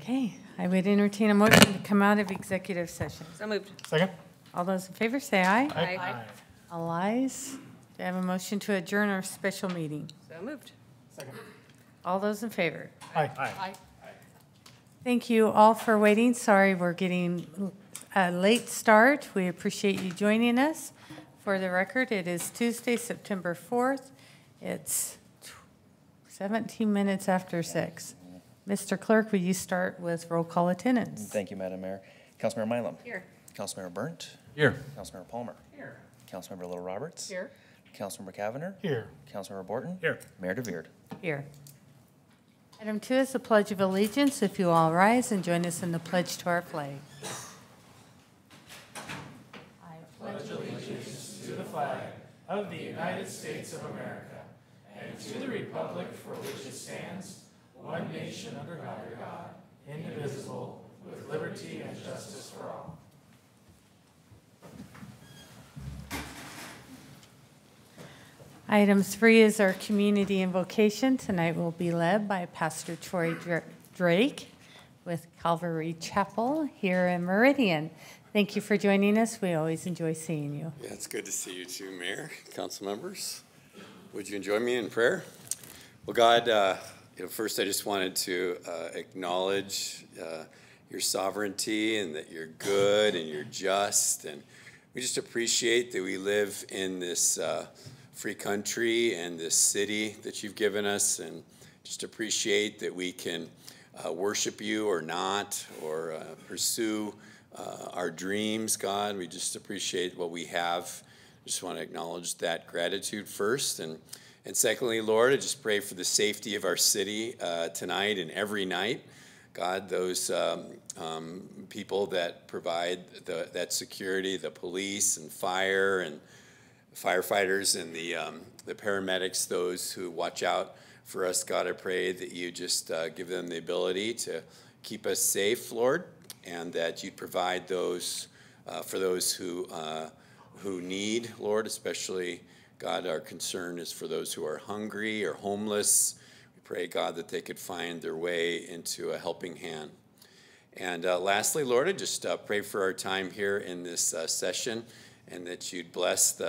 Okay, I would entertain a motion to come out of executive session. So moved. Second. All those in favor say aye. Aye. All ayes. Do I have a motion to adjourn our special meeting? So moved. Second. All those in favor? Aye. Aye. Thank you all for waiting. Sorry we're getting a late start. We appreciate you joining us. For the record, it is Tuesday, September 4th. It's 17 minutes after 6. Mr. Clerk, will you start with roll call attendance? Thank you, Madam Mayor. Councilmember Mylum. Here. Councilmember Burnt. Here. Councilmember Palmer. Here. Councilmember Little Roberts. Here. Councilmember Cavanagh. Here. Councilmember Borton. Here. Mayor DeVeerd. Here. Item 2 is the Pledge of Allegiance. If you all rise and join us in the pledge to our flag. I pledge allegiance To the flag of the United States of America and to the republic for which it stands, one nation under God, indivisible, with liberty and justice for all. Item 3 is our community invocation. Tonight will be led by Pastor Troy Drake with Calvary Chapel here in Meridian. Thank you for joining us. We always enjoy seeing you. Yeah, it's good to see you too, Mayor, council members. Would you join me in prayer? Well, God, first I just wanted to acknowledge your sovereignty and that you're good and you're just. And we just appreciate that we live in this free country and this city that you've given us, and just appreciate that we can worship you or not, or pursue our dreams, God. We just appreciate what we have. Just want to acknowledge that gratitude first. And secondly, Lord, I just pray for the safety of our city tonight and every night. God, those people that provide that security, the police and fire and firefighters and the paramedics, those who watch out for us, God, I pray that you just give them the ability to keep us safe, Lord, and that you'd provide those for those who need, Lord, especially, God, our concern is for those who are hungry or homeless. We pray, God, that they could find their way into a helping hand. And lastly, Lord, I just pray for our time here in this session, and that you'd bless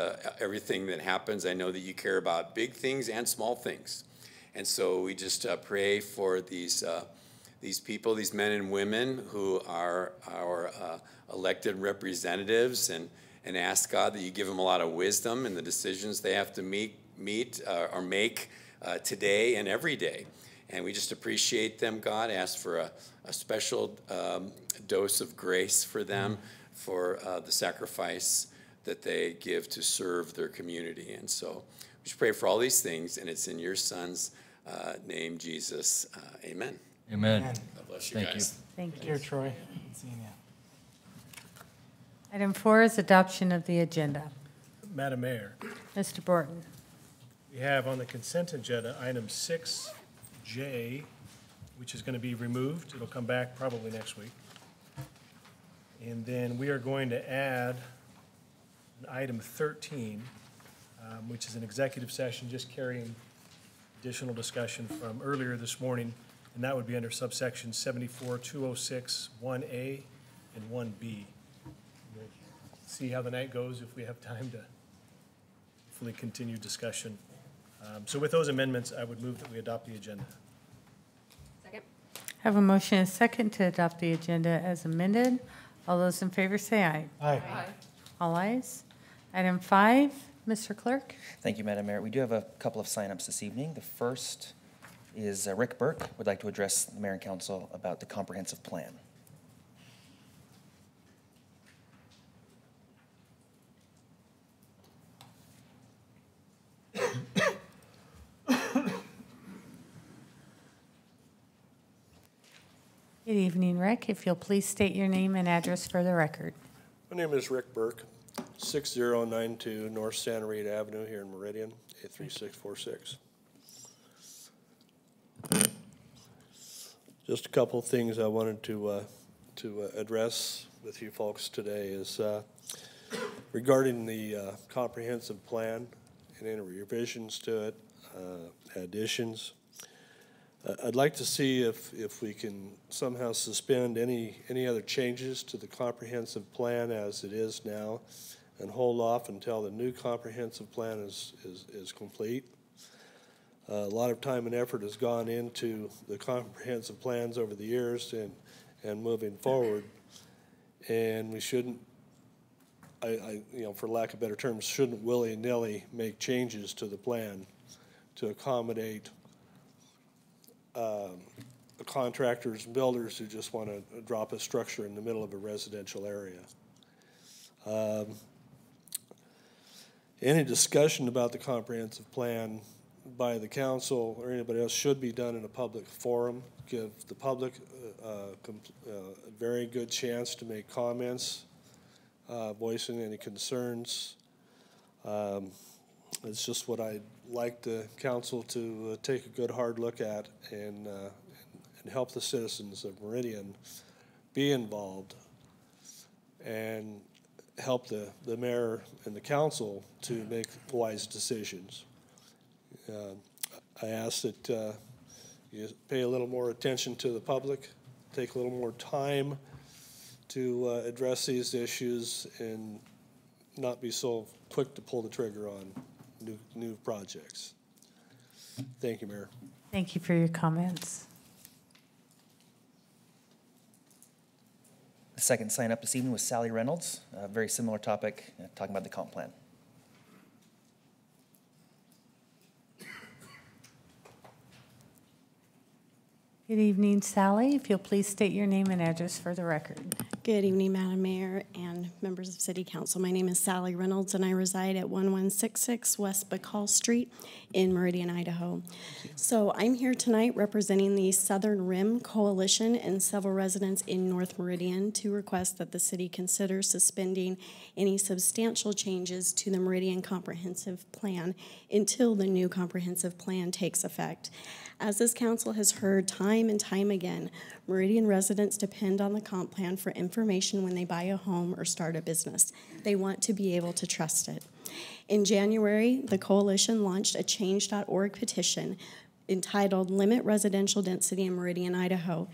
everything that happens. I know that you care about big things and small things. And so we just pray for these people, these men and women who are our elected representatives, and ask, God, that you give them a lot of wisdom in the decisions they have to make today and every day. And we just appreciate them, God. Ask for a special dose of grace for them, for the sacrifice that they give to serve their community. And so we just pray for all these things, and it's in your Son's name, Jesus. Amen. Amen. God bless you guys. Thank you. Here, Troy. Good seeing you. Item 4 is adoption of the agenda. Madam Mayor, Mr. Borton. we have on the consent agenda item 6J, which is going to be removed. It'll come back probably next week. And then we are going to add an item 13, which is an executive session, just carrying additional discussion from earlier this morning, and that would be under subsection 74-206 1A and 1B. We'll see how the night goes if we have time to hopefully continue discussion. So with those amendments, I would move that we adopt the agenda. Second. Have a motion and a second to adopt the agenda as amended. All those in favor say aye. Aye. All ayes. Item 5, Mr. Clerk. Thank you, Madam Mayor. We do have a couple of signups this evening. The first is Rick Burke would like to address the Mayor and Council about the comprehensive plan. Good evening, Rick. If you'll please state your name and address for the record. My name is Rick Burke, 6092 North Santa Rita Avenue here in Meridian, 83646. Just a couple of things I wanted to address with you folks today is regarding the comprehensive plan and any revisions to it, additions. I'd like to see if we can somehow suspend any other changes to the comprehensive plan as it is now and hold off until the new comprehensive plan is complete. A lot of time and effort has gone into the comprehensive plans over the years and moving forward, and we shouldn't, for lack of better terms, shouldn't willy-nilly make changes to the plan to accommodate contractors and builders who just want to drop a structure in the middle of a residential area. Any discussion about the comprehensive plan by the council or anybody else should be done in a public forum. Give the public a very good chance to make comments, voicing any concerns. It's just what I'd like the council to take a good hard look at and help the citizens of Meridian be involved and help the mayor and the council to make wise decisions. I ask that you pay a little more attention to the public, take a little more time to address these issues and not be so quick to pull the trigger on new projects. Thank you, Mayor. Thank you for your comments. The second sign up this evening was Sally Reynolds, a very similar topic, talking about the comp plan. Good evening, Sally. If you'll please state your name and address for the record. Good evening, Madam Mayor and members of City Council. My name is Sally Reynolds, and I reside at 1166 West Bacall Street in Meridian, Idaho. So I'm here tonight representing the Southern Rim Coalition and several residents in North Meridian to request that the city consider suspending any substantial changes to the Meridian Comprehensive Plan until the new comprehensive plan takes effect. As this council has heard time and time again, Meridian residents depend on the comp plan for information when they buy a home or start a business. They want to be able to trust it. In January, the coalition launched a change.org petition entitled Limit Residential Density in Meridian, Idaho,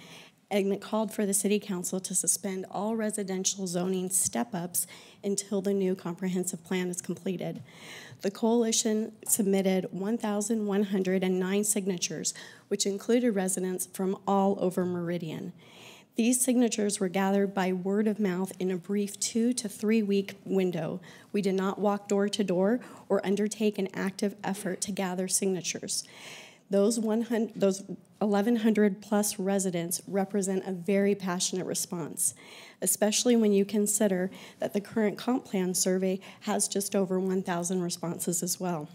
and it called for the city council to suspend all residential zoning step-ups until the new comprehensive plan is completed. The coalition submitted 1,109 signatures, which included residents from all over Meridian. These signatures were gathered by word of mouth in a brief 2 to 3 week window. We did not walk door to door or undertake an active effort to gather signatures. Those 1,100 plus residents represent a very passionate response, especially when you consider that the current comp plan survey has just over 1,000 responses as well.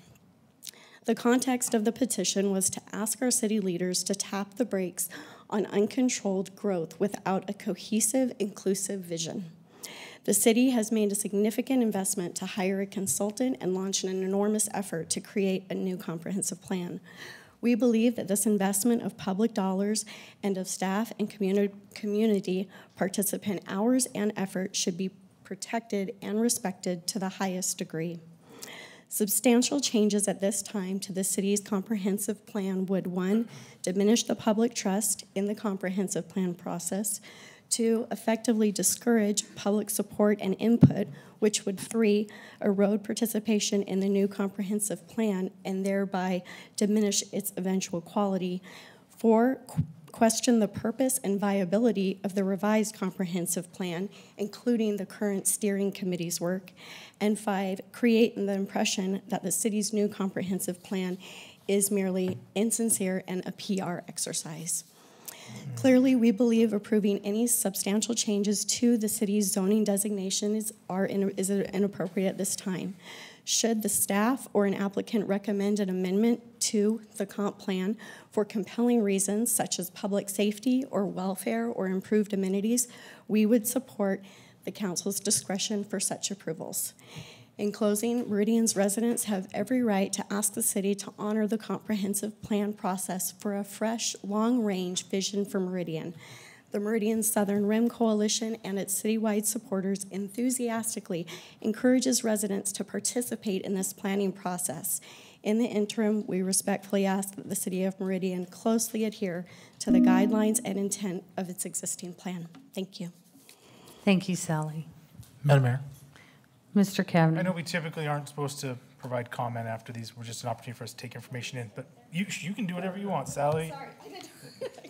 The context of the petition was to ask our city leaders to tap the brakes on uncontrolled growth without a cohesive, inclusive vision. The city has made a significant investment to hire a consultant and launch an enormous effort to create a new comprehensive plan. We believe that this investment of public dollars and of staff and community participant hours and effort should be protected and respected to the highest degree. Substantial changes at this time to the city's comprehensive plan would, 1, diminish the public trust in the comprehensive plan process, 2, effectively discourage public support and input, which would 3, erode participation in the new comprehensive plan and thereby diminish its eventual quality, 4, question the purpose and viability of the revised comprehensive plan, including the current steering committee's work, and 5, create the impression that the city's new comprehensive plan is merely insincere and a PR exercise. Clearly, we believe approving any substantial changes to the city's zoning designations is inappropriate at this time. Should the staff or an applicant recommend an amendment to the comp plan for compelling reasons such as public safety or welfare or improved amenities, we would support the council's discretion for such approvals. In closing, Meridian's residents have every right to ask the city to honor the comprehensive plan process for a fresh, long-range vision for Meridian. The Meridian Southern Rim Coalition and its citywide supporters enthusiastically encourages residents to participate in this planning process. In the interim, we respectfully ask that the City of Meridian closely adhere to the guidelines and intent of its existing plan. Thank you. Thank you, Sally. Madam Mayor, Mr. I know Kavanaugh. we typically aren't supposed to provide comment after these. We're just an opportunity for us to take information in, but you can do whatever you want, Sally. Sorry, I didn't.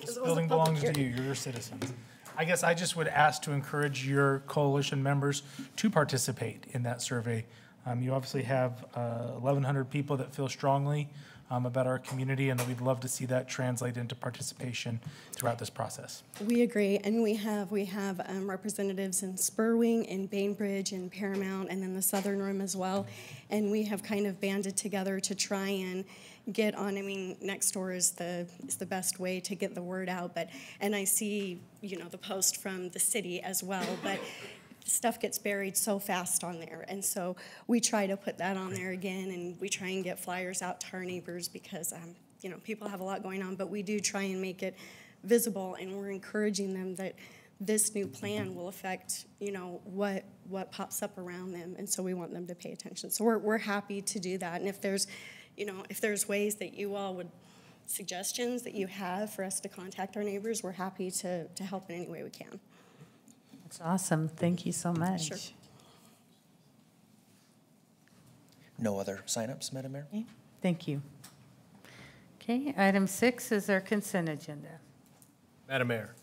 This building belongs to you. You're your citizens. I guess I just would ask to encourage your coalition members to participate in that survey. You obviously have 1,100 people that feel strongly about our community, and that we'd love to see that translate into participation throughout this process. We agree, and we have representatives in Spurwing, in Bainbridge, in Paramount, and then the Southern Rim as well. And we have kind of banded together to try and get on. I mean, next door is the best way to get the word out. And I see, the post from the city as well, but stuff gets buried so fast on there. And so we try to put that on there again, and we try and get flyers out to our neighbors because, people have a lot going on, but we do try and make it visible, and we're encouraging them that this new plan will affect, what pops up around them. And so we want them to pay attention. So we're happy to do that. And if there's ways that you all would, suggestions that you have for us to contact our neighbors, we're happy to help in any way we can. That's awesome. Thank you so much. Sure. No other signups, Madam Mayor? Okay, thank you. Okay, item 6 is our consent agenda. Madam Mayor,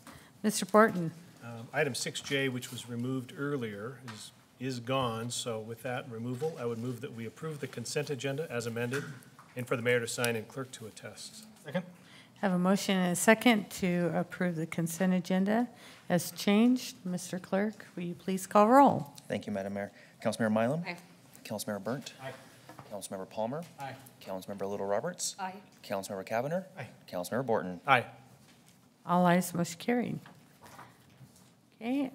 Mr. Borton. item 6J, which was removed earlier, is gone. So with that removal, I would move that we approve the consent agenda as amended and for the mayor to sign and clerk to attest. Second? Have a motion and a second to approve the consent agenda as changed. Mr. Clerk, will you please call roll? Thank you, Madam Mayor. Councilmember Mylum? Aye. Councilmember Burnt? Aye. Councilmember Palmer? Aye. Councilmember Little Roberts? Aye. Councilmember Cavanagh? Aye. Councilmember Borton? Aye. All ayes, motion carried. Okay,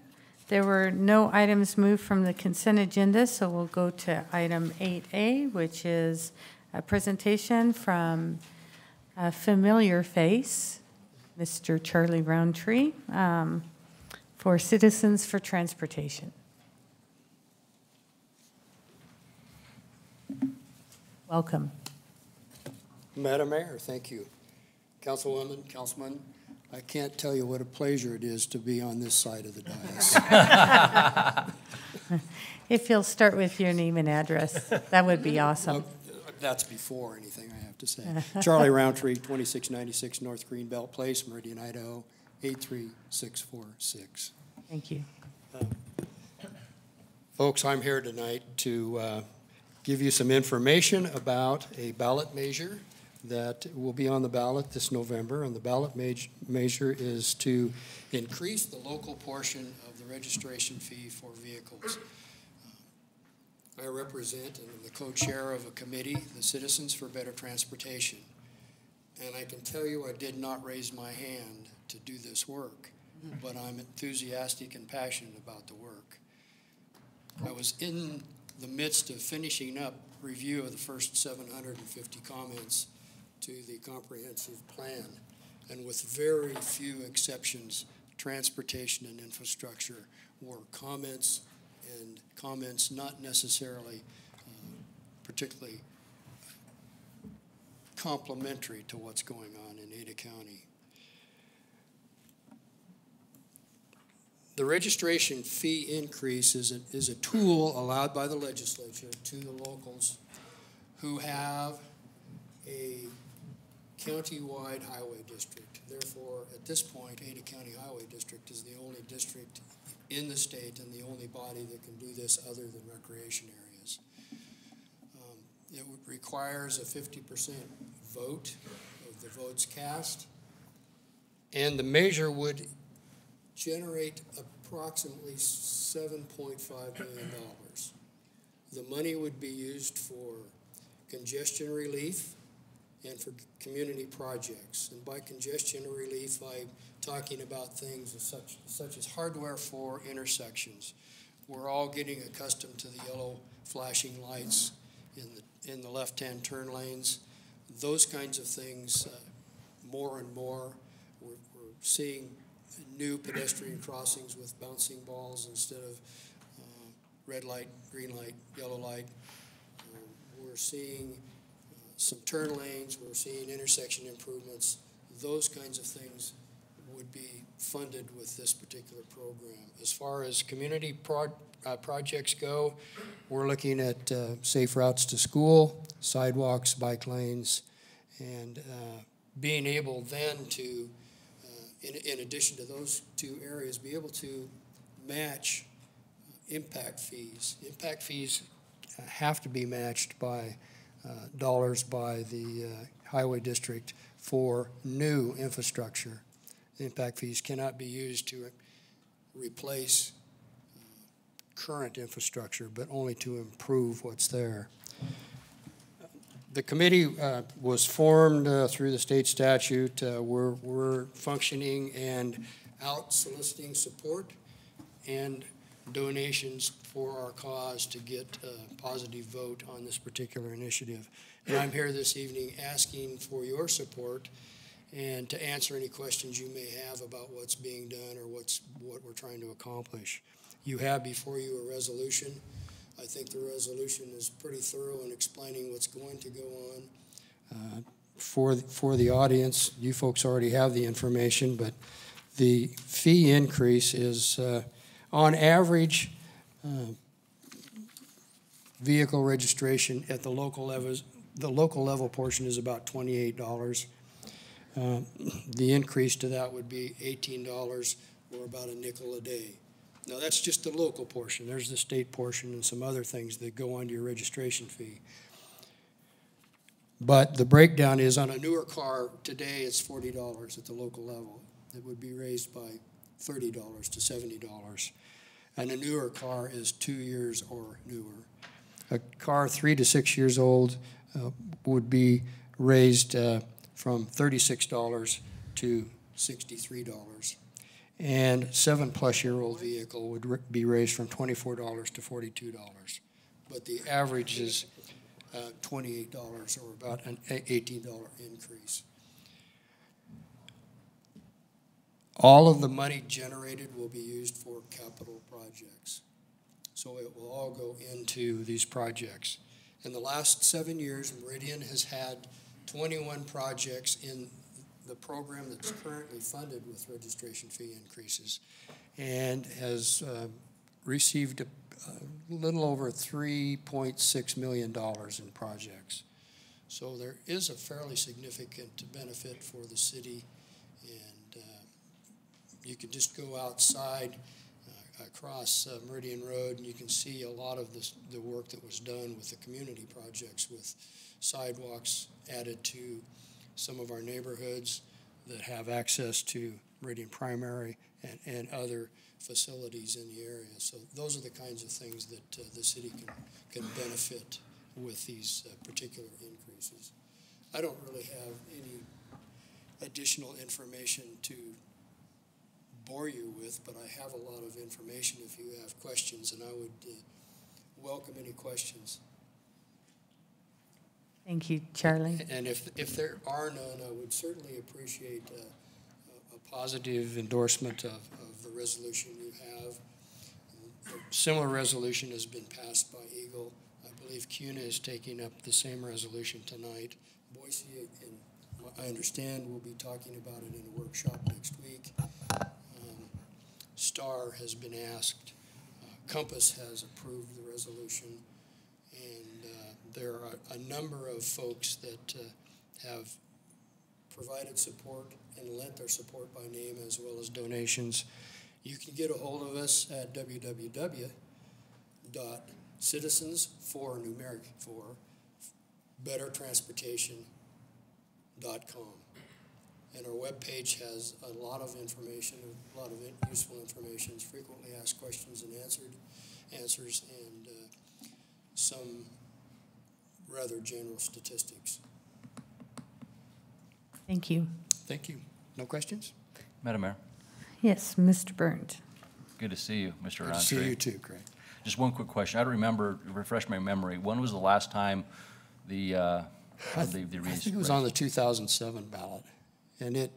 there were no items moved from the consent agenda, so we'll go to item 8A, which is a presentation from a familiar face, Mr. Charlie Roundtree, for Citizens for Transportation. Welcome. Madam Mayor, thank you. Councilwoman, Councilman, I can't tell you what a pleasure it is to be on this side of the dais. If you'll start with your name and address, that would be awesome. That's before anything I have to say. Charlie Roundtree, 2696 North Greenbelt Place, Meridian, Idaho, 83646. Thank you. Folks, I'm here tonight to give you some information about a ballot measure that will be on the ballot this November. And the ballot measure is to increase the local portion of the registration fee for vehicles. I represent and am the co-chair of a committee, the Citizens for Better Transportation. And I can tell you I did not raise my hand to do this work, but I'm enthusiastic and passionate about the work. I was in the midst of finishing up review of the first 750 comments to the comprehensive plan. And with very few exceptions, transportation and infrastructure were comments, and comments not necessarily particularly complementary to what's going on in Ada County. The registration fee increase is a tool allowed by the legislature to the locals who have a county-wide highway district. Therefore, at this point, Ada County Highway District is the only district in the state and the only body that can do this other than recreation areas. It requires a 50% vote of the votes cast, and the measure would generate approximately $7.5 million. The money would be used for congestion relief and for community projects. And by congestion relief, I'm talking about things such as hardware for intersections. We're all getting accustomed to the yellow flashing lights in the left-hand turn lanes. Those kinds of things, more and more. We're seeing new pedestrian crossings with bouncing balls instead of red light, green light, yellow light. We're seeing some turn lanes, we're seeing intersection improvements. Those kinds of things would be funded with this particular program. As far as community projects go, we're looking at safe routes to school, sidewalks, bike lanes, and being able then to, in addition to those two areas, be able to match impact fees. Impact fees have to be matched by dollars by the highway district for new infrastructure. Impact fees cannot be used to replace current infrastructure, but only to improve what's there. The committee was formed through the state statute. We're functioning and out soliciting support and donations for our cause to get a positive vote on this particular initiative. And I'm here this evening asking for your support and to answer any questions you may have about what's being done or what we're trying to accomplish. You have before you a resolution. I think the resolution is pretty thorough in explaining what's going to go on. For the audience, you folks already have the information, but the fee increase is on average, vehicle registration at the local level portion is about $28. The increase to that would be $18 or about a nickel a day. Now that's just the local portion. There's the state portion and some other things that go onto your registration fee. But the breakdown is on a newer car today it's $40 at the local level. It would be raised by $30 to $70. And a newer car is 2 years or newer. A car 3 to 6 years old would be raised from $36 to $63. And 7-plus-year-old vehicle would be raised from $24 to $42. But the average is $28 or about an $18 increase. All of the money generated will be used for capital projects. So it will all go into these projects. In the last 7 years, Meridian has had 21 projects in the program that's currently funded with registration fee increases and has received a little over $3.6 million in projects. So there is a fairly significant benefit for the city, and you can just go outside across Meridian Road and you can see a lot of the work that was done with the community projects, with sidewalks added to some of our neighborhoods that have access to Meridian Primary and other facilities in the area. So those are the kinds of things that the city can benefit with these particular increases. I don't really have any additional information to bore you with, but I have a lot of information if you have questions, and I would welcome any questions. Thank you, Charlie. And if there are none, I would certainly appreciate a positive endorsement of the resolution you have. A similar resolution has been passed by Eagle. I believe CUNA is taking up the same resolution tonight. Boise, and I understand, we'll be talking about it in a workshop next week. STAR has been asked. Compass has approved the resolution. And there are a number of folks that have provided support and lent their support by name as well as donations. You can get a hold of us at www.citizens4bettertransportation.com. And our webpage has a lot of information, a lot of useful information, frequently asked questions and answers, and some rather general statistics. Thank you. Thank you. No questions? Madam Mayor, Yes, Mr. Burnt. good to see you, Mr. Good to Roundtree. see you too, Craig. Just one quick question. I don't remember, refresh my memory, when was the last time I think it was on the 2007 ballot, and it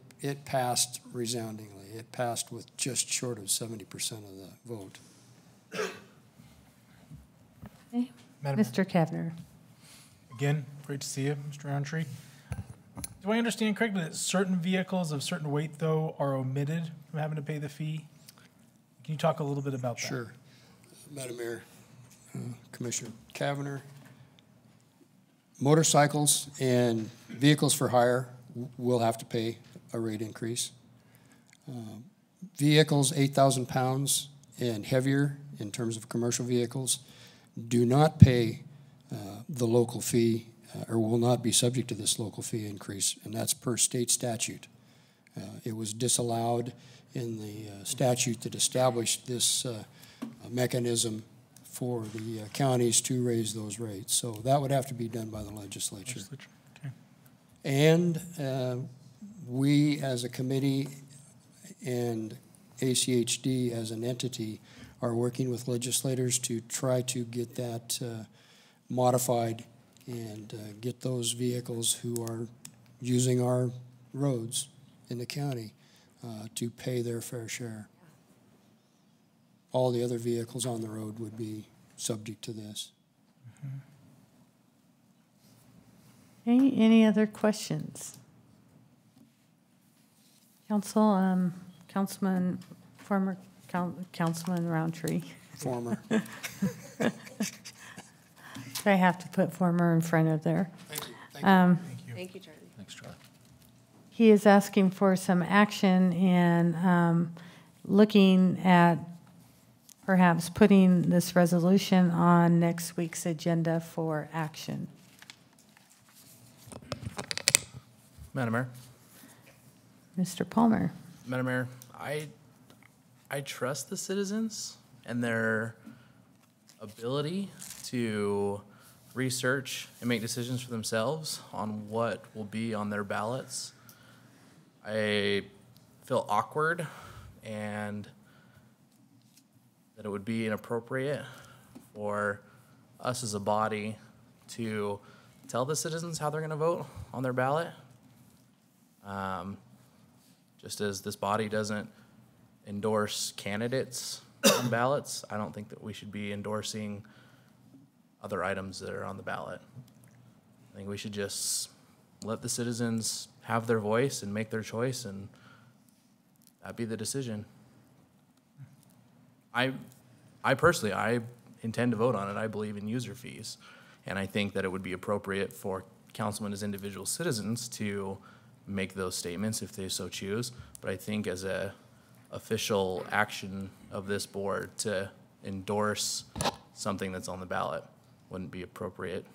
passed resoundingly. It passed with just short of 70% of the vote. Okay. Madam Mayor. Mr. Kavner. Again, great to see you, Mr. Roundtree. Do I understand correctly that certain vehicles of certain weight, though, are omitted from having to pay the fee? Can you talk a little bit about that? Sure. Madam Mayor, Commissioner Cavanagh, motorcycles and vehicles for hire will have to pay a rate increase. Vehicles 8,000 pounds and heavier, in terms of commercial vehicles, do not pay the local fee or will not be subject to this local fee increase, and that's per state statute. It was disallowed in the statute that established this mechanism for the counties to raise those rates. So that would have to be done by the legislature. Okay. And we as a committee and ACHD as an entity are working with legislators to try to get that modified and get those vehicles who are using our roads in the county to pay their fair share. All the other vehicles on the road would be subject to this. Any other questions? Councilman, former Councilman Roundtree. Former. I have to put former in front of there. Thank you. Thank you, Charlie. Thanks, Charlie. He is asking for some action and looking at perhaps putting this resolution on next week's agenda for action. Madam Mayor. Mr. Palmer. Madam Mayor, I trust the citizens and their ability to research and make decisions for themselves on what will be on their ballots. I feel awkward and that it would be inappropriate for us as a body to tell the citizens how they're going to vote on their ballot. Just as this body doesn't endorse candidates on ballots, I don't think that we should be endorsing other items that are on the ballot. I think we should just let the citizens have their voice and make their choice, and that be the decision. I personally, I intend to vote on it. I believe in user fees, and I think that it would be appropriate for councilmen as individual citizens to make those statements if they so choose. But I think as a official action of this board to endorse something that's on the ballot wouldn't be appropriate.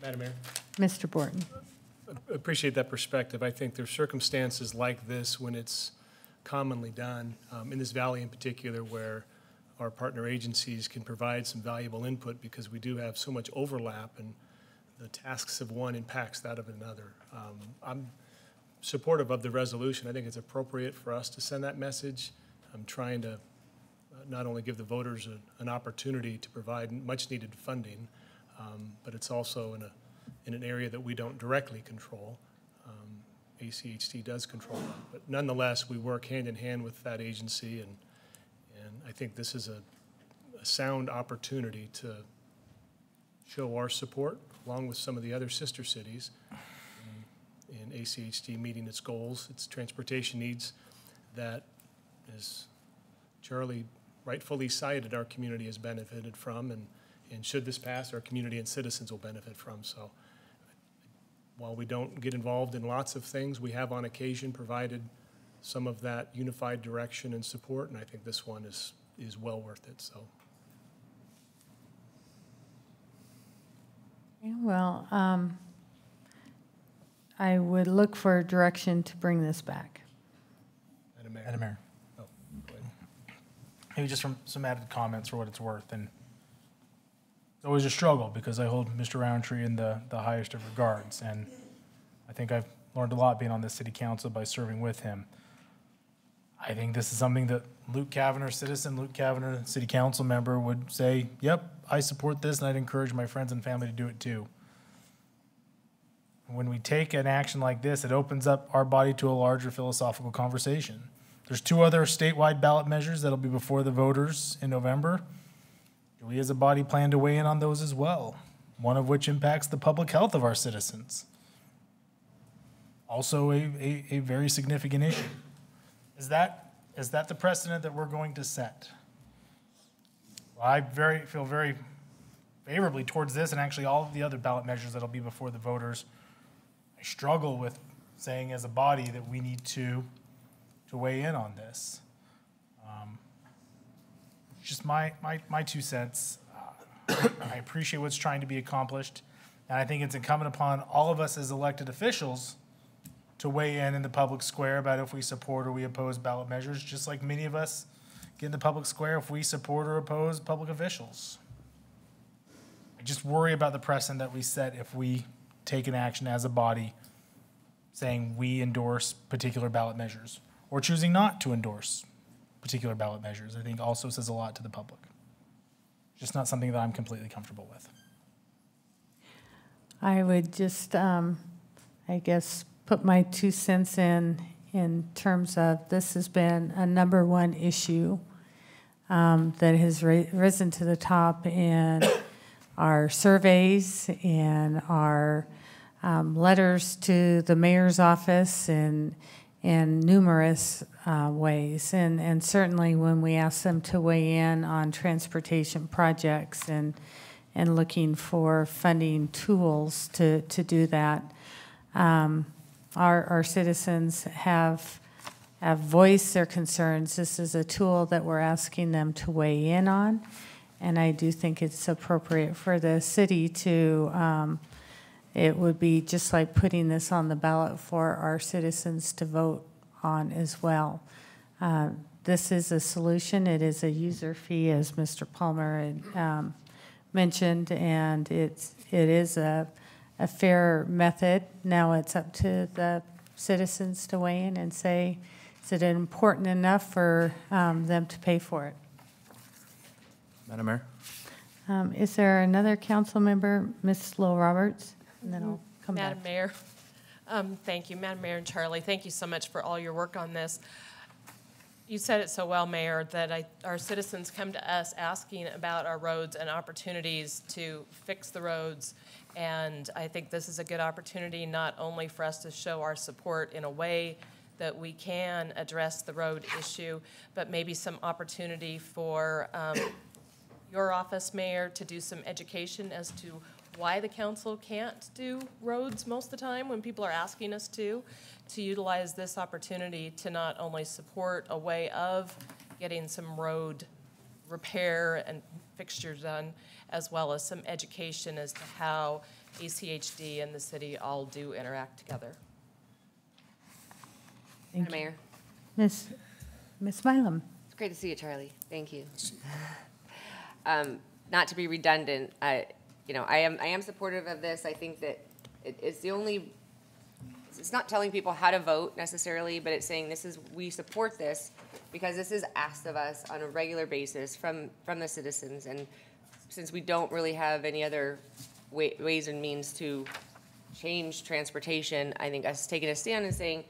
Madam Mayor. Mr. Borton. Appreciate that perspective. I think there's circumstances like this when it's commonly done, in this valley in particular, where our partner agencies can provide some valuable input because we do have so much overlap and the tasks of one impacts that of another. I'm supportive of the resolution. I think it's appropriate for us to send that message. I'm trying to not only give the voters an opportunity to provide much-needed funding, but it's also in an area that we don't directly control. ACHD does control that. But nonetheless, we work hand in hand with that agency, and I think this is a sound opportunity to show our support, along with some of the other sister cities, in ACHD meeting its goals, its transportation needs, that, as Charlie rightfully cited, our community has benefited from, and should this pass, our community and citizens will benefit from. So while we don't get involved in lots of things, we have on occasion provided some of that unified direction and support, and I think this one is well worth it. So. Well, I would look for direction to bring this back. Madam Mayor. Oh, go ahead. Maybe just from some added comments for what it's worth. And it's always a struggle because I hold Mr. Roundtree in the highest of regards. And I think I've learned a lot being on this city council by serving with him. I think this is something that Luke Cavanagh, city council member, would say, yep, I support this, and I'd encourage my friends and family to do it too. When we take an action like this, it opens up our body to a larger philosophical conversation. There's 2 other statewide ballot measures that'll be before the voters in November. Do we as a body plan to weigh in on those as well? One of which impacts the public health of our citizens. Also a very significant issue. Is that the precedent that we're going to set? Well, I feel very favorably towards this and actually all of the other ballot measures that'll be before the voters. I struggle with saying as a body that we need to weigh in on this. Just my 2 cents. I appreciate what's trying to be accomplished, and I think it's incumbent upon all of us as elected officials to weigh in the public square about if we support or we oppose ballot measures, just like many of us get in the public square if we support or oppose public officials. I just worry about the precedent that we set if we take an action as a body saying we endorse particular ballot measures or choosing not to endorse particular ballot measures. I think also says a lot to the public. Just not something that I'm completely comfortable with. I would just, I guess, put my 2 cents in terms of this has been a #1 issue that has risen to the top in our surveys and our letters to the mayor's office and in numerous ways. And certainly when we ask them to weigh in on transportation projects and looking for funding tools to do that. Our citizens have voiced their concerns. This is a tool that we're asking them to weigh in on, and I do think it's appropriate for the city to, it would be just like putting this on the ballot for our citizens to vote on as well. This is a solution. It is a user fee, as Mr. Palmer had mentioned, and it is a fair method. Now it's up to the citizens to weigh in and say, is it important enough for them to pay for it? Madam Mayor? Is there another council member, Ms. Lowell Roberts? And then I'll come back. Madam Mayor, thank you. Madam Mayor and Charlie, thank you so much for all your work on this. You said it so well, Mayor, that our citizens come to us asking about our roads and opportunities to fix the roads. And I think this is a good opportunity not only for us to show our support in a way that we can address the road issue, but maybe some opportunity for your office, Mayor, to do some education as to why the council can't do roads most of the time when people are asking us to utilize this opportunity to not only support a way of getting some road repair and fixtures done, as well as some education as to how ACHD and the city all do interact together. Thank Madam you. Mayor. Ms. Milam. It's great to see you, Charlie. Thank you. Not to be redundant, I am supportive of this. I think that it's the only, it's not telling people how to vote necessarily, but it's saying we support this because this is asked of us on a regular basis from the citizens. And since we don't really have any other ways and means to change transportation, I think us taking a stand and saying,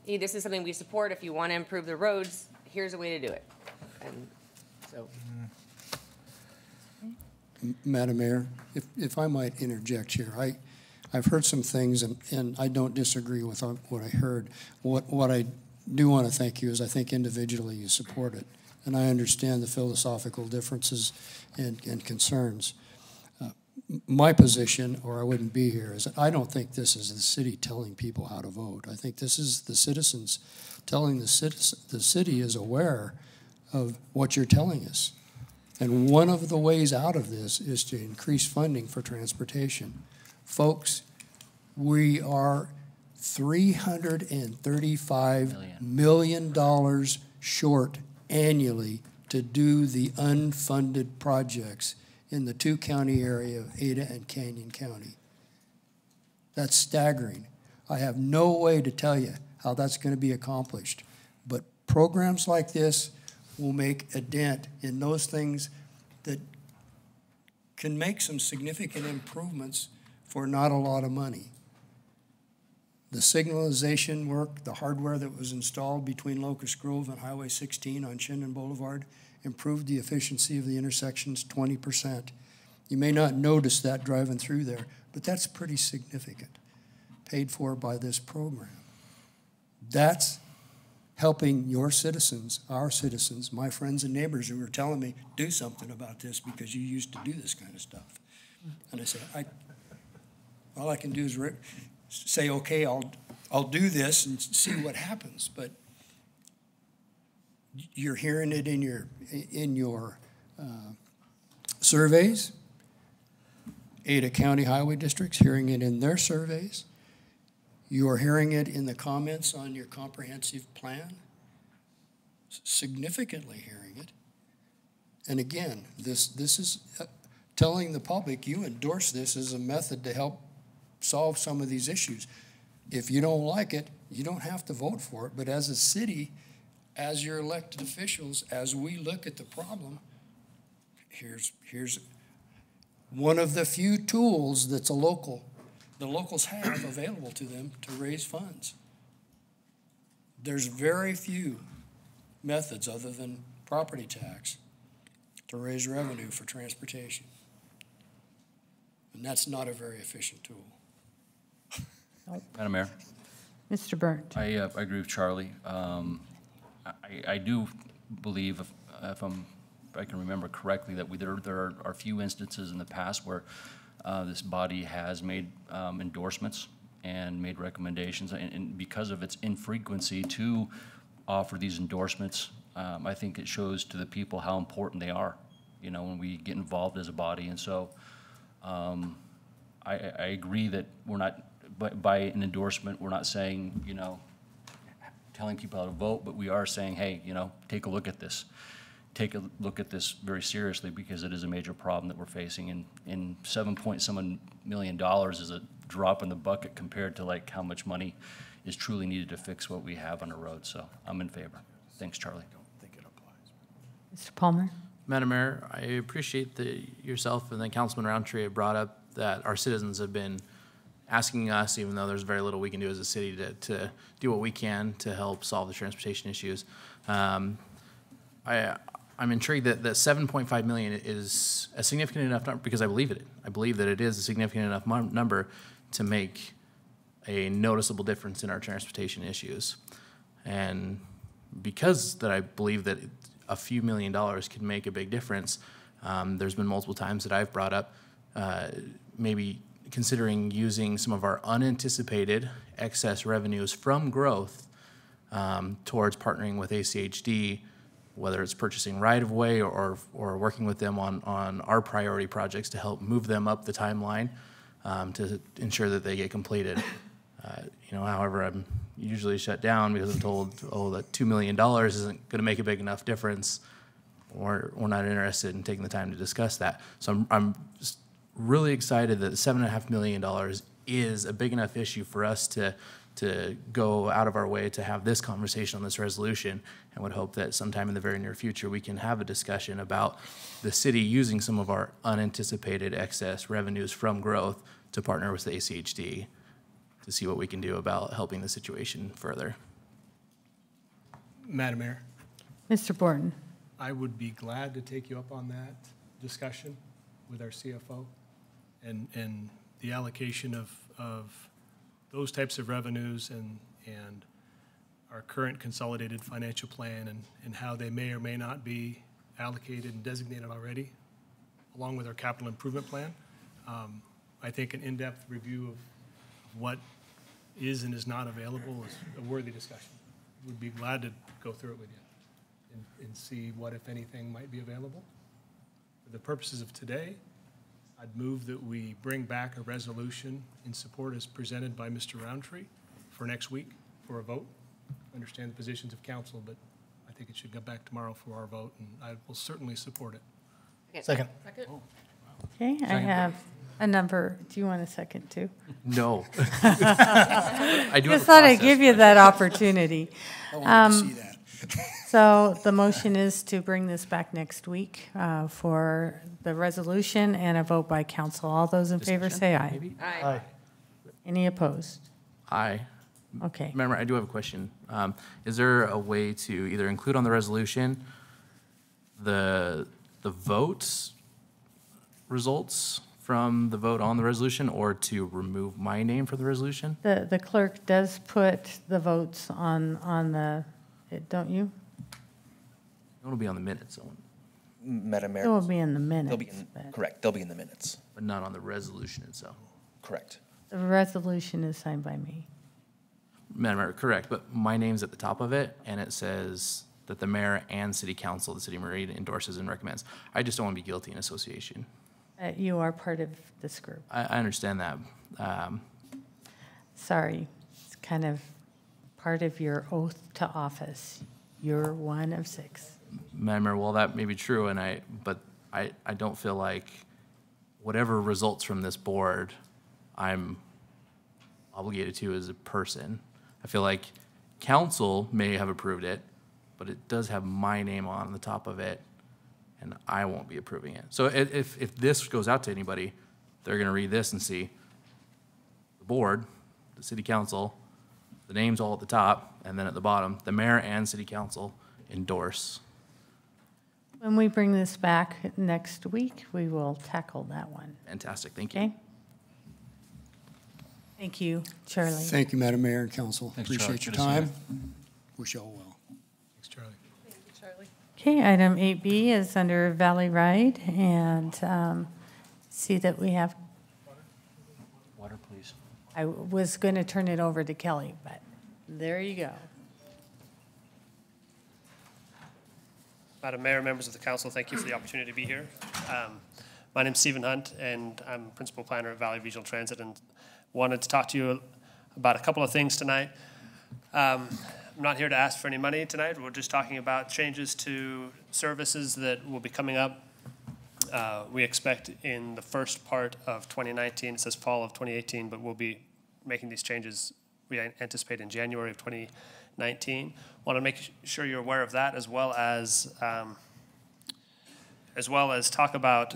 hey, this is something we support. If you want to improve the roads, here's a way to do it. And so. Madam Mayor, if I might interject here, I've heard some things and I don't disagree with what I heard. What I do want to thank you is I think individually you support it. And I understand the philosophical differences and concerns. My position, or I wouldn't be here, is that I don't think this is the city telling people how to vote. I think this is the citizens telling the city is aware of what you're telling us. And one of the ways out of this is to increase funding for transportation. Folks, we are $335 million short annually to do the unfunded projects in the two-county area of Ada and Canyon County. That's staggering. I have no way to tell you how that's going to be accomplished. But programs like this will make a dent in those things that can make some significant improvements for not a lot of money. The signalization work, the hardware that was installed between Locust Grove and Highway 16 on Chinden Boulevard improved the efficiency of the intersections 20%. You may not notice that driving through there, but that's pretty significant, paid for by this program. That's helping your citizens, our citizens, my friends and neighbors who are telling me, do something about this because you used to do this kind of stuff. And I say, all I can do is say, okay, I'll do this and see what happens. But you're hearing it in your surveys. Ada County Highway District's hearing it in their surveys. You are hearing it in the comments on your comprehensive plan. Significantly hearing it. And again, this is telling the public you endorse this as a method to help solve some of these issues. If you don't like it, you don't have to vote for it. But as a city, as your elected officials, as we look at the problem, here's one of the few tools that's the locals have available to them to raise funds. There's very few methods other than property tax to raise revenue for transportation. And that's not a very efficient tool. Madam Mayor? Mr. Burnt. I agree with Charlie. I do believe, if I can remember correctly, that there are a few instances in the past where this body has made endorsements and made recommendations, and because of its infrequency to offer these endorsements, I think it shows to the people how important they are, you know, when we get involved as a body. And so I agree that we're not, by an endorsement, we're not saying, you know, telling people how to vote, but we are saying, hey, you know, take a look at this. Take a look at this very seriously, because it is a major problem that we're facing. And $7 million is a drop in the bucket compared to like how much money is truly needed to fix what we have on the road. So I'm in favor. Thanks, Charlie. Mr. Palmer. Madam Mayor, I appreciate that yourself and then Councilman Roundtree have brought up that our citizens have been asking us, even though there's very little we can do as a city, to do what we can to help solve the transportation issues. I'm intrigued that 7.5 million is a significant enough number, because I believe it. I believe that it is a significant enough number to make a noticeable difference in our transportation issues. And because that I believe that a few $1 million can make a big difference, there's been multiple times that I've brought up maybe considering using some of our unanticipated excess revenues from growth towards partnering with ACHD, whether it's purchasing right-of-way or working with them on our priority projects to help move them up the timeline to ensure that they get completed. You know, however, I'm usually shut down because I'm told, oh, that $2 million isn't going to make a big enough difference, or we're not interested in taking the time to discuss that. So I'm just really excited that $7.5 million is a big enough issue for us to go out of our way to have this conversation on this resolution, and would hope that sometime in the very near future we can have a discussion about the city using some of our unanticipated excess revenues from growth to partner with the ACHD to see what we can do about helping the situation further. Madam Mayor, Mr. Borton. I would be glad to take you up on that discussion with our CFO and the allocation of those types of revenues and our current consolidated financial plan and how they may or may not be allocated and designated already, along with our capital improvement plan. I think an in-depth review of what is and is not available is a worthy discussion. We'd be glad to go through it with you and see what, if anything, might be available. For the purposes of today, I'd move that we bring back a resolution in support as presented by Mr. Roundtree for next week for a vote. I understand the positions of council, but I think it should go back tomorrow for our vote, and I will certainly support it. Second. Okay, I have a number. Do you want a second too? No. I do just thought I'd give you that opportunity. I wanted to see that. So the motion is to bring this back next week for the resolution and a vote by council. All those in favor say aye. Maybe? Aye. Any opposed? Aye. Okay. Remember, I do have a question. Is there a way to either include on the resolution the votes results from the vote on the resolution, or to remove my name for the resolution? The clerk does put the votes on don't you? It'll be on the minutes, Madam Mayor. It will be in the They'll be minutes, but correct, they'll be in the minutes. but not on the resolution itself. Correct. the resolution is signed by me. Madam Mayor, correct, but my name's at the top of it, and it says that the mayor and city council of the city of Meridian endorses and recommends. I just don't want to be guilty in association. You are part of this group. I understand that. Sorry, it's kind of part of your oath to office. You're one of 6. Madam Mayor, well, that may be true, but I don't feel like whatever results from this board, I'm obligated to as a person. I feel like council may have approved it, but it does have my name on the top of it, and I won't be approving it. So if this goes out to anybody, they're gonna read this and see the board, the city council, the names all at the top, and then at the bottom, the mayor and city council endorse. When we bring this back next week, we will tackle that one. Fantastic, thank you. Okay? Thank you, Charlie. Thank you, Madam Mayor and Council. Thanks, Charlie. Appreciate your Good to see you. time. Wish you all well. Thanks, Charlie. Thank you, Charlie. Okay, item 8B is under Valley Ride, and see that we have, Water, please. I was going to turn it over to Kelly, but there you go. Madam Mayor, members of the council, thank you for the opportunity to be here. My name's Stephen Hunt, and I'm Principal Planner at Valley Regional Transit, and wanted to talk to you about a couple of things tonight. I'm not here to ask for any money tonight. We're just talking about changes to services that will be coming up. We expect in the first part of 2019, it says fall of 2018, but we'll be making these changes, we anticipate, in January of 2019. Want to make sure you're aware of that, as well as talk about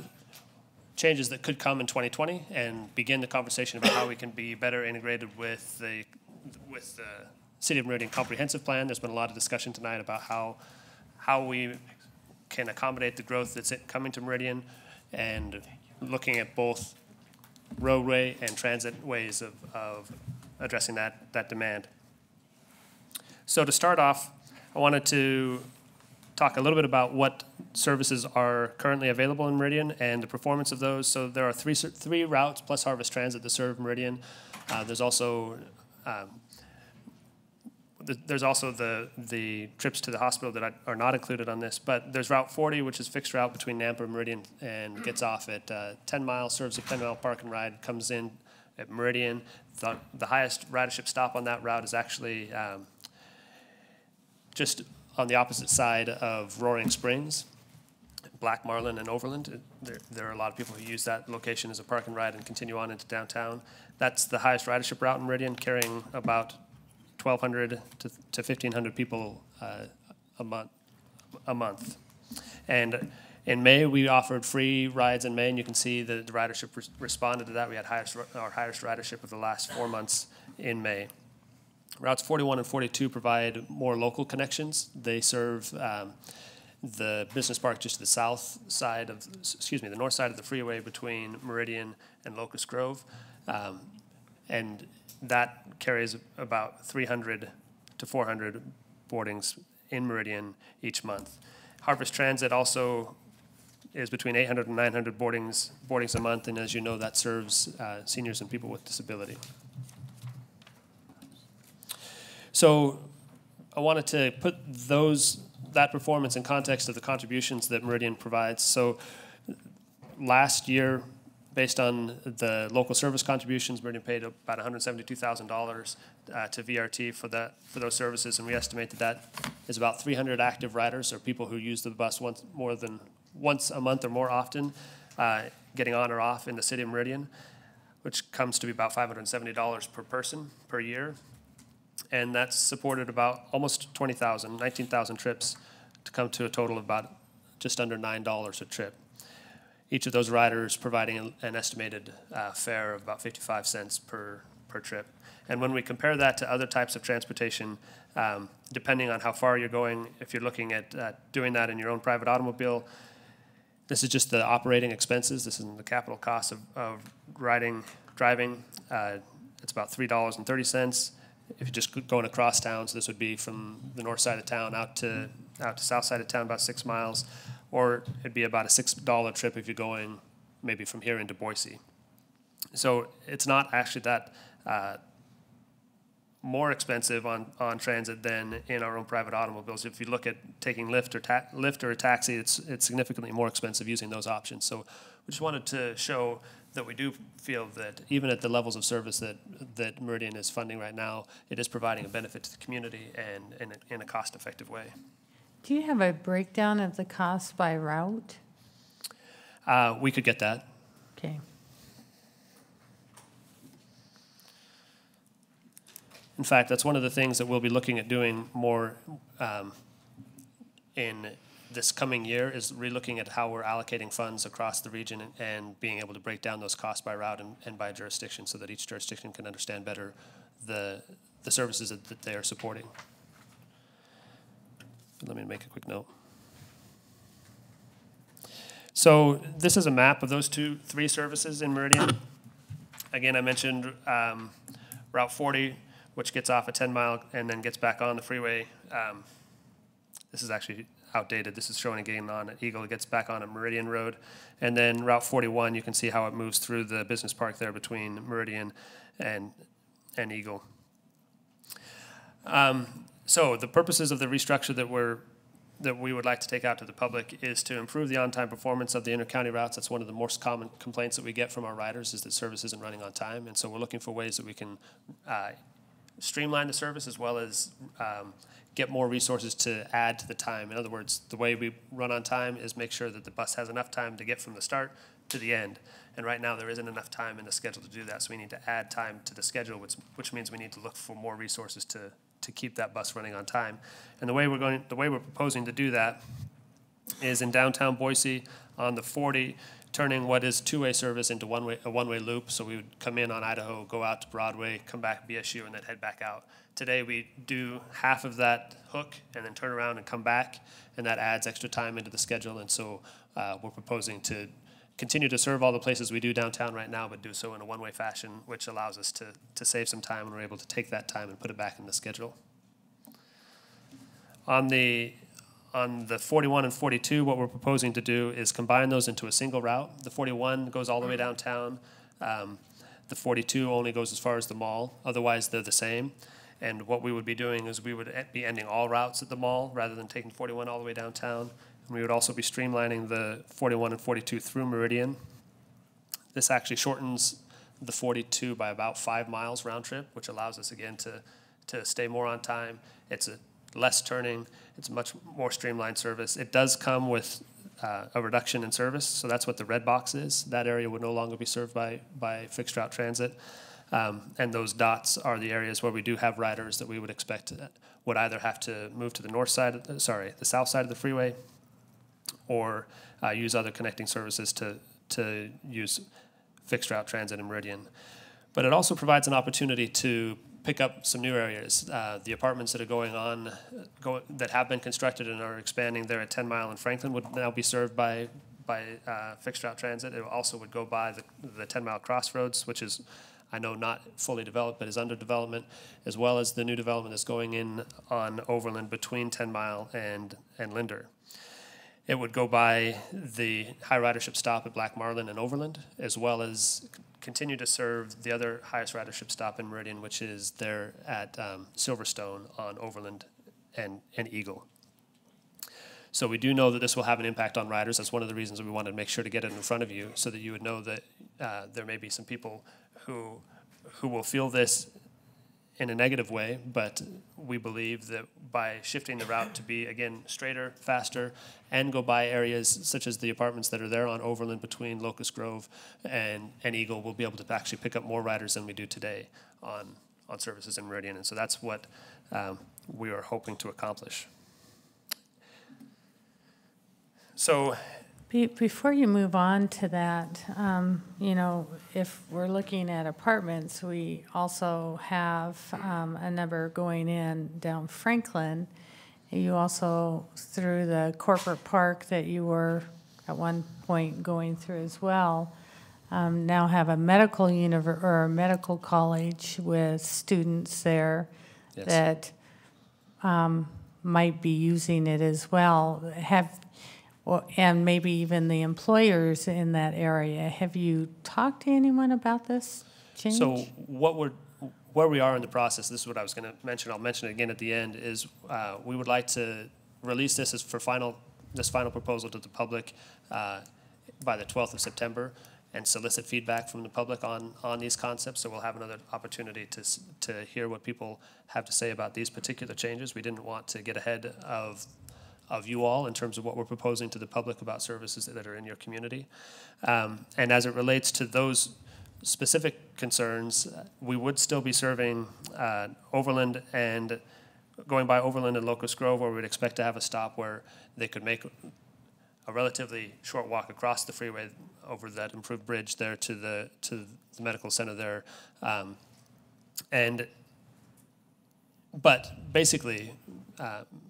changes that could come in 2020 and begin the conversation about how we can be better integrated with the City of Meridian Comprehensive Plan. There's been a lot of discussion tonight about how we can accommodate the growth that's coming to Meridian, and looking at both roadway and transit ways of addressing that demand. So to start off, I wanted to talk a little bit about what services are currently available in Meridian and the performance of those. So there are three routes plus Harvest Transit that serve Meridian. There's also the trips to the hospital that are not included on this, but there's Route 40, which is a fixed route between Nampa and Meridian, and gets off at 10 miles, serves a 10-mile park and ride, comes in at Meridian. The highest ridership stop on that route is actually just on the opposite side of Roaring Springs, Black Marlin and Overland. There are a lot of people who use that location as a park and ride and continue on into downtown. That's the highest ridership route in Meridian, carrying about 1,200 to 1,500 people a month. And in May, we offered free rides in May, and you can see that the ridership responded to that. We had our highest ridership of the last 4 months in May. Routes 41 and 42 provide more local connections. They serve the business park just to the south side of, the north side of the freeway between Meridian and Locust Grove. And that carries about 300 to 400 boardings in Meridian each month. Harvest Transit also is between 800 and 900 boardings a month, and as you know, that serves seniors and people with disability. So I wanted to put that performance in context of the contributions that Meridian provides. So last year, based on the local service contributions, Meridian paid about $172,000 to VRT for those services, and we estimate that is about 300 active riders, or people who use the bus once a month or more often, getting on or off in the city of Meridian, which comes to be about $570 per person per year. And that's supported about almost 19,000 trips to come to a total of about just under $9 a trip. Each of those riders providing an estimated fare of about 55 cents per trip. And when we compare that to other types of transportation, depending on how far you're going, if you're looking at doing that in your own private automobile, this is just the operating expenses. This isn't the capital cost of driving. It's about $3.30. If you're just going across town, so this would be from the north side of town out to south side of town, about 6 miles, or it'd be about a $6 trip if you're going maybe from here into Boise. So it's not actually that more expensive on transit than in our own private automobiles. If you look at taking Lyft or a taxi, it's significantly more expensive using those options. So we just wanted to show that we do feel that even at the levels of service that Meridian is funding right now, it is providing a benefit to the community and in a cost-effective way. Do you have a breakdown of the cost by route? We could get that. Okay. In fact, that's one of the things that we'll be looking at doing more in this coming year, is relooking at how we're allocating funds across the region and being able to break down those costs by route and by jurisdiction so that each jurisdiction can understand better the services that they are supporting. Let me make a quick note. So this is a map of those three services in Meridian. Again, I mentioned Route 40, which gets off a 10-mile and then gets back on the freeway. This is actually outdated. This is showing again on Eagle. It gets back on a Meridian Road. And then Route 41, you can see how it moves through the business park there between Meridian and Eagle. So the purposes of the restructure that we would like to take out to the public is to improve the on-time performance of the inter-county routes. That's one of the most common complaints that we get from our riders, is that service isn't running on time. And so we're looking for ways that we can streamline the service as well as get more resources to add to the time. In other words, the way we run on time is make sure that the bus has enough time to get from the start to the end. And right now there isn't enough time in the schedule to do that, so we need to add time to the schedule, which means we need to look for more resources to keep that bus running on time. And the way we're proposing to do that is in downtown Boise on the 40, turning what is two-way service into a one-way loop. So we would come in on Idaho, go out to Broadway, come back BSU, and then head back out. Today we do half of that hook and then turn around and come back, and that adds extra time into the schedule. And so we're proposing to continue to serve all the places we do downtown right now, but do so in a one-way fashion, which allows us to save some time, and we're able to take that time and put it back in the schedule. On the 41 and 42, what we're proposing to do is combine those into a single route. The 41 goes all the way downtown. The 42 only goes as far as the mall. Otherwise, they're the same. And what we would be doing is we would be ending all routes at the mall rather than taking 41 all the way downtown. And we would also be streamlining the 41 and 42 through Meridian. This actually shortens the 42 by about 5 miles round trip, which allows us again to stay more on time. It's less turning. It's a much more streamlined service. It does come with a reduction in service, so that's what the red box is. That area would no longer be served by fixed route transit. And those dots are the areas where we do have riders that we would expect would either have to move to the the south side of the freeway, or use other connecting services to use fixed route transit in Meridian. But it also provides an opportunity to pick up some new areas. The apartments that are that have been constructed and are expanding there at 10 Mile in Franklin would now be served by fixed route transit. It also would go by the 10 Mile Crossroads, which is, I know, not fully developed, but is under development, as well as the new development that's going in on Overland between 10 Mile and Linder. It would go by the high ridership stop at Black Marlin and Overland, as well as continue to serve the other highest ridership stop in Meridian, which is there at Silverstone on Overland and Eagle. So we do know that this will have an impact on riders. That's one of the reasons we wanted to make sure to get it in front of you, so that you would know that there may be some people who will feel this in a negative way, but we believe that by shifting the route to be, again, straighter, faster, and go by areas such as the apartments that are there on Overland between Locust Grove and Eagle, we'll be able to actually pick up more riders than we do today on services in Meridian. And so that's what we are hoping to accomplish. So Before you move on to that, you know, if we're looking at apartments, we also have a number going in down Franklin. You also, through the corporate park that you were at one point going through as well, now have a medical or a medical college with students there Yes. that might be using it as well. And maybe even the employers in that area. Have you talked to anyone about this change? So where we are in the process, this is what I was going to mention, I'll mention it again at the end, is we would like to release this this final proposal to the public by the 12th of September and solicit feedback from the public on these concepts. So we'll have another opportunity to hear what people have to say about these particular changes. We didn't want to get ahead of you all in terms of what we're proposing to the public about services that are in your community. And as it relates to those specific concerns, we would still be serving Overland and going by Overland and Locust Grove, where we'd expect to have a stop where they could make a relatively short walk across the freeway over that improved bridge there to the medical center there. But basically,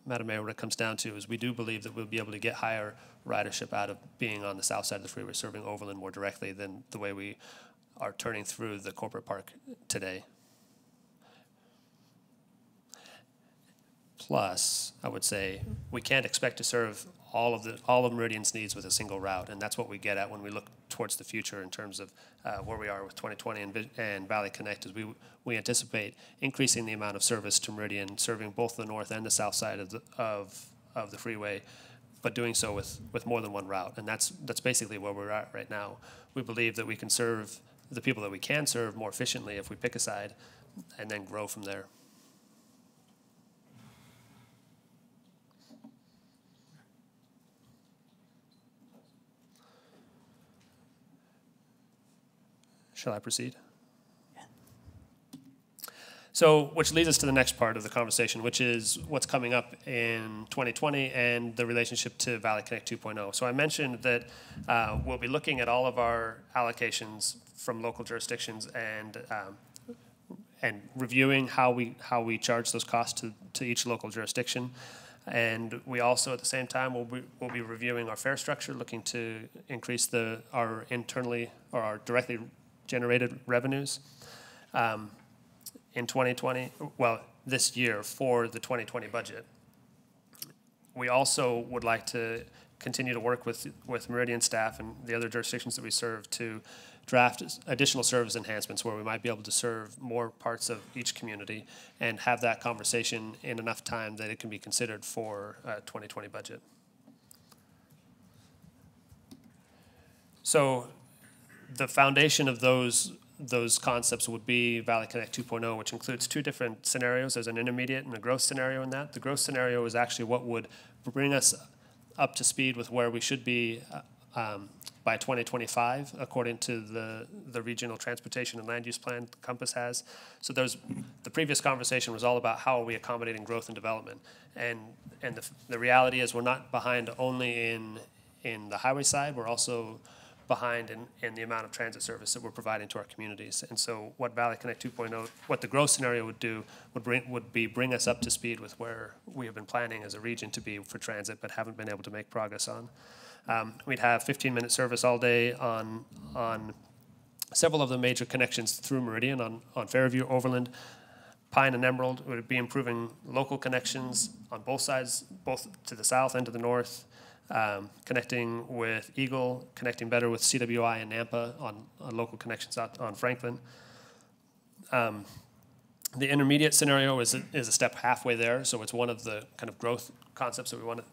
Madam Mayor, what it comes down to is we do believe that we'll be able to get higher ridership out of being on the south side of the freeway, serving Overland more directly than the way we are turning through the corporate park today. Plus, I would say we can't expect to serve all of Meridian's needs with a single route, and that's what we get at when we look towards the future in terms of where we are with 2020 and Valley Connect. Is we anticipate increasing the amount of service to Meridian, serving both the north and the south side of the freeway, but doing so with more than one route, and that's basically where we're at right now. We believe that we can serve the people that we can serve more efficiently if we pick a side, and then grow from there. Shall I proceed? Yeah. So, which leads us to the next part of the conversation, which is what's coming up in 2020 and the relationship to Valley Connect 2.0. So I mentioned that we'll be looking at all of our allocations from local jurisdictions and reviewing how we charge those costs to each local jurisdiction. And we also, at the same time, will be reviewing our fare structure, looking to increase our internally or our directly generated revenues in 2020, well, this year for the 2020 budget. We also would like to continue to work with Meridian staff and the other jurisdictions that we serve to draft additional service enhancements where we might be able to serve more parts of each community and have that conversation in enough time that it can be considered for 2020 budget. So the foundation of those concepts would be Valley Connect 2.0, which includes two different scenarios. There's an intermediate and a growth scenario in that. The growth scenario is actually what would bring us up to speed with where we should be by 2025, according to the regional transportation and land use plan Compass has. So the previous conversation was all about how are we accommodating growth and development. And the reality is we're not behind only in the highway side, we're also behind in the amount of transit service that we're providing to our communities. And so what Valley Connect 2.0, what the growth scenario would do would bring us up to speed with where we have been planning as a region to be for transit, but haven't been able to make progress on. We'd have 15-minute service all day on several of the major connections through Meridian on Fairview, Overland, Pine and Emerald. It would be improving local connections on both sides, both to the south and to the north. Connecting with Eagle, connecting better with CWI and Nampa on local connections out on Franklin. The intermediate scenario is a step halfway there, so it's one of the kind of growth concepts that we want to,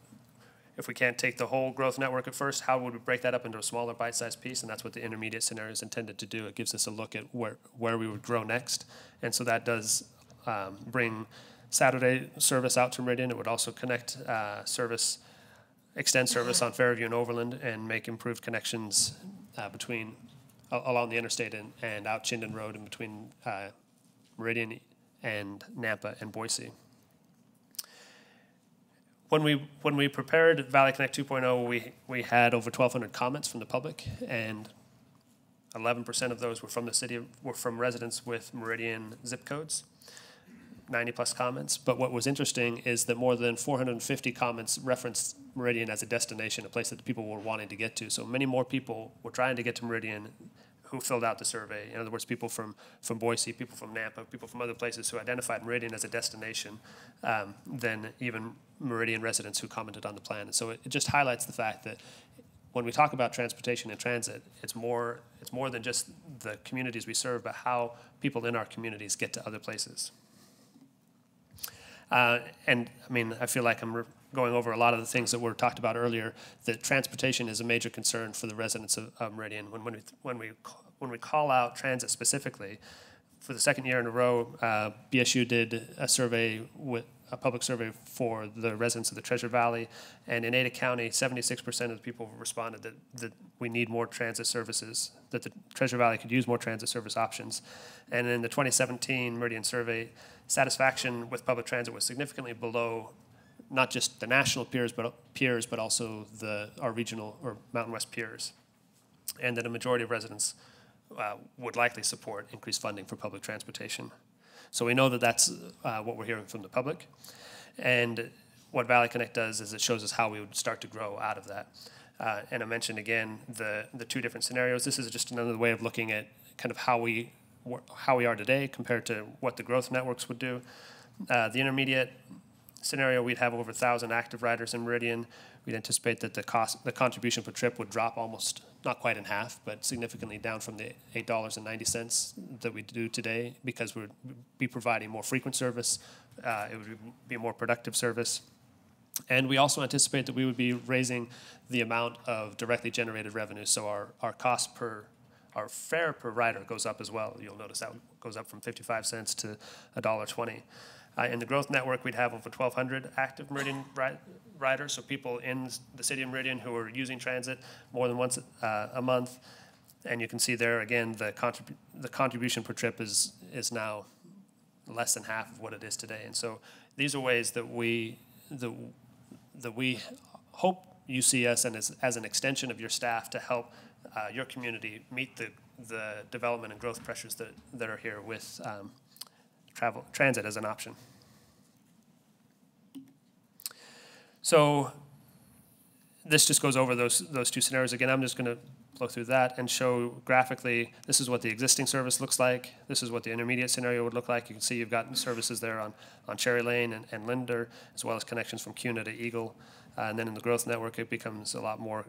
if we can't take the whole growth network at first, how would we break that up into a smaller bite-sized piece? And that's what the intermediate scenario is intended to do. It gives us a look at where we would grow next. And so that does bring Saturday service out to Meridian. It would also connect extend service on Fairview and Overland and make improved connections along the interstate and out Chinden Road and between Meridian and Nampa and Boise. When we prepared Valley Connect 2.0, we had over 1,200 comments from the public, and 11% of those were from the city, were from residents with Meridian zip codes, 90 plus comments. But what was interesting is that more than 450 comments referenced Meridian as a destination, a place that the people were wanting to get to. So many more people were trying to get to Meridian who filled out the survey. In other words, people from Boise, people from Nampa, people from other places who identified Meridian as a destination than even Meridian residents who commented on the plan. And so it just highlights the fact that when we talk about transportation and transit, it's more than just the communities we serve, but how people in our communities get to other places. And I mean, I feel like I'm going over a lot of the things that were talked about earlier, that transportation is a major concern for the residents of Meridian. When we call out transit specifically, for the second year in a row, BSU did a public survey for the residents of the Treasure Valley, and in Ada County, 76% of the people responded that we need more transit services, that the Treasure Valley could use more transit service options. And in the 2017 Meridian survey, satisfaction with public transit was significantly below not just the national peers, but also our regional or Mountain West peers, and that a majority of residents would likely support increased funding for public transportation. So we know that that's what we're hearing from the public. And what Valley Connect does is it shows us how we would start to grow out of that. And I mentioned again the two different scenarios. This is just another way of looking at kind of how we are today compared to what the growth networks would do. The intermediate scenario, we'd have over 1,000 active riders in Meridian. We'd anticipate that the contribution per trip would drop almost, not quite in half, but significantly down from the $8.90 that we do today, because we'd be providing more frequent service. It would be a more productive service. And we also anticipate that we would be raising the amount of directly generated revenue. So our fare per rider goes up as well. You'll notice that goes up from 55 cents to $1.20. In the growth network, we'd have over 1,200 active Meridian riders, so people in the city of Meridian who are using transit more than once a month. And you can see there, again, the contribution per trip is now less than half of what it is today. And so these are ways that we hope you see us and as an extension of your staff to help your community meet the development and growth pressures that are here with transit as an option. So this just goes over those two scenarios. Again, I'm just going to flow through that and show graphically, this is what the existing service looks like. This is what the intermediate scenario would look like. You can see you've got services there on Cherry Lane and Linder, as well as connections from Cuna to Eagle. And then in the growth network, it becomes a lot more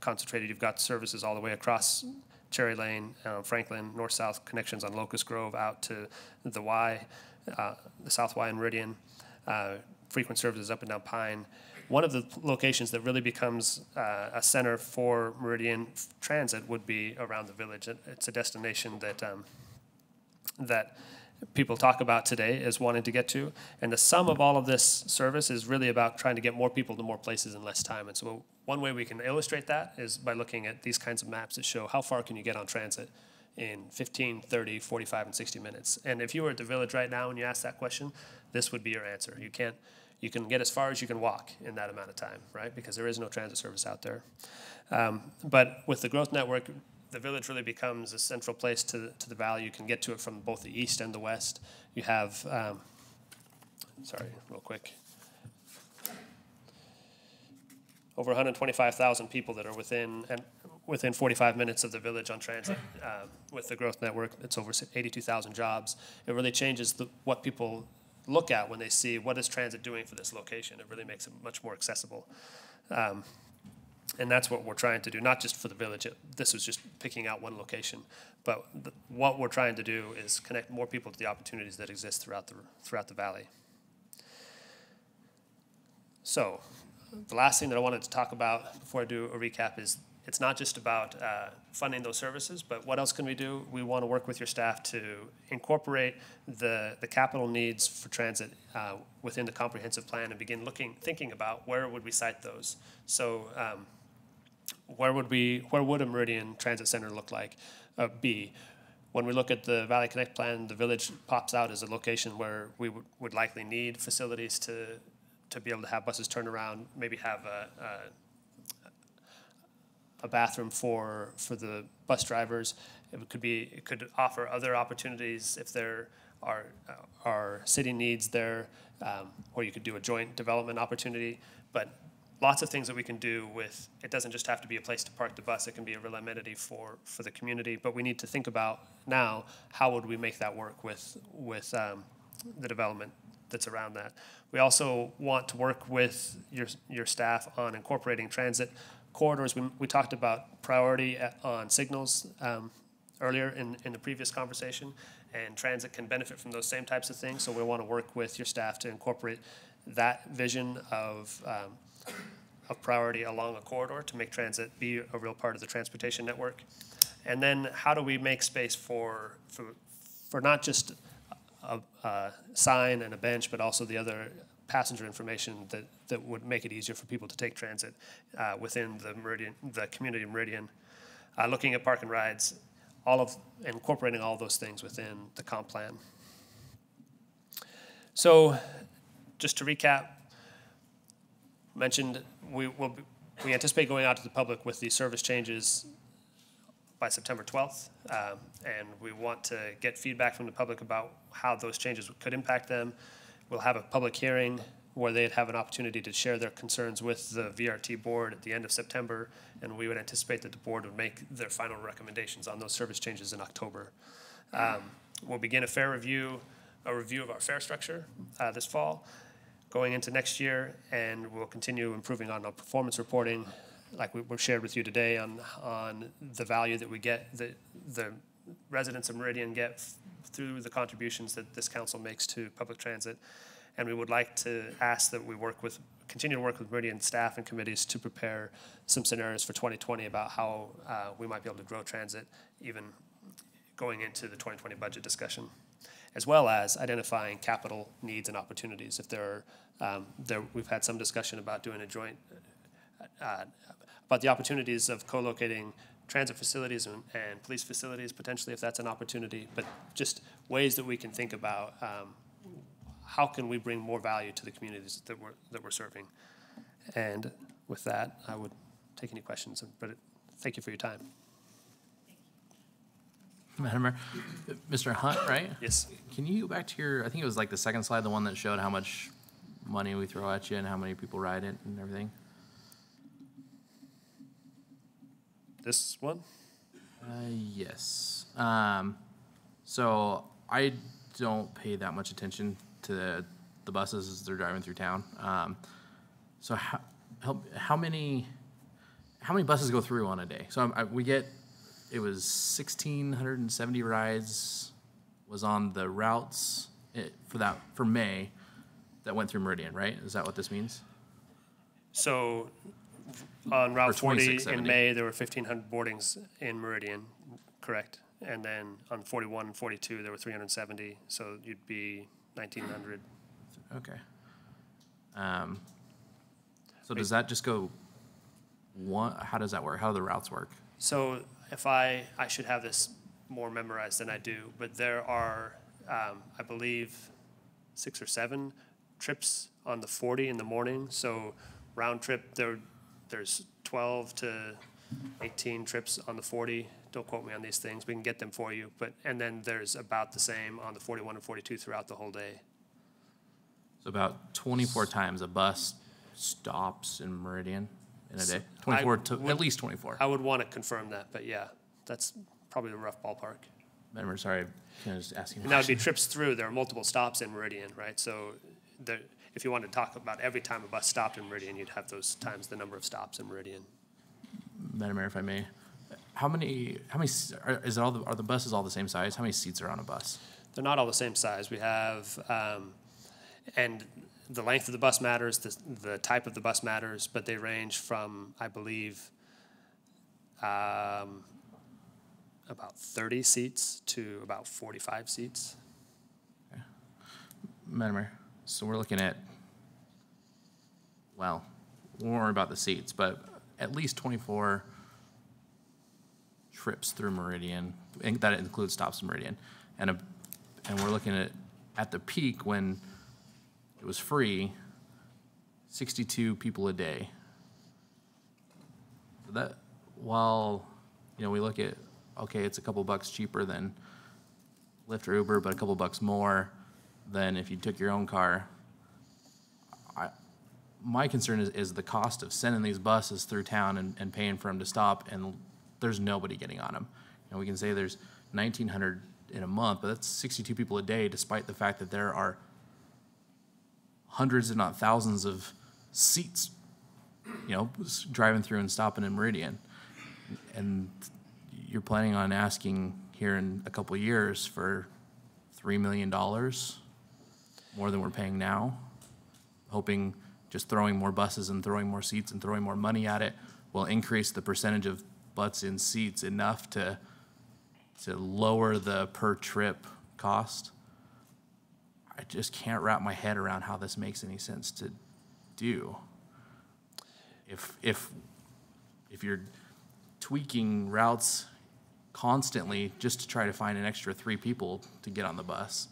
concentrated. You've got services all the way across Cherry Lane, Franklin, north-south connections on Locust Grove out to the Y, the South Y and Meridian, frequent services up and down Pine. One of the locations that really becomes a center for Meridian transit would be around the village. It's a destination that people talk about today as wanting to get to. And the sum of all of this service is really about trying to get more people to more places in less time. And so one way we can illustrate that is by looking at these kinds of maps that show how far can you get on transit in 15, 30, 45, and 60 minutes. And if you were at the village right now and you asked that question, this would be your answer. You can get as far as you can walk in that amount of time, right? Because there is no transit service out there. But with the growth network, the village really becomes a central place to the valley. You can get to it from both the east and the west. You have, sorry, real quick. Over 125,000 people that are within 45 minutes of the village on transit. With the growth network, it's over 82,000 jobs. It really changes what people look at when they see what is transit doing for this location. It really makes it much more accessible. And that's what we're trying to do, not just for the village. This was just picking out one location. But what we're trying to do is connect more people to the opportunities that exist throughout the valley. So the last thing that I wanted to talk about before I do a recap is it's not just about funding those services, but what else can we do? We want to work with your staff to incorporate the capital needs for transit within the comprehensive plan and begin thinking about where would we site those. So where would a Meridian Transit Center look like? Be? When we look at the Valley Connect plan, the village pops out as a location where we would likely need facilities to to be able to have buses turn around, maybe have a bathroom for the bus drivers. It could offer other opportunities if there are city needs there, or you could do a joint development opportunity. But lots of things that we can do with, it doesn't just have to be a place to park the bus, it can be a real amenity for the community. But we need to think about now, how would we make that work with the development that's around that. We also want to work with your staff on incorporating transit corridors. We talked about priority on signals earlier in the previous conversation, and transit can benefit from those same types of things. So we want to work with your staff to incorporate that vision of priority along a corridor to make transit be a real part of the transportation network. And then how do we make space for not just a sign and a bench, but also the other passenger information that would make it easier for people to take transit within the community Meridian. Looking at park and rides, incorporating all those things within the comp plan. So, just to recap, mentioned we anticipate going out to the public with these service changes by September 12th, and we want to get feedback from the public about how those changes could impact them. We'll have a public hearing where they'd have an opportunity to share their concerns with the VRT board at the end of September, and we would anticipate that the board would make their final recommendations on those service changes in October. We'll begin a review of our fare structure this fall, going into next year, and we'll continue improving on our performance reporting, like we shared with you today, on the value that we get, the residents of Meridian get through the contributions that this council makes to public transit. And we would like to ask that we continue to work with Meridian staff and committees to prepare some scenarios for 2020 about how we might be able to grow transit even going into the 2020 budget discussion, as well as identifying capital needs and opportunities. If we've had some discussion about doing a joint, about the opportunities of co-locating transit facilities and police facilities, potentially, if that's an opportunity, but just ways that we can think about how can we bring more value to the communities that we're serving. And with that, I would take any questions, but thank you for your time. Madam Mayor, Mr. Hunt, right? Yes. Can you go back to I think it was like the second slide, the one that showed how much money we throw at you and how many people ride it and everything? This one? Yes. So I don't pay that much attention to the buses as they're driving through town. So how many buses go through on a day? So it was 1,670 rides was on the routes for May that went through Meridian, right? Is that what this means? So on Route 40 in May, there were 1,500 boardings in Meridian, correct? And then on 41 and 42, there were 370, so you'd be 1,900. Okay. So does that just go one? How does that work? How do the routes work? So if I should have this more memorized than I do, but there are, I believe, 6 or 7 trips on the 40 in the morning. So round trip, there's 12 to 18 trips on the 40. Don't quote me on these things. We can get them for you. And then there's about the same on the 41 and 42 throughout the whole day. So about 24 times a bus stops in Meridian in a day? 24 at least 24. I would want to confirm that, but yeah, that's probably a rough ballpark. I'm sorry, can I just ask you? And that would be trips through. There are multiple stops in Meridian, right? So if you wanted to talk about every time a bus stopped in Meridian, you'd have those times the number of stops in Meridian. Madam Mayor, if I may, are the buses all the same size? How many seats are on a bus? They're not all the same size. We have, and the length of the bus matters, the type of the bus matters, but they range from, I believe, about 30 seats to about 45 seats. Okay. Madam Mayor, so we're looking at, well, we won't worry about the seats, but at least 24 trips through Meridian, and that includes stops in Meridian, and we're looking at the peak when it was free, 62 people a day. So that, while, you know, we look at, okay, it's a couple bucks cheaper than Lyft or Uber, but a couple bucks more than if you took your own car. My concern is the cost of sending these buses through town and paying for them to stop, and there's nobody getting on them. You know, we can say there's 1,900 in a month, but that's 62 people a day, despite the fact that there are hundreds, if not thousands, of seats, you know, driving through and stopping in Meridian. And you're planning on asking here in a couple of years for $3 million, more than we're paying now, hoping just throwing more buses and throwing more seats and throwing more money at it will increase the percentage of butts in seats enough to lower the per trip cost. I just can't wrap my head around how this makes any sense to do. If you're tweaking routes constantly just to try to find an extra 3 people to get on the bus,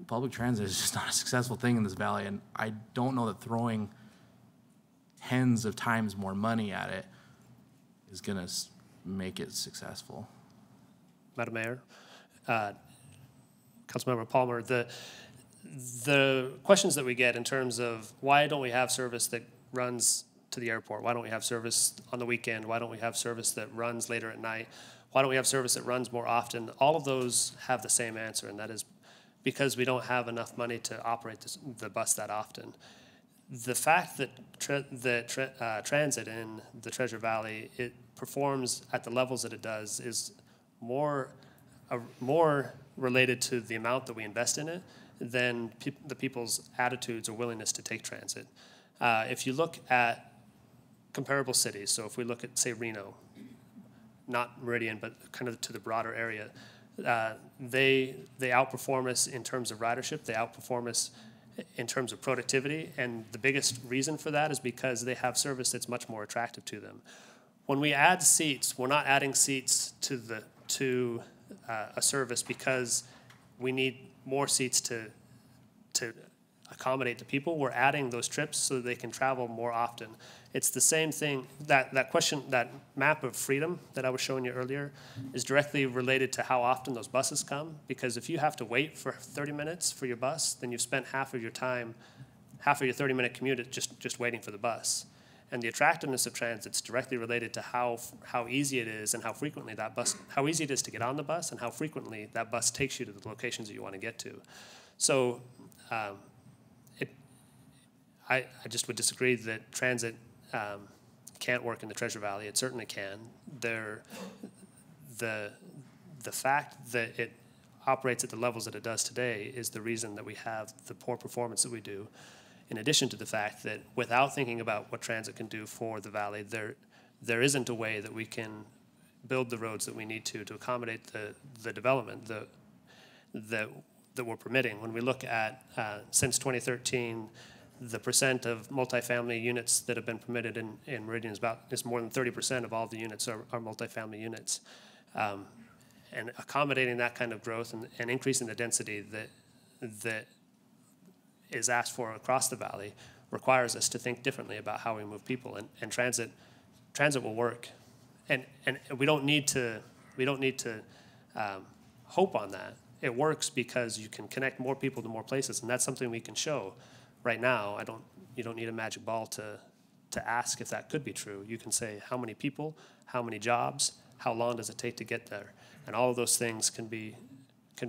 public transit is just not a successful thing in this valley, and I don't know that throwing tens of times more money at it is going to make it successful. Madam Mayor, Councilmember Palmer, the questions that we get in terms of why don't we have service that runs to the airport? Why don't we have service on the weekend? Why don't we have service that runs later at night? Why don't we have service that runs more often? All of those have the same answer, and that is because we don't have enough money to operate the bus that often. The fact that transit in the Treasure Valley, it performs at the levels that it does is more related to the amount that we invest in it than the people's attitudes or willingness to take transit. If you look at comparable cities, so if we look at, say, Reno, not Meridian, but kind of to the broader area, they outperform us in terms of ridership. They outperform us in terms of productivity, and the biggest reason for that is because they have service that's much more attractive to them. When we add seats, we're not adding seats to a service because we need more seats to accommodate the people. We're adding those trips so that they can travel more often. It's the same thing, that question, that map of freedom that I was showing you earlier is directly related to how often those buses come, because if you have to wait for 30 minutes for your bus, then you've spent half of your time, half of your 30-minute commute just waiting for the bus. And the attractiveness of transit's directly related to how easy it is and how frequently how easy it is to get on the bus and how frequently that bus takes you to the locations that you want to get to. So I just would disagree that transit can't work in the Treasure Valley. It certainly can. The fact that it operates at the levels that it does today is the reason that we have the poor performance that we do, in addition to the fact that without thinking about what transit can do for the valley, there isn't a way that we can build the roads that we need to accommodate the development that we're permitting. When we look at, since 2013, the percent of multifamily units that have been permitted in Meridian is more than 30% of all the units are multifamily units. And accommodating that kind of growth and increasing the density that is asked for across the valley requires us to think differently about how we move people, and transit will work. And we don't need to hope on that. It works because you can connect more people to more places, and that's something we can show. Right now, you don't need a magic ball to ask if that could be true. You can say how many people, how many jobs, how long does it take to get there, and all of those things can be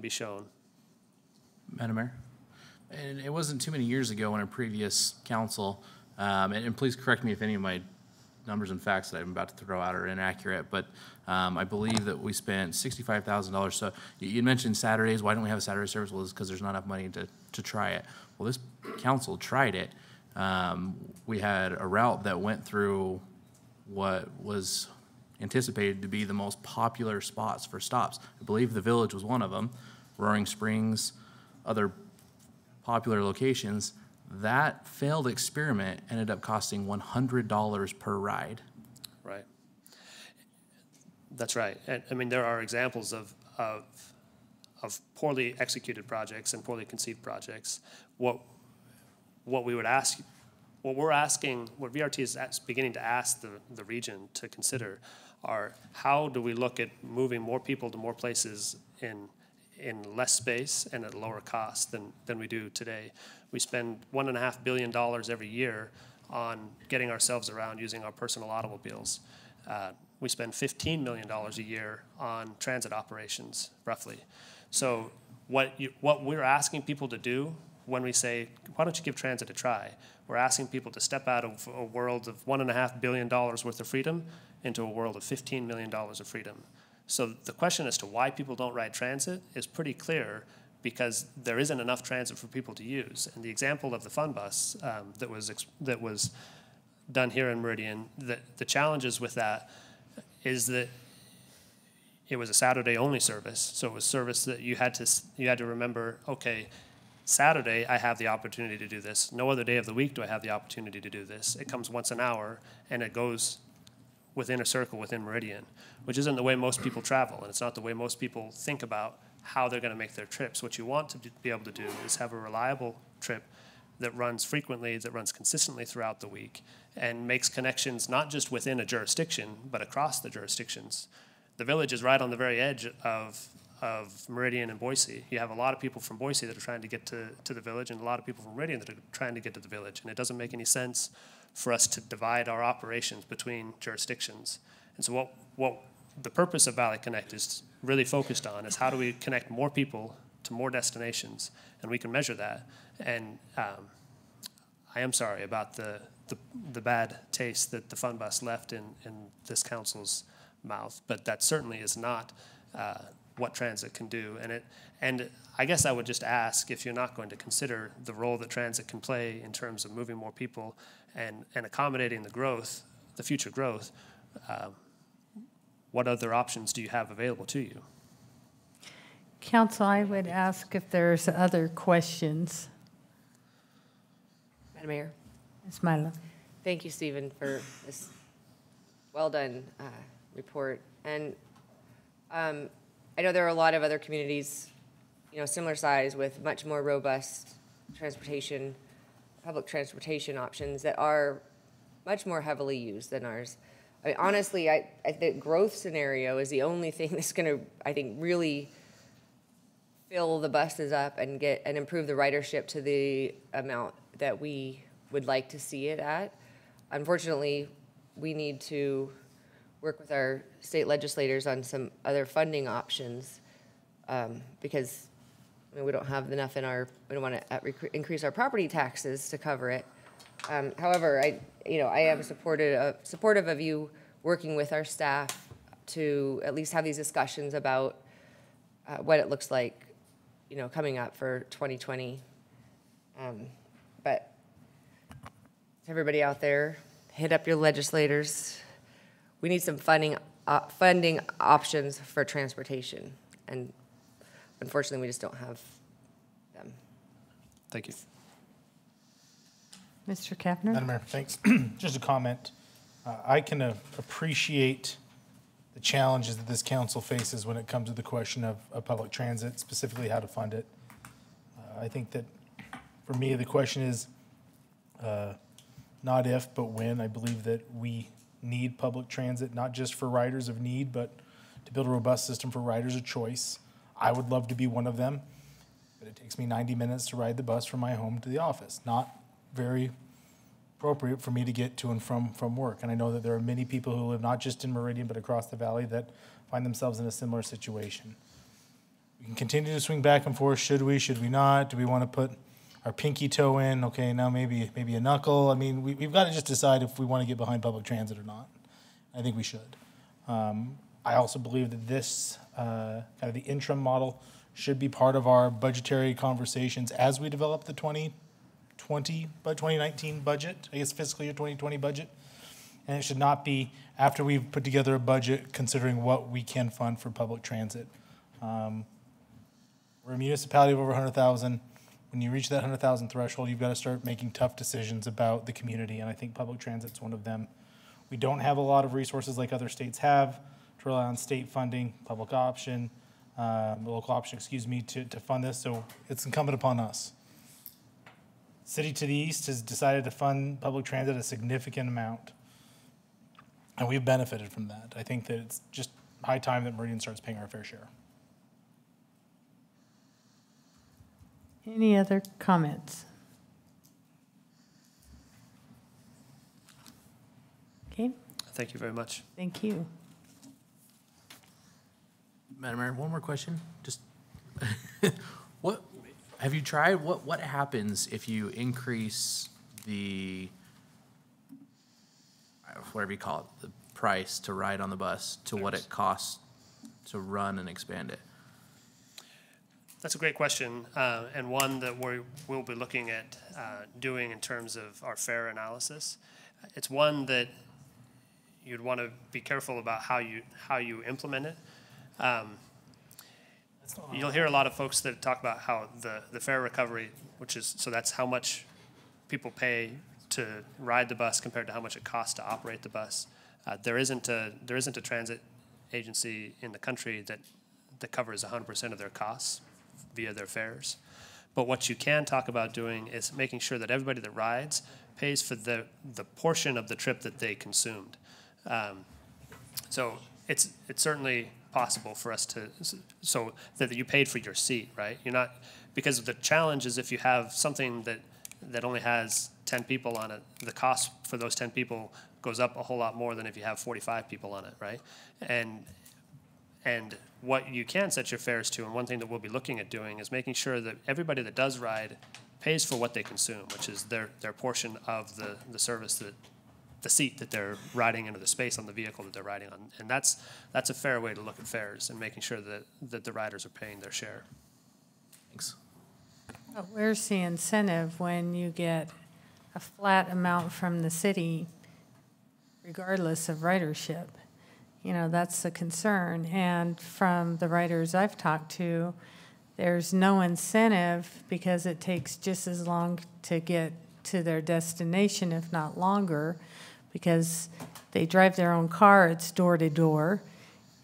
shown. Madam Mayor, and it wasn't too many years ago when a previous council, and please correct me if any of my numbers and facts that I'm about to throw out are inaccurate, but I believe that we spent $65,000. So you mentioned Saturdays. Why don't we have a Saturday service? Well, it's because there's not enough money to try it. Well, this council tried it. We had a route that went through what was anticipated to be the most popular spots for stops. I believe the Village was one of them, Roaring Springs, other popular locations. That failed experiment ended up costing $100 per ride. Right. That's right. And, I mean, there are examples of poorly executed projects and poorly conceived projects. What we would ask, what VRT is beginning to ask the region to consider are, how do we look at moving more people to more places in less space and at a lower cost than we do today. We spend $1.5 billion every year on getting ourselves around using our personal automobiles. We spend $15 million a year on transit operations, roughly. So what we're asking people to do when we say, why don't you give transit a try? We're asking people to step out of a world of $1.5 billion worth of freedom into a world of $15 million of freedom. So the question as to why people don't ride transit is pretty clear, because there isn't enough transit for people to use. And the example of the fun bus that was done here in Meridian, the challenges with that is that it was a Saturday only service. So it was service that you had to remember, okay, Saturday I have the opportunity to do this. No other day of the week do I have the opportunity to do this. It comes once an hour and it goes within a circle within Meridian, which isn't the way most people travel, and it's not the way most people think about how they're going to make their trips. What you want to be able to do is have a reliable trip that runs frequently, that runs consistently throughout the week, and makes connections not just within a jurisdiction, but across the jurisdictions. The village is right on the very edge of Meridian and Boise. You have a lot of people from Boise that are trying to get to the village, and a lot of people from Meridian that are trying to get to the village, and it doesn't make any sense for us to divide our operations between jurisdictions. And so what the purpose of Valley Connect is really focused on is, how do we connect more people to more destinations, and we can measure that. And I am sorry about the bad taste that the fun bus left in this council's mouth, but that certainly is not what transit can do. And I guess I would just ask, if you're not going to consider the role that transit can play in terms of moving more people and accommodating the growth, the future growth, what other options do you have available to you? Council, I would ask if there's other questions. Madam Mayor. Ms. Milo. Thank you, Stephen, for this well-done report. And I know there are a lot of other communities, similar size, with much more robust transportation, public transportation options that are much more heavily used than ours. I mean, honestly, the growth scenario is the only thing that's going to, I think, really fill the buses up and improve the ridership to the amount that we would like to see it at. Unfortunately, we need to work with our state legislators on some other funding options, because we don't have enough we don't want to increase our property taxes to cover it. However, I am supportive of you working with our staff to at least have these discussions about what it looks like, coming up for 2020. But to everybody out there, hit up your legislators. We need some funding options for transportation, and unfortunately, we just don't have them. Thank you. Mr. Kaffner? Madam Mayor, thanks. Just a comment. I can appreciate the challenges that this council faces when it comes to the question of public transit, specifically how to fund it. I think that, for me, the question is not if, but when. I believe that we need public transit, not just for riders of need, but to build a robust system for riders of choice. I would love to be one of them, but it takes me 90 minutes to ride the bus from my home to the office. Not very appropriate for me to get to and from work. And I know that there are many people who live not just in Meridian, but across the valley, that find themselves in a similar situation. We can continue to swing back and forth. Should we not? Do we want to put our pinky toe in? Okay, now maybe a knuckle. I mean, we've got to just decide if we want to get behind public transit or not. I think we should. I also believe that this kind of the interim model should be part of our budgetary conversations as we develop the 2019 budget, I guess fiscal year 2020 budget. And it should not be after we've put together a budget considering what we can fund for public transit. We're a municipality of over 100,000. When you reach that 100,000 threshold, you've got to start making tough decisions about the community, and I think public transit's one of them. We don't have a lot of resources like other states have to rely on state funding, public option, the local option, excuse me, to fund this, so it's incumbent upon us. City to the east has decided to fund public transit a significant amount, and we've benefited from that. I think that it's just high time that Meridian starts paying our fair share. Any other comments? Okay, Thank you very much. thank you. Madam Mayor, one more question. Just what have you tried? What happens if you increase the whatever you call it, the price to ride on the bus to what it costs to run and expand it? That's a great question, and one that we'll be looking at doing in terms of our fare analysis. It's one that you'd want to be careful about how you implement it. You'll hear a lot of folks that talk about how the fare recovery, so that's how much people pay to ride the bus compared to how much it costs to operate the bus. There isn't a transit agency in the country that covers 100% of their costs via their fares. But what you can talk about doing is making sure that everybody that rides pays for the portion of the trip that they consumed. So it's certainly possible for us to, so that you paid for your seat, right? You're not, because the challenge is if you have something that only has 10 people on it, the cost for those 10 people goes up a whole lot more than if you have 45 people on it, right? And what you can set your fares to, and one thing that we'll be looking at doing is making sure that everybody that does ride pays for what they consume, which is their portion of the service, the seat that they're riding into, the space on the vehicle that they're riding on. And that's a fair way to look at fares and making sure that the riders are paying their share. Thanks. But where's the incentive when you get a flat amount from the city regardless of ridership? You know, that's the concern. And from the riders I've talked to, there's no incentive because it takes just as long to get to their destination, if not longer, because they drive their own car, it's door to door.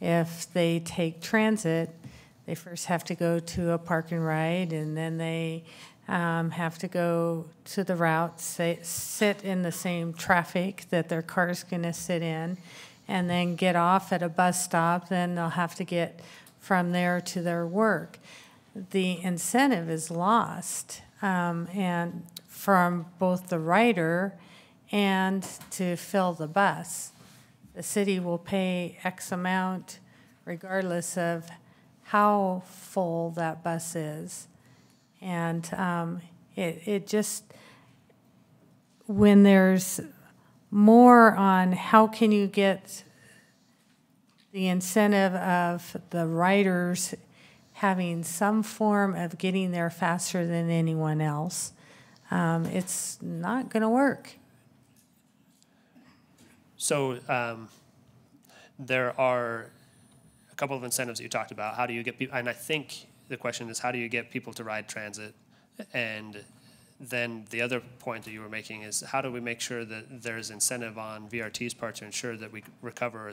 If they take transit, they first have to go to a park and ride, and then they have to go to the route, sit in the same traffic that their car's going to sit in, and then get off at a bus stop. Then they'll have to get from there to their work. The incentive is lost, and from both the rider and to fill the bus. The city will pay X amount regardless of how full that bus is. And it just, when there's more on how can you get the incentive of the riders having some form of getting there faster than anyone else, it's not going to work. So there are a couple of incentives that you talked about. How do you get people, and I think the question is how do you get people to ride transit? And then the other point that you were making is how do we make sure that there's incentive on VRT's part to ensure that we recover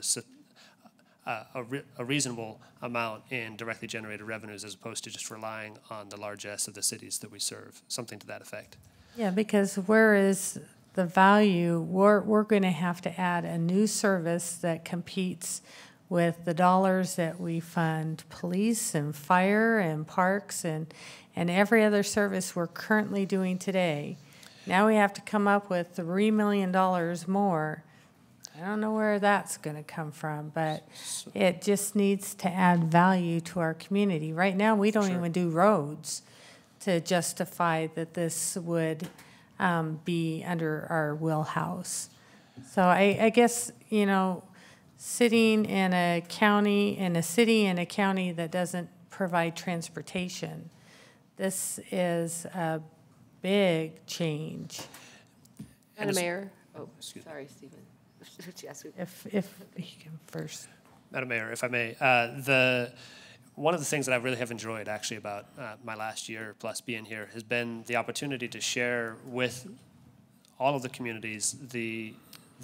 a reasonable amount in directly generated revenues as opposed to just relying on the largesse of the cities that we serve, something to that effect. Yeah, because where is the value? We're going to have to add a new service that competes with the dollars that we fund police and fire and parks and every other service we're currently doing today. Now we have to come up with $3 million more. I don't know where that's going to come from, but it just needs to add value to our community. Right now, we don't even do roads to justify that this would be under our wheelhouse. So I guess, you know, sitting in a county, in a city and a county that doesn't provide transportation, this is a big change. Madam Mayor, sorry, Stephen. If he can first. Madam Mayor, if I may, one of the things that I really have enjoyed actually about my last year plus being here has been the opportunity to share with all of the communities the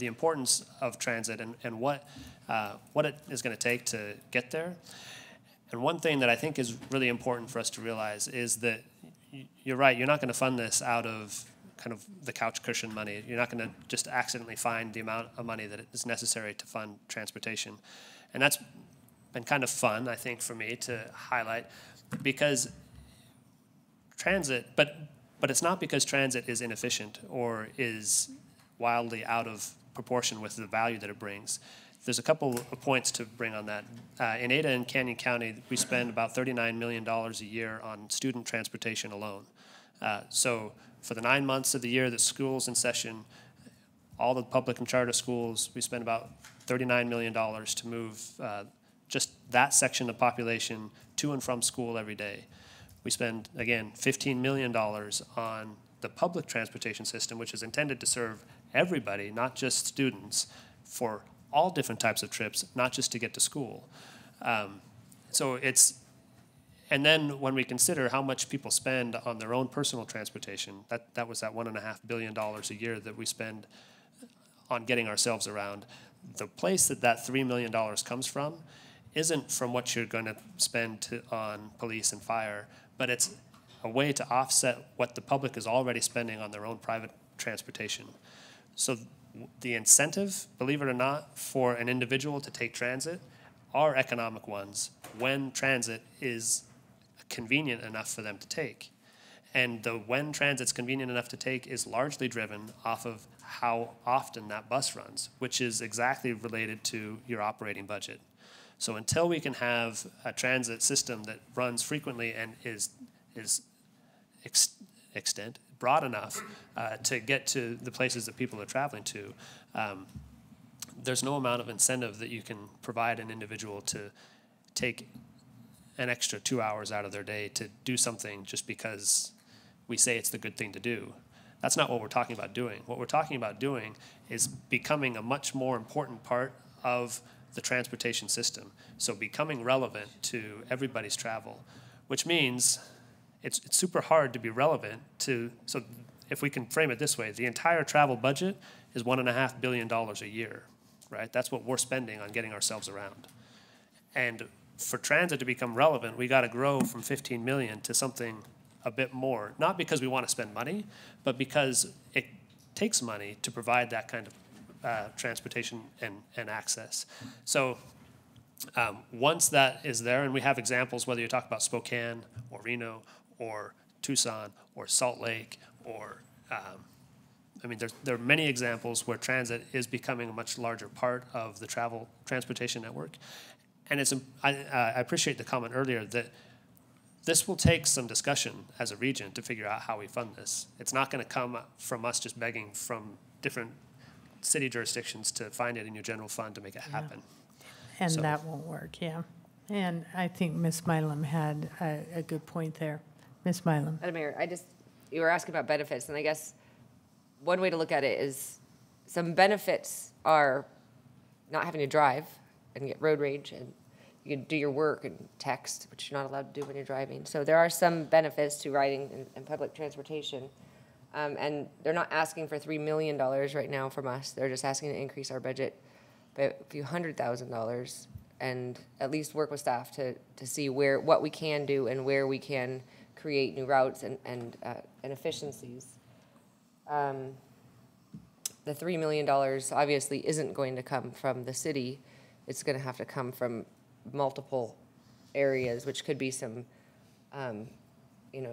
importance of transit and what it is going to take to get there. And one thing that I think is really important for us to realize is that you're right, you're not going to fund this out of kind of the couch cushion money. You're not going to just accidentally find the amount of money that is necessary to fund transportation. And that's been kind of fun, I think, for me to highlight, because transit, but it's not because transit is inefficient or is wildly out of proportion with the value that it brings. There's a couple of points to bring on that. In Ada and Canyon County, we spend about $39 million a year on student transportation alone. So for the 9 months of the year that school's in session, all the public and charter schools, we spend about $39 million to move just that section of population to and from school every day. We spend, again, $15 million on the public transportation system, which is intended to serve everybody, not just students, for all different types of trips, not just to get to school. And then when we consider how much people spend on their own personal transportation, that was that $1.5 billion a year that we spend on getting ourselves around. The place that $3 million comes from isn't from what you're going to spend on police and fire, but it's a way to offset what the public is already spending on their own private transportation. So the incentive, believe it or not, for an individual to take transit are economic ones when transit is convenient enough for them to take. And the when transit's convenient enough to take is largely driven off of how often that bus runs, which is exactly related to your operating budget. So until we can have a transit system that runs frequently and is broad enough to get to the places that people are traveling to, there's no amount of incentive that you can provide an individual to take an extra 2 hours out of their day to do something just because we say it's the good thing to do. That's not what we're talking about doing. What we're talking about doing is becoming a much more important part of the transportation system. So becoming relevant to everybody's travel, which means it's super hard to be relevant to, so if we can frame it this way, the entire travel budget is $1.5 billion a year, right? That's what we're spending on getting ourselves around. And for transit to become relevant, we got to grow from 15 million to something a bit more, not because we want to spend money, but because it takes money to provide that kind of transportation and access. So once that is there, and we have examples, whether you talk about Spokane or Reno or Tucson or Salt Lake or, I mean, there are many examples where transit is becoming a much larger part of the transportation network. And I appreciate the comment earlier that this will take some discussion as a region to figure out how we fund this. It's not going to come from us just begging from different city jurisdictions to find it in your general fund to make it happen. And so that won't work, yeah. And I think Ms. Milam had a good point there. Ms. Milam. Madam Mayor, you were asking about benefits, and I guess one way to look at it is some benefits are not having to drive and get road rage, and you can do your work and text, which you're not allowed to do when you're driving. So there are some benefits to riding in public transportation. And they're not asking for $3 million right now from us. They're just asking to increase our budget by a few $100,000 and at least work with staff to see what we can do and where we can create new routes and efficiencies. The $3 million obviously isn't going to come from the city. It's going to have to come from multiple areas, which could be some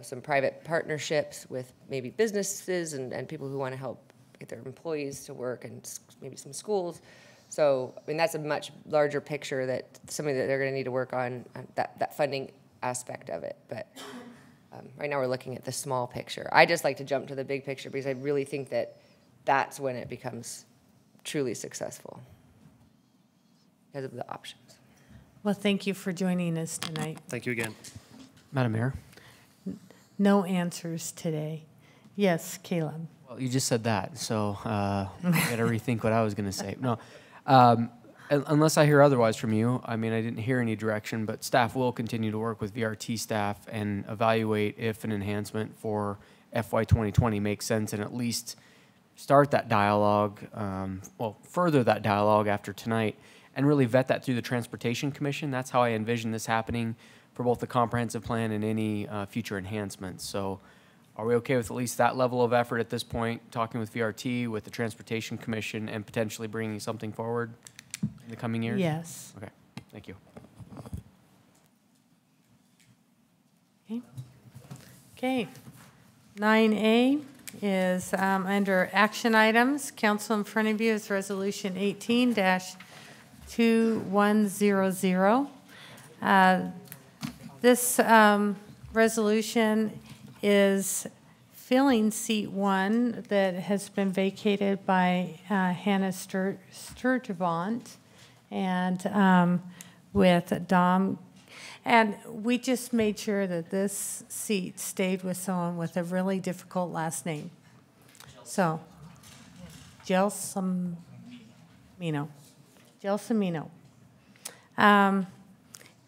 some private partnerships with maybe businesses and people who want to help get their employees to work, and maybe some schools. So, I mean, that's a much larger picture that something that they're going to need to work on that funding aspect of it. But right now we're looking at the small picture. I just like to jump to the big picture because I really think that that's when it becomes truly successful because of the options. Well, thank you for joining us tonight. Thank you again. Madam Mayor? No answers today. Yes, Caleb. Well, you just said that, so I got to rethink what I was going to say. No, unless I hear otherwise from you, I mean, I didn't hear any direction, but staff will continue to work with VRT staff and evaluate if an enhancement for FY 2020 makes sense, and at least start that dialogue, further that dialogue after tonight, and really vet that through the Transportation Commission. That's how I envision this happening for both the comprehensive plan and any future enhancements. So are we okay with at least that level of effort at this point, talking with VRT, with the Transportation Commission, and potentially bringing something forward in the coming years? Yes. Okay, thank you. Okay. 9A is under action items. Council, in front of you is Resolution 18-2100. This resolution is filling seat 1 that has been vacated by Hannah Sturtevant and with Dom. And we just made sure that this seat stayed with someone with a really difficult last name. So, Gelsomino.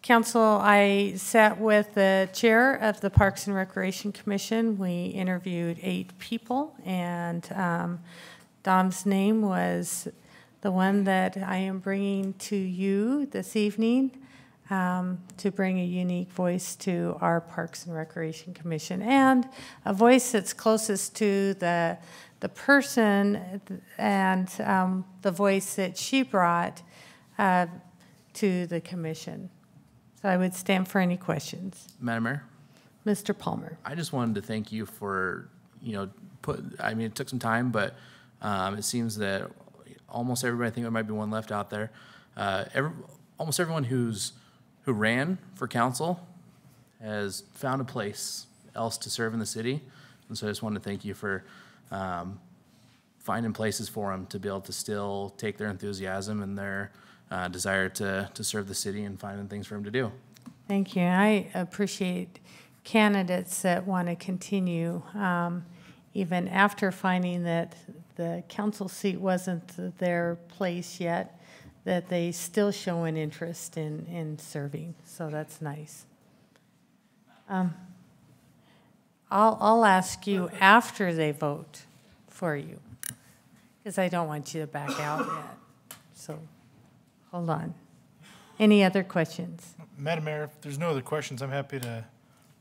Council, I sat with the chair of the Parks and Recreation Commission. We interviewed 8 people, and Dom's name was the one that I am bringing to you this evening to bring a unique voice to our Parks and Recreation Commission, and a voice that's closest to the person and the voice that she brought to the commission. So I would stand for any questions. Madam Mayor? Mr. Palmer. I just wanted to thank you for, it took some time, but it seems that almost everybody, I think there might be one left out there, almost everyone who ran for council has found a place else to serve in the city. And so I just wanted to thank you for finding places for them to be able to still take their enthusiasm and their desire to serve the city and finding things for them to do. Thank you. I appreciate candidates that want to continue, even after finding that the council seat wasn't their place yet, that they still show an interest in serving. So that's nice. I'll ask you after they vote for you, because I don't want you to back out yet. So hold on. Any other questions? Madam Mayor, if there's no other questions, I'm happy to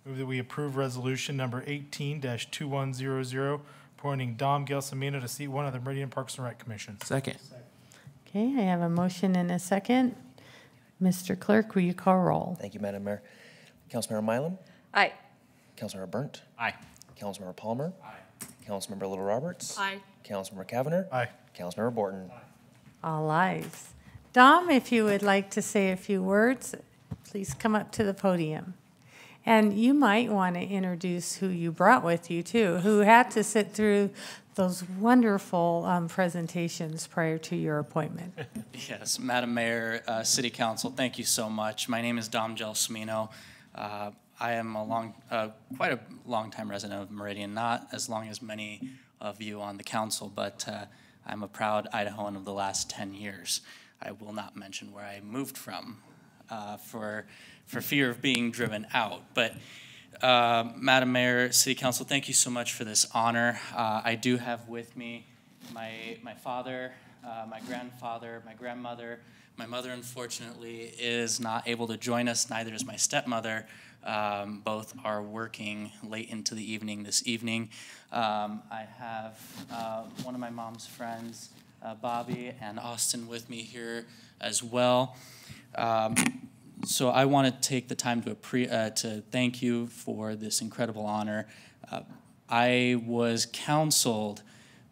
move that we approve resolution number 18-2100, appointing Dom Gelsomino to seat 1 of the Meridian Parks and Rec Commission. Second. Okay, I have a motion and a second. Mr. Clerk, will you call roll? Thank you, Madam Mayor. Councilmember Mylum? Aye. Councilmember Burnt? Aye. Councilmember Palmer? Aye. Councilmember Little Roberts? Aye. Councilmember Cavanagh? Aye. Councilmember Borton? All ayes. Dom, if you would like to say a few words, please come up to the podium. And you might want to introduce who you brought with you, too, who had to sit through those wonderful presentations prior to your appointment. Yes, Madam Mayor, City Council, thank you so much. My name is Dom Gelsomino. I am quite a long-time resident of Meridian, not as long as many of you on the council, but I'm a proud Idahoan of the last 10 years. I will not mention where I moved from for fear of being driven out. But Madam Mayor, City Council, thank you so much for this honor. I do have with me my father, my grandfather, my grandmother. My mother, unfortunately, is not able to join us, neither is my stepmother. Both are working late into the evening this evening. I have one of my mom's friends, Bobby and Austin, with me here as well. So I want to take the time to thank you for this incredible honor. I was counseled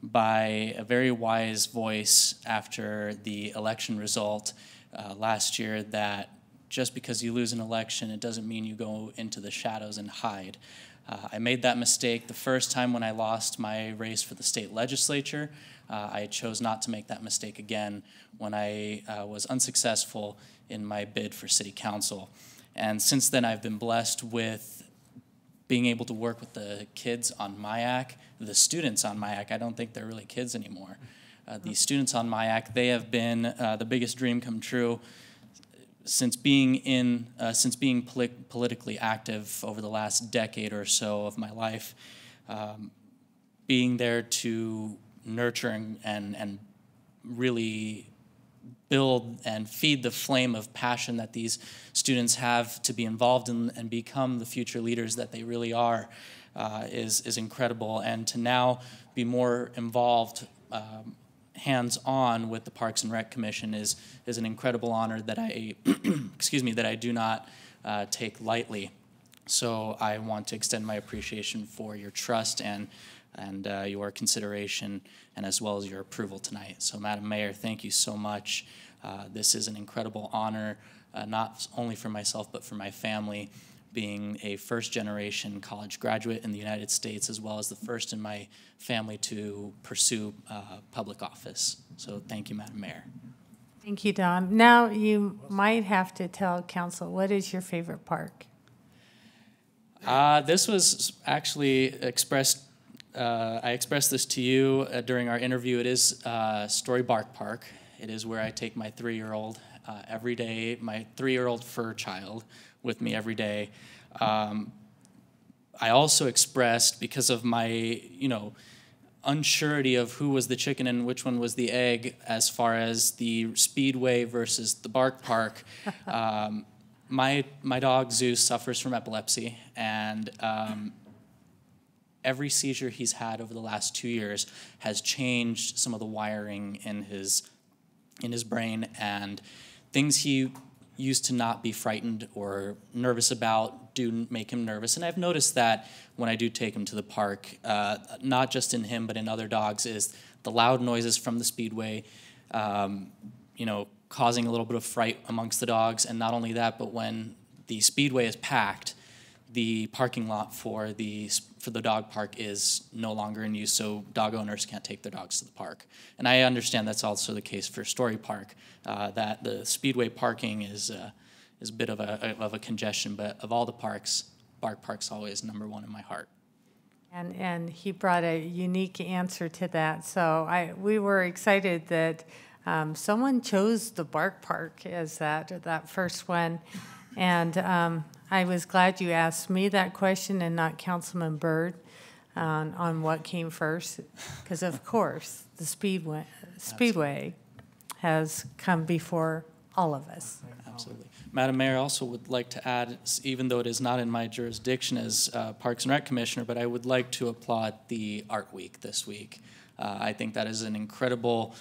by a very wise voice after the election result last year that just because you lose an election, it doesn't mean you go into the shadows and hide. I made that mistake the first time when I lost my race for the state legislature. I chose not to make that mistake again when I was unsuccessful in my bid for city council. And since then, I've been blessed with being able to work with the kids on MIAC, the students on MIAC. I don't think they're really kids anymore. The students on MIAC, they have been the biggest dream come true since being politically active over the last decade or so of my life. Being there to nurture and really build and feed the flame of passion that these students have to be involved in and become the future leaders that they really are is incredible. And to now be more involved hands-on with the Parks and Rec Commission is an incredible honor that I, excuse me, that I do not take lightly. So I want to extend my appreciation for your trust and your consideration, and as well as your approval tonight. So, Madam Mayor, thank you so much. This is an incredible honor, not only for myself, but for my family, being a first-generation college graduate in the United States, as well as the first in my family to pursue public office. So thank you, Madam Mayor. Thank you, Don. Now you might have to tell council, what is your favorite park? This was actually expressed, I expressed this to you during our interview. It is Story Bark Park. It is where I take my 3-year-old every day, my 3-year-old fur child with me every day. I also expressed, because of my, unsurety of who was the chicken and which one was the egg as far as the Speedway versus the Bark Park, my dog Zeus suffers from epilepsy, and every seizure he's had over the last 2 years has changed some of the wiring in his brain, and things he used to not be frightened or nervous about do make him nervous. And I've noticed that when I do take him to the park, not just in him but in other dogs, is the loud noises from the Speedway, causing a little bit of fright amongst the dogs. And not only that, but when the Speedway is packed, the parking lot for the dog park is no longer in use, so dog owners can't take their dogs to the park. And I understand that's also the case for Story Park, that the Speedway parking is a bit of a congestion, but of all the parks, Bark Park's always number one in my heart. And he brought a unique answer to that. So we were excited that someone chose the Bark Park as that first one. And I was glad you asked me that question and not Councilman Byrd on what came first, because of course the Speedway has come before all of us. Absolutely. Madam Mayor, I also would like to add, even though it is not in my jurisdiction as Parks and Rec Commissioner, but I would like to applaud the Art Week this week. I think that is an incredible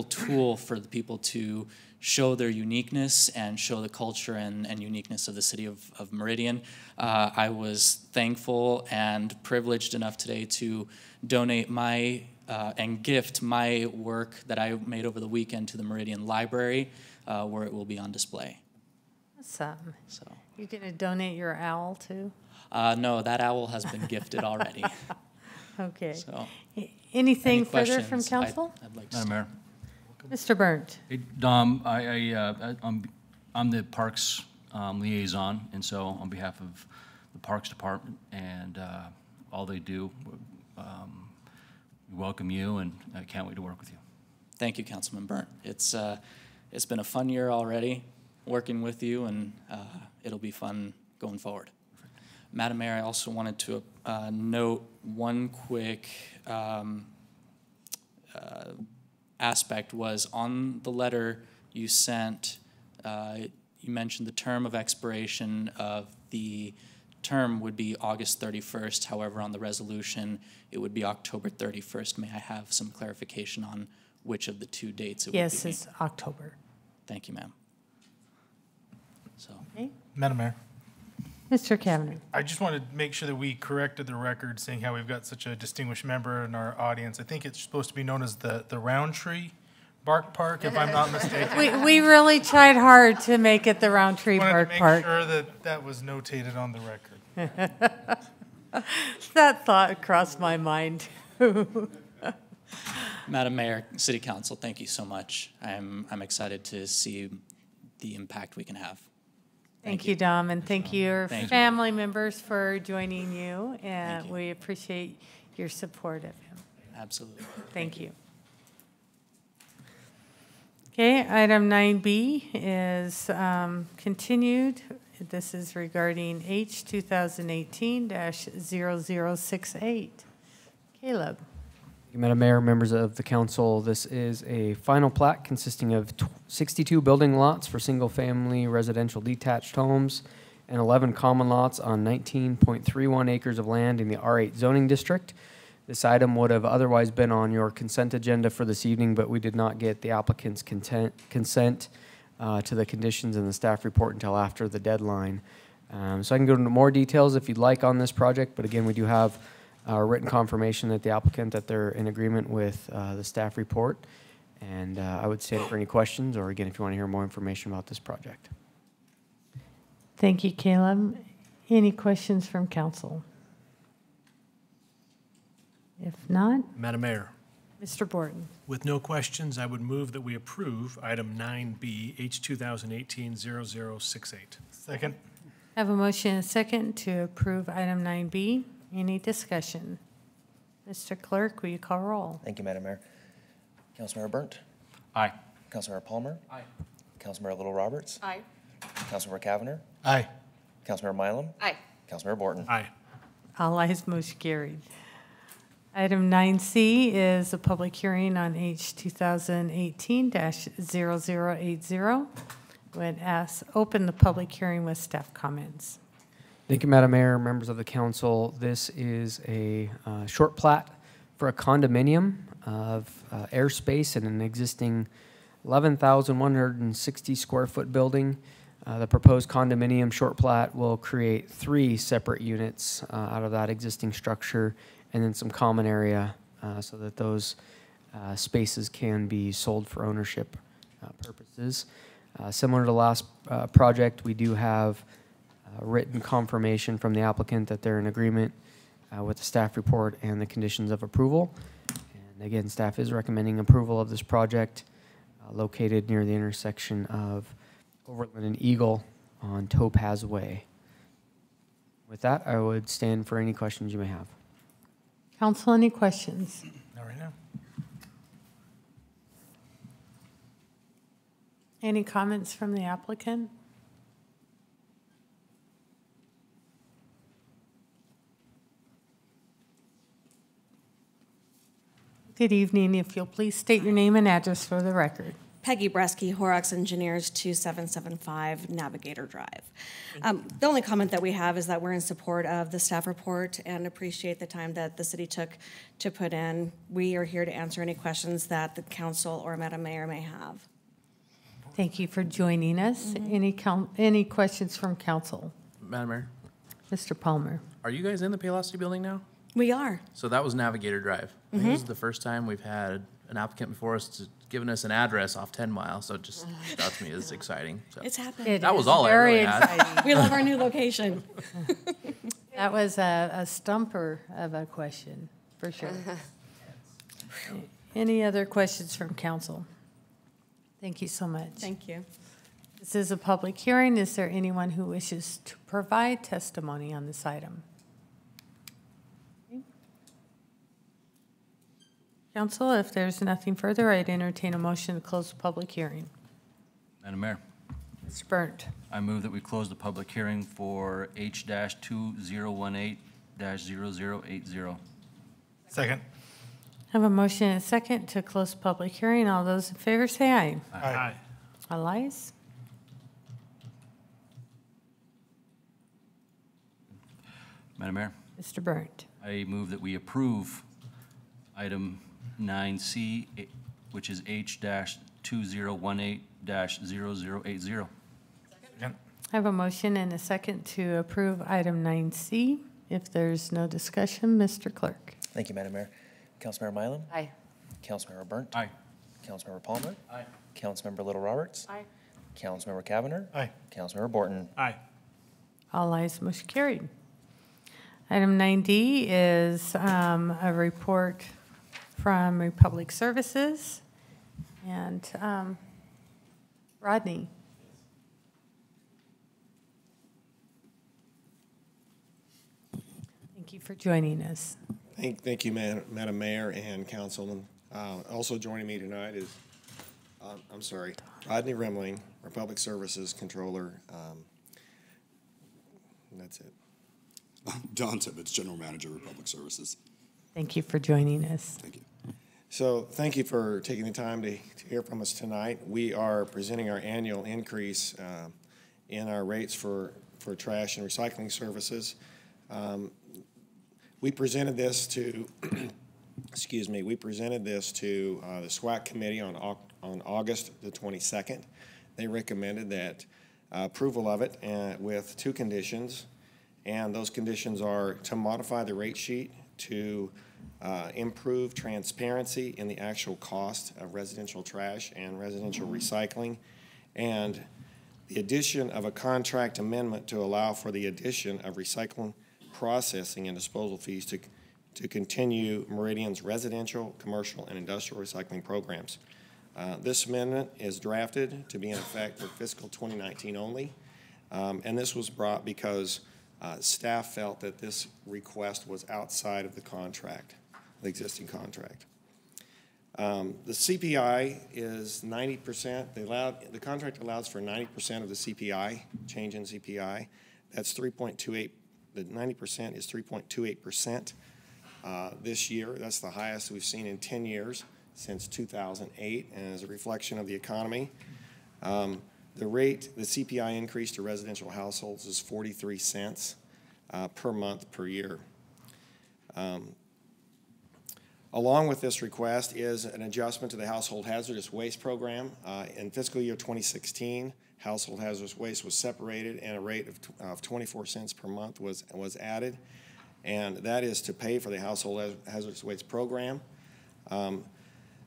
tool for the people to show their uniqueness and show the culture and uniqueness of the city of Meridian. I was thankful and privileged enough today to donate and gift my work that I made over the weekend to the Meridian Library, where it will be on display. Awesome. So you're going to donate your owl too? No, that owl has been gifted already. Okay. So, anything further from council? I'd like to Madam Mayor. Mr. Burnt. Hey, Dom, I'm the Parks liaison, and so on behalf of the Parks Department and all they do, we welcome you, and I can't wait to work with you. Thank you, Councilman Burnt. It's been a fun year already working with you, and it'll be fun going forward. Madam Mayor, I also wanted to note one quick aspect was on the letter you sent, you mentioned the term of expiration of the term would be August 31st. However, on the resolution, it would be October 31st. May I have some clarification on which of the two dates it would be? Yes, it's October. Thank you, ma'am. So, Okay. Madam Mayor. Mr. Kavanaugh. I just wanted to make sure that we corrected the record, seeing how we've got such a distinguished member in our audience. I think it's supposed to be known as the Roundtree Bark Park, if I'm not mistaken. We really tried hard to make it the Roundtree Bark Park. Wanted to make sure that that was notated on the record. That thought crossed my mind. Madam Mayor, City Council, thank you so much. I'm excited to see the impact we can have. Thank you, Dom, and thank you, your Thank you. family members for joining you, and we appreciate your support of him. Absolutely. Thank you. Okay, item 9B is continued. This is regarding H 2018-0068. Caleb. Madam Mayor, members of the council, this is a final plat consisting of 62 building lots for single-family residential detached homes and 11 common lots on 19.31 acres of land in the R8 zoning district. This item would have otherwise been on your consent agenda for this evening, but we did not get the applicant's consent to the conditions in the staff report until after the deadline. So I can go into more details if you'd like on this project, but again, we do have written confirmation that the applicant that they're in agreement with the staff report. And I would stand for any questions, or again, if you want to hear more information about this project. Thank you, Caleb. Any questions from council? If not, Madam Mayor, Mr. Borton. with no questions, I would move that we approve item 9B, H 2018-0068. Second. I have a motion and a second to approve item 9B. Any discussion? Mr. Clerk, will you call roll? Thank you, Madam Mayor. Councilmember Burnt. Aye. Councilmember Palmer. Aye. Councilmember Little Roberts. Aye. Councilmember Cavanagh. Aye. Councilmember Mylum. Aye. Councilmember Borton. Aye. All ayes, motion carried. Item 9C is a public hearing on H 2018-0080. Would open the public hearing with staff comments. Thank you, Madam Mayor, members of the council. This is a short plat for a condominium of airspace in an existing 11,160 square foot building. The proposed condominium short plat will create 3 separate units out of that existing structure, and then some common area so that those spaces can be sold for ownership purposes. Similar to the last project, we do have written confirmation from the applicant that they're in agreement with the staff report and the conditions of approval. And again, staff is recommending approval of this project located near the intersection of Overland and Eagle on Topaz Way. With that, I would stand for any questions you may have. Council, any questions? Not right now. Any comments from the applicant? Good evening. If you'll please state your name and address for the record. Peggy Bresky, Horrocks Engineers, 2775 Navigator Drive. The only comment that we have is that we're in support of the staff report and appreciate the time that the city took to put in. We are here to answer any questions that the council or Madam Mayor may have. Thank you for joining us. Any questions from council? Madam Mayor, Mr. Palmer. are you guys in the Paylocity building now? We are. So that was Navigator Drive. I think this is the first time we've had an applicant before us giving us an address off 10 Mile, so it just that to me is exciting. So It's happening. that was all I really had. We love our new location. That was a stumper of a question, for sure. Any other questions from council? Thank you so much. Thank you. This is a public hearing. Is there anyone who wishes to provide testimony on this item? Council, if there's nothing further, I'd entertain a motion to close the public hearing. Madam Mayor, Mr. Burnt. I move that we close the public hearing for H-2018-0080. Second. I have a motion and a second to close the public hearing. All those in favor say aye. Aye. All ayes. Madam Mayor, Mr. Burnt. I move that we approve item 9C, which is H-2018-0080. I have a motion and a second to approve item 9C. If there's no discussion, Mr. Clerk. Thank you, Madam Mayor. Councilmember Mylum. Aye. Councilmember Burnt. Aye. Councilmember Palmer. Aye. Councilmember Little Roberts. Aye. Councilmember Cavanagh. Aye. Councilmember Borton. Aye. All ayes, motion carried. Item 9D is a report from Republic Services. And Rodney. Thank you for joining us. Thank you, Madam Mayor and Councilman. Also joining me tonight is, Rodney Remling, Republic Services Controller. And that's it. Don Tibbetts, General Manager, Republic Services. Thank you for joining us. Thank you. So thank you for taking the time to hear from us tonight. We are presenting our annual increase in our rates for trash and recycling services. We presented this to, excuse me, we presented this to the SWAC committee on August the 22nd. They recommended that approval of it with two conditions, and those conditions are to modify the rate sheet to improve transparency in the actual cost of residential trash and residential recycling, and the addition of a contract amendment to allow for the addition of recycling, processing, and disposal fees to continue Meridian's residential, commercial, and industrial recycling programs. This amendment is drafted to be in effect for fiscal 2019 only, and this was brought because staff felt that this request was outside of the contract, the existing contract. The CPI is 90%. The contract allows for 90% of the CPI, change in CPI. That's 3.28. The 90% is 3.28% this year. That's the highest we've seen in 10 years since 2008, and as a reflection of the economy. The CPI increase to residential households is 43 cents per month per year. Along with this request is an adjustment to the household hazardous waste program. In fiscal year 2016, household hazardous waste was separated and a rate of 24 cents per month was added, and that is to pay for the household hazardous waste program.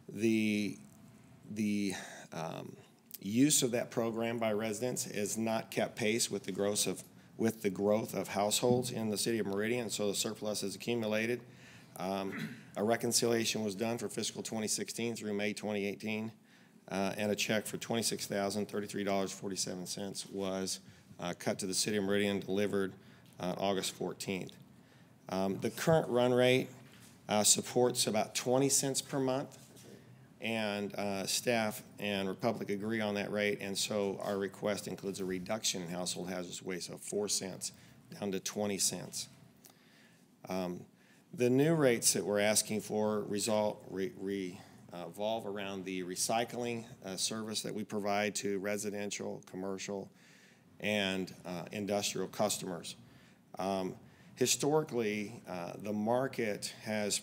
The use of that program by residents has not kept pace with the growth of households in the city of Meridian, so the surplus has accumulated. A reconciliation was done for fiscal 2016 through May 2018, and a check for $26,033.47 was cut to the city of Meridian, delivered August 14th. The current run rate supports about 20 cents per month, and staff and Republic agree on that rate, and so our request includes a reduction in household hazardous waste of 4 cents down to 20 cents. The new rates that we're asking for revolve around the recycling service that we provide to residential, commercial, and industrial customers. Historically, the market has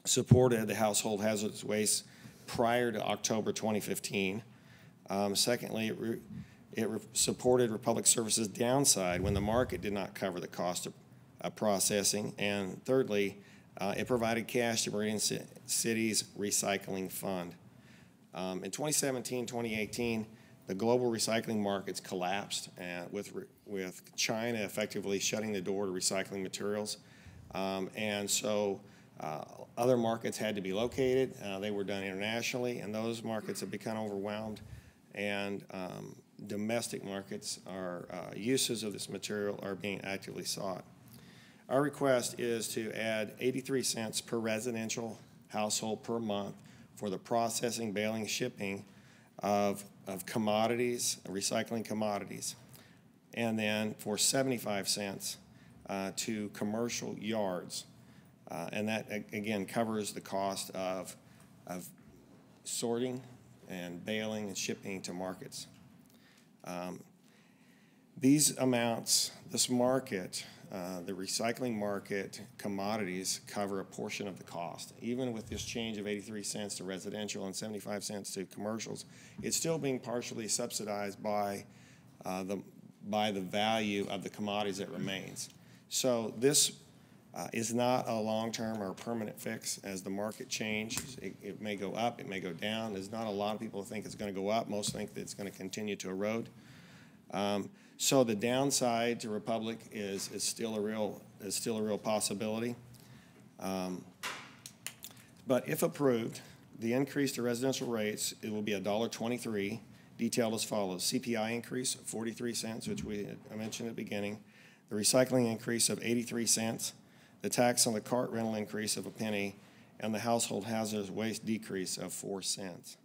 supported the household hazardous waste prior to October 2015. Secondly, it supported Republic Services downside when the market did not cover the cost of processing, and thirdly, it provided cash to Meridian City's recycling fund. In 2017-2018, the global recycling markets collapsed, with China effectively shutting the door to recycling materials, and so other markets had to be located. They were done internationally, and those markets have become overwhelmed, and domestic markets uses of this material are being actively sought. Our request is to add 83 cents per residential household per month for the processing, baling, shipping of commodities, recycling commodities, and then for 75 cents to commercial yards. And that, again, covers the cost of sorting and baling and shipping to markets. These amounts, this market, the recycling market commodities cover a portion of the cost. Even with this change of 83 cents to residential and 75 cents to commercials, it's still being partially subsidized by the value of the commodities that remains. So this is not a long-term or permanent fix. As the market changes, it may go up, it may go down. There's not a lot of people who think it's going to go up. Most think that it's going to continue to erode. So the downside to Republic is still a real possibility. But if approved, the increase to residential rates, it will be $1.23, detailed as follows: CPI increase of 43 cents, which I mentioned at the beginning, the recycling increase of 83 cents, the tax on the cart rental increase of a penny, and the household hazardous waste decrease of 4 cents.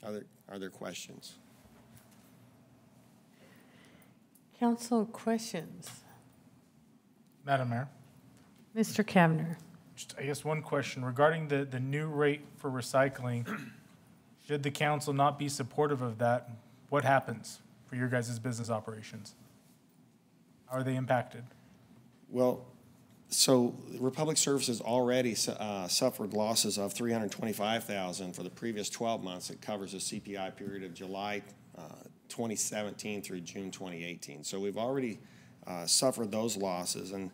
Are there questions? Council, questions? Madam Mayor, Mr. Kavner. just, I guess one question regarding the new rate for recycling. Should the council not be supportive of that, what happens for your guys' business operations? How are they impacted? Well, so Republic Services already suffered losses of $325,000 for the previous 12 months. It covers a CPI period of July 2017 through June 2018. So we've already suffered those losses, and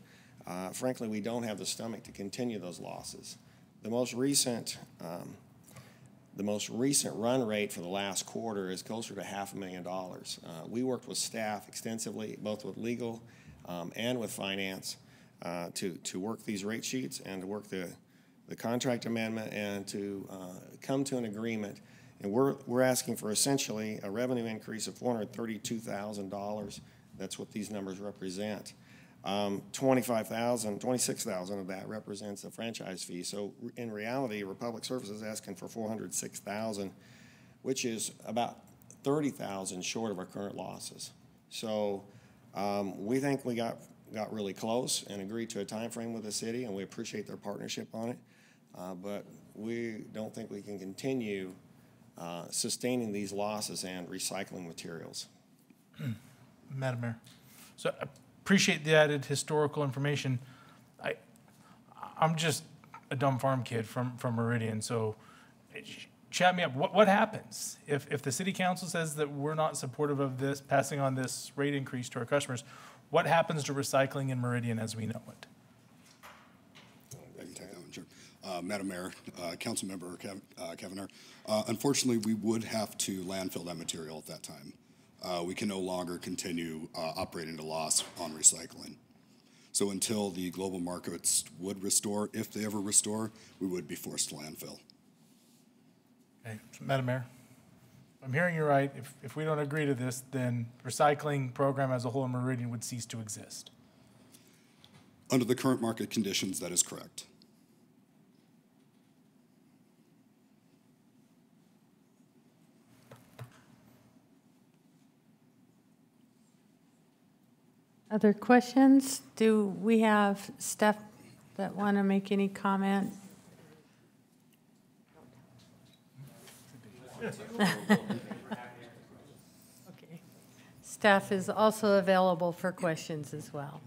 frankly, we don't have the stomach to continue those losses. The most recent run rate for the last quarter is closer to $500,000. We worked with staff extensively, both with legal and with finance, to work these rate sheets and to work the contract amendment and to come to an agreement. And we're asking for essentially a revenue increase of $432,000. That's what these numbers represent. $26,000 of that represents the franchise fee. So in reality, Republic Services is asking for $406,000, which is about $30,000 short of our current losses. So we think we got really close and agreed to a time frame with the city, and we appreciate their partnership on it. But we don't think we can continue sustaining these losses and recycling materials. Madam Mayor, so I appreciate the added historical information. I'm just a dumb farm kid from Meridian, so chat me up. What happens if the city council says that we're not supportive of this, passing on this rate increase to our customers? What happens to recycling in Meridian as we know it? I can take that one, sure. Madam Mayor, Councilmember Kavner, unfortunately, we would have to landfill that material at that time. We can no longer continue operating at a loss on recycling. So until the global markets would restore, if they ever restore, we would be forced to landfill. Okay, so Madam Mayor, if I'm hearing you right, if we don't agree to this, then recycling program as a whole in Meridian would cease to exist. Under the current market conditions, that is correct. Other questions? Do we have staff that want to make any comment? Okay. Staff is also available for questions as well.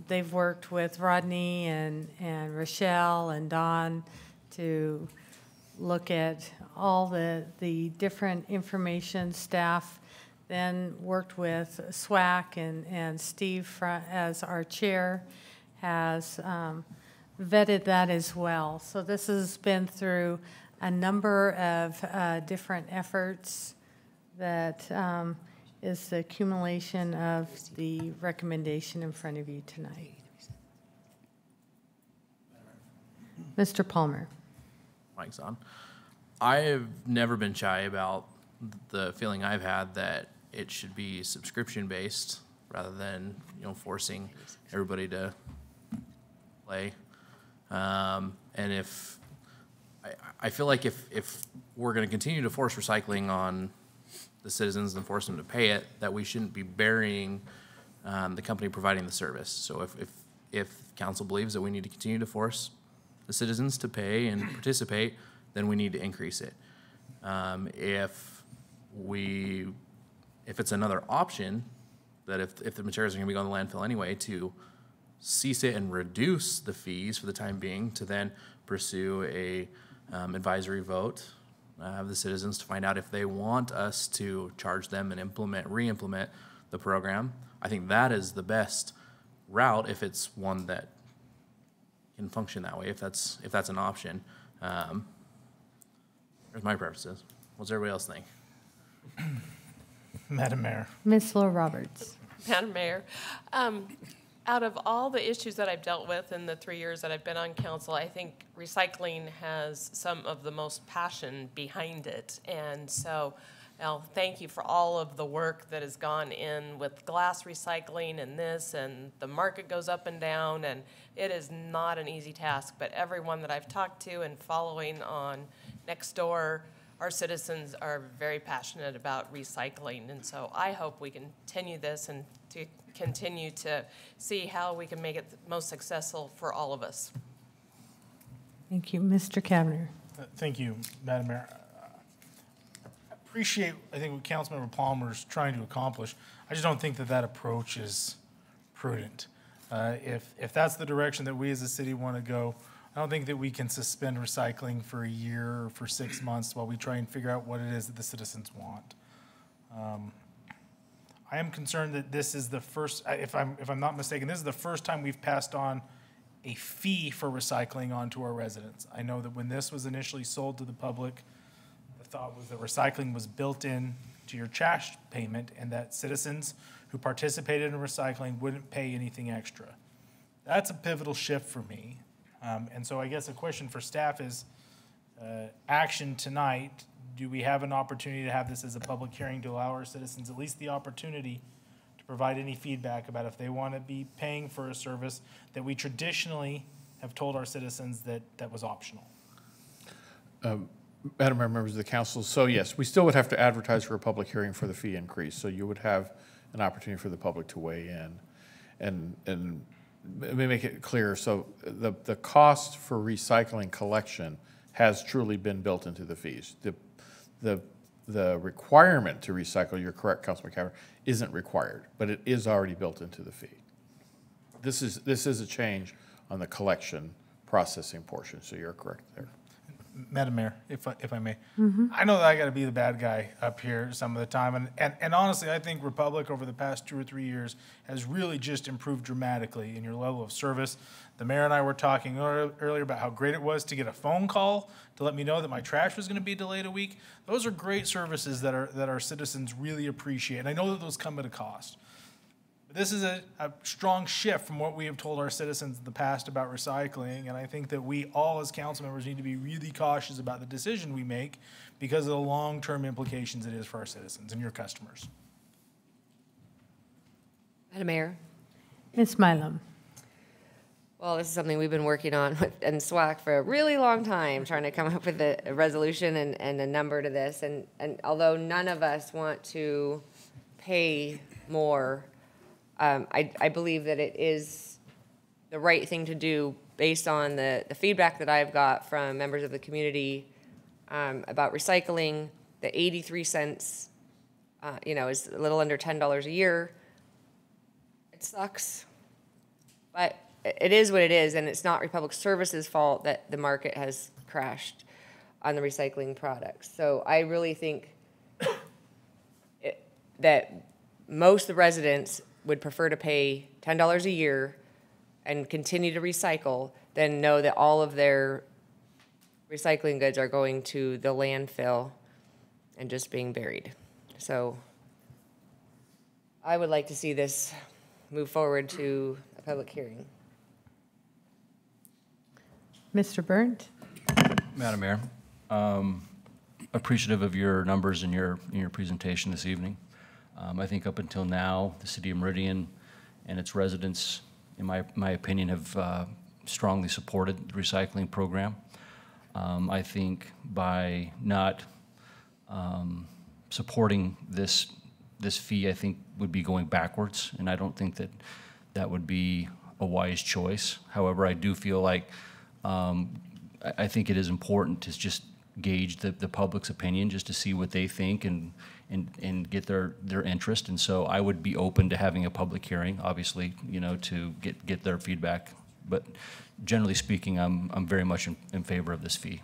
They've worked with Rodney and Rochelle and Don to look at all the different information. Staff then worked with SWAC, and Steve as our chair has vetted that as well. So this has been through a number of different efforts that is the accumulation of the recommendation in front of you tonight. Mr. Palmer. Mike's on. I've never been shy about the feeling I've had that it should be subscription-based rather than, forcing everybody to play. And if I feel like if we're going to continue to force recycling on the citizens and force them to pay it, that we shouldn't be burying the company providing the service. So if council believes that we need to continue to force the citizens to pay and participate, then we need to increase it. If it's another option, that if the materials are going to be going to landfill anyway, to cease it and reduce the fees for the time being, to then pursue a advisory vote of the citizens to find out if they want us to charge them and re-implement the program. I think that is the best route if it's one that can function that way, if that's an option. There's my preferences. What's everybody else think? Madam Mayor. Ms. Laura Roberts. Madam Mayor, out of all the issues that I've dealt with in the 3 years that I've been on council, I think recycling has some of the most passion behind it. And so, thank you for all of the work that has gone in with glass recycling and this, and the market goes up and down, and it is not an easy task. But everyone that I've talked to and following on next door, our citizens are very passionate about recycling. And so I hope we continue this and to continue to see how we can make it most successful for all of us. Thank you. Mr. Kavner. Thank you, Madam Mayor. I appreciate, I think, what Councilmember Palmer is trying to accomplish. I just don't think that that approach is prudent. If that's the direction that we as a city want to go, I don't think that we can suspend recycling for a year or for 6 months while we try and figure out what it is that the citizens want. I am concerned that this is the first, if I'm not mistaken, this is the first time we've passed on a fee for recycling onto our residents. I know that when this was initially sold to the public, the thought was that recycling was built in to your trash payment and that citizens who participated in recycling wouldn't pay anything extra. That's a pivotal shift for me. And so I guess a question for staff is, action tonight, do we have an opportunity to have this as a public hearing to allow our citizens at least the opportunity to provide any feedback about if they want to be paying for a service that we traditionally have told our citizens that was optional? Madam Mayor, members of the council, so yes, we still would have to advertise for a public hearing for the fee increase, so you would have an opportunity for the public to weigh in. And let me make it clear, so the cost for recycling collection has truly been built into the fees. The requirement to recycle, you're correct, Councilman Kavner, isn't required, but it is already built into the fee. This is a change on the collection processing portion, so you're correct there. Madam Mayor, if I may. I know that I got to be the bad guy up here some of the time, and honestly, I think Republic over the past 2 or 3 years has really just improved dramatically in your level of service. The mayor and I were talking earlier about how great it was to get a phone call to let me know that my trash was going to be delayed a week. Those are great services that our citizens really appreciate, and I know that those come at a cost. This is a strong shift from what we have told our citizens in the past about recycling, and I think that we all as council members need to be really cautious about the decision we make because of the long-term implications it is for our citizens and your customers. Madam Mayor. Ms. Milam. Well, this is something we've been working on in SWAC for a really long time, trying to come up with a resolution and a number to this. And although none of us want to pay more, I believe that it is the right thing to do based on the feedback that I've got from members of the community about recycling. The 83 cents, is a little under $10 a year. It sucks, but it is what it is, and it's not Republic Services' fault that the market has crashed on the recycling products. So I really think that most of the residents would prefer to pay $10 a year and continue to recycle than know that all of their recycling goods are going to the landfill and just being buried. So I would like to see this move forward to a public hearing. Mr. Burnt. Madam Mayor, appreciative of your numbers in your presentation this evening. I think up until now, the city of Meridian and its residents, in my opinion, have strongly supported the recycling program. I think by not supporting this fee, I think would be going backwards, and I don't think that would be a wise choice. However, I do feel like I think it is important to just gauge the public's opinion, just to see what they think and get their interest. And so I would be open to having a public hearing, obviously, to get their feedback. But generally speaking, I'm very much in favor of this fee.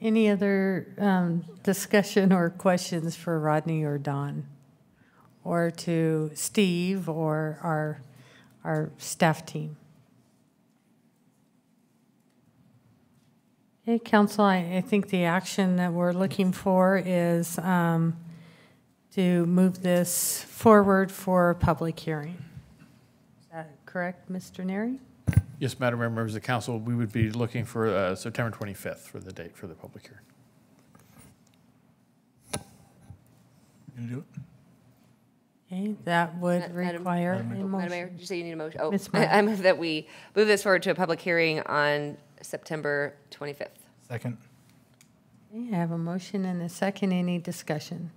Any other discussion or questions for Rodney or Don, or to Steve or our staff team? Okay, Council, I think the action that we're looking for is to move this forward for a public hearing. Is that correct, Mr. Neri? Yes, Madam Mayor, members of the council, we would be looking for September 25th for the date for the public hearing. You do it? Okay, that would require a motion. Madam Mayor, did you say you need a motion? Oh, Ms. I move that we move this forward to a public hearing on September 25th. Second. Okay, I have a motion and a second. Any discussion?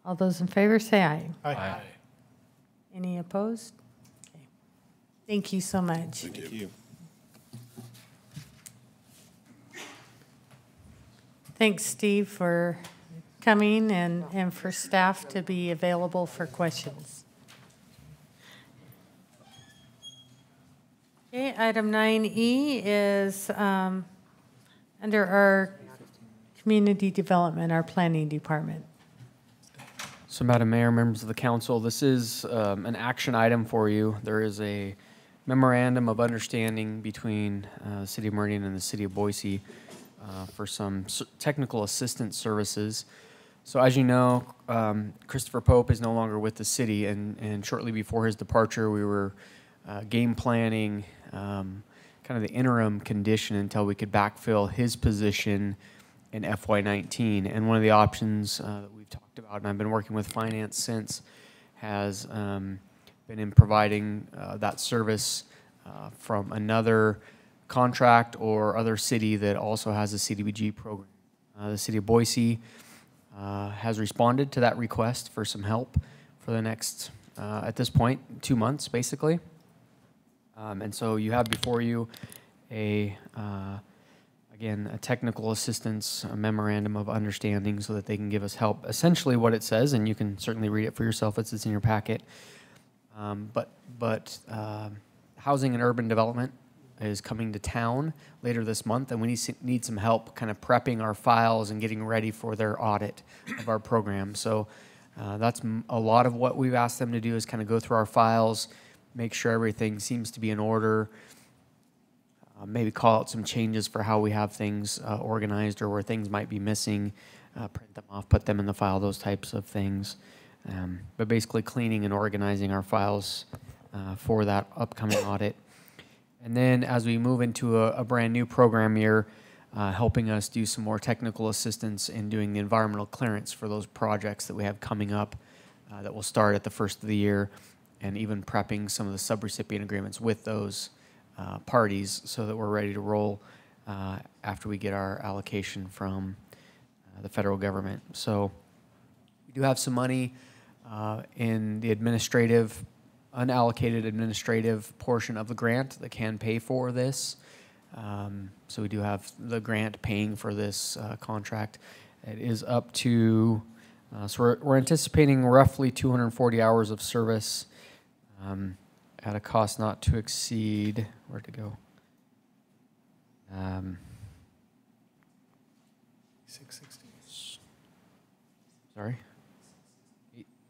All those in favor say aye. Aye. Any opposed? Okay. Thank you so much. Thank you. Thanks, Steve, for coming and for staff to be available for questions. Okay, item 9E is under our community development, our planning department. So, Madam Mayor, members of the council, this is an action item for you. There is a memorandum of understanding between the City of Meridian and the City of Boise for some technical assistance services. So, as you know, Christopher Pope is no longer with the city, and shortly before his departure, we were game planning kind of the interim condition until we could backfill his position in FY19. And one of the options that we've talked about, and I've been working with finance since, has been in providing that service from another contract or other city that also has a CDBG program. The City of Boise has responded to that request for some help for the next, at this point, 2 months, basically. And so you have before you again, a technical assistance, a memorandum of understanding so that they can give us help. Essentially what it says, and you can certainly read it for yourself, it's in your packet, but housing and urban development is coming to town later this month, and we need some help kind of prepping our files and getting ready for their audit of our program. So that's a lot of what we've asked them to do is kind of go through our files, make sure everything seems to be in order, maybe call out some changes for how we have things organized or where things might be missing, print them off, put them in the file, those types of things. But basically cleaning and organizing our files for that upcoming audit. And then as we move into a brand new program year, helping us do some more technical assistance in doing the environmental clearance for those projects that we have coming up that will start at the first of the year, and even prepping some of the subrecipient agreements with those parties so that we're ready to roll after we get our allocation from the federal government. So we do have some money in the administrative, unallocated administrative portion of the grant that can pay for this. So we do have the grant paying for this contract. It is up to, so we're anticipating roughly 240 hours of service at a cost not to exceed, where'd it go? 660. Sorry?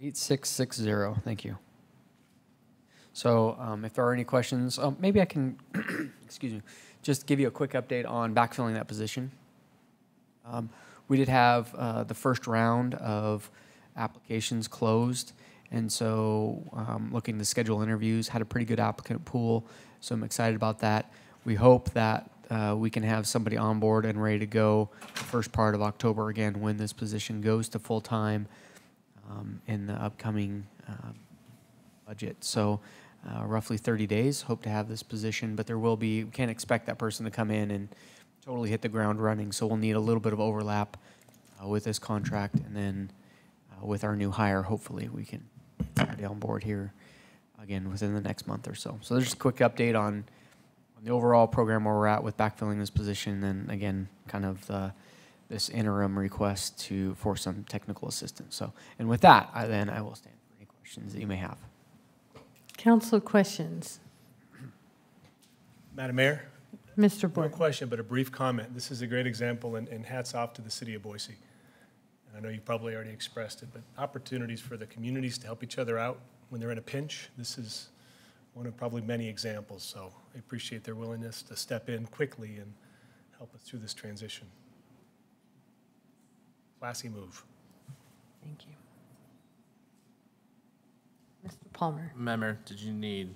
8660, thank you. So if there are any questions, maybe I can, excuse me, just give you a quick update on backfilling that position. We did have the first round of applications closed, and so looking to schedule interviews, had a pretty good applicant pool, so I'm excited about that. We hope that we can have somebody on board and ready to go the first part of October again when this position goes to full-time in the upcoming budget. So roughly 30 days, hope to have this position, but there will be, we can't expect that person to come in and totally hit the ground running, so we'll need a little bit of overlap with this contract, and then with our new hire, hopefully we can get on board here again within the next month or so. So there's just a quick update on the overall program where we're at with backfilling this position, and again, kind of this interim request for some technical assistance. So, and with that, I will stand for any questions that you may have. Council questions? Madam Mayor? Mr. Boyd. No question, but a brief comment. This is a great example, and hats off to the City of Boise. And I know you probably already expressed it, but opportunities for the communities to help each other out when they're in a pinch. This is one of probably many examples, so I appreciate their willingness to step in quickly and help us through this transition. Classy move. Thank you. Mr. Palmer. Madam Mayor, did you need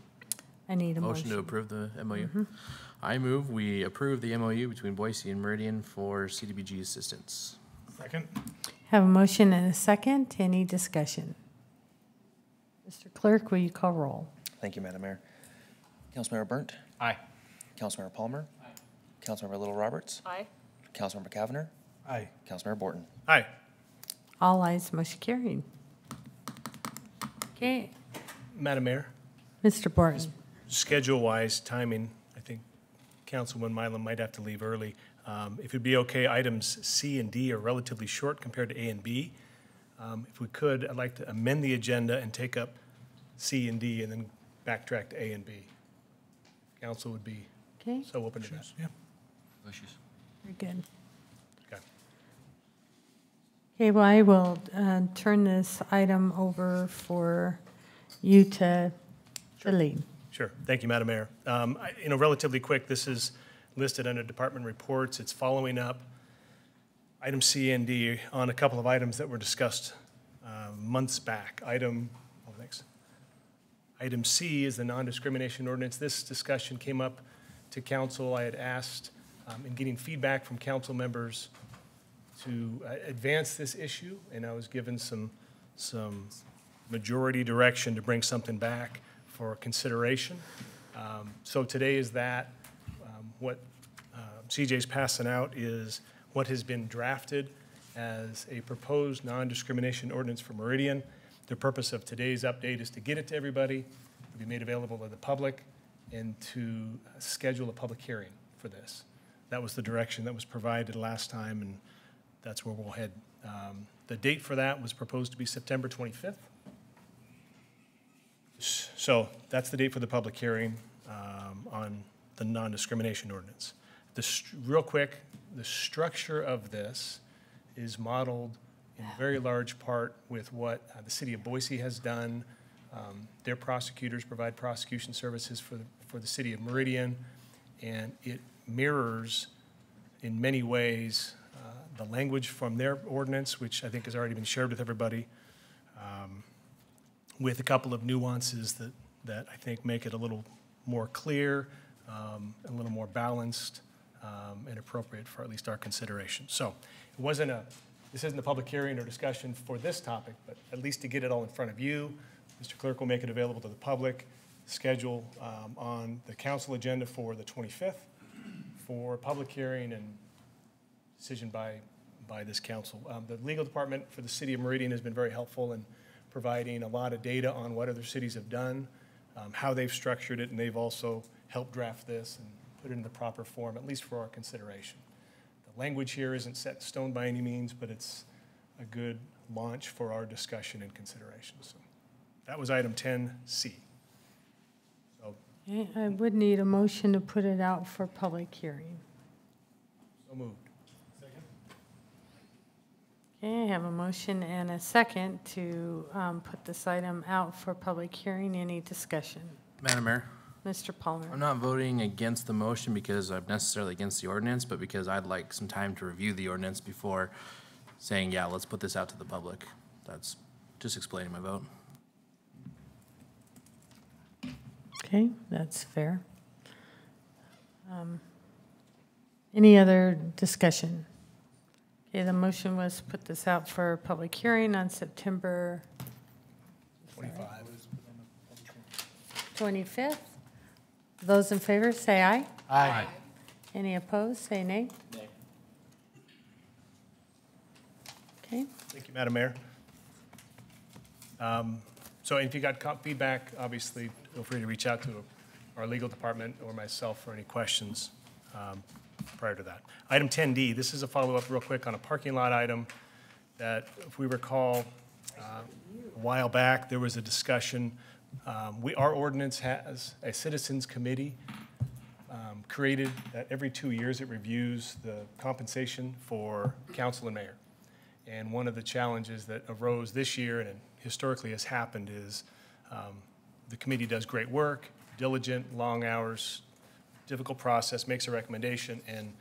I need a motion to approve the MOU? I move we approve the MOU between Boise and Meridian for CDBG assistance. Second. Have a motion and a second. Any discussion? Mr. Clerk, will you call roll? Thank you, Madam Mayor. Councilmember Burnt? Aye. Councilmember Palmer? Aye. Councilmember Little Roberts. Aye. Councilmember Cavanagh. Aye. Councilmember Borton. Aye. All ayes, motion carried. Okay, Madam Mayor, Mr. Borton. schedule-wise, timing, I think Councilwoman Mylum might have to leave early. If it'd be okay, items C and D are relatively short compared to A and B. If we could, I'd like to amend the agenda and take up C and D and then backtrack to A and B. Council would be Okay. so open to that. Yeah. Wishes. Very good. Okay. Okay, well, I will turn this item over for you to lead. Sure. Thank you, Madam Mayor. Relatively quick, this is listed under department reports. It's following up item C and D on a couple of items that were discussed months back. Item C is the non-discrimination ordinance. This discussion came up to council. I had asked, in getting feedback from council members, to advance this issue, and I was given some majority direction to bring something back for consideration. So today is that. What CJ's passing out is what has been drafted as a proposed non-discrimination ordinance for Meridian. The purpose of today's update is to get it to everybody, to be made available to the public, and to schedule a public hearing for this. That was the direction that was provided last time, and that's where we'll head. The date for that was proposed to be September 25th. So that's the date for the public hearing on the non-discrimination ordinance. Real quick, the structure of this is modeled in very large part with what the city of Boise has done. Their prosecutors provide prosecution services for the city of Meridian, and it mirrors in many ways the language from their ordinance, which I think has already been shared with everybody, with a couple of nuances that I think make it a little more clear, a little more balanced, and appropriate for at least our consideration. So this isn't a public hearing or discussion for this topic, but at least to get it all in front of you. Mr. Clerk will make it available to the public, schedule on the council agenda for the 25th for public hearing and decision by this council. The legal department for the city of Meridian has been very helpful in providing a lot of data on what other cities have done, how they've structured it, and they've also helped draft this and put it in the proper form, at least for our consideration. The language here isn't set in stone by any means, but it's a good launch for our discussion and consideration. So that was item 10C. So, Okay, I would need a motion to put it out for public hearing. so moved. Okay, I have a motion and a second to put this item out for public hearing. Any discussion? Madam Mayor, Mr. Palmer. I'm not voting against the motion because I'm necessarily against the ordinance, but because I'd like some time to review the ordinance before saying, yeah, let's put this out to the public. That's just explaining my vote. Okay, that's fair. Any other discussion? Okay, the motion was put this out for public hearing on September 25th. Those in favor, say aye. Aye. Any opposed, say nay. Nay. Okay. Thank you, Madam Mayor. So if you got feedback, obviously, feel free to reach out to our legal department or myself for any questions prior to that. Item 10D, this is a follow-up real quick on a parking lot item that, if we recall, a while back, there was a discussion. Our ordinance has a citizens committee created that every 2 years it reviews the compensation for council and mayor. And one of the challenges that arose this year and historically has happened is the committee does great work, diligent, long hours, difficult process, makes a recommendation, and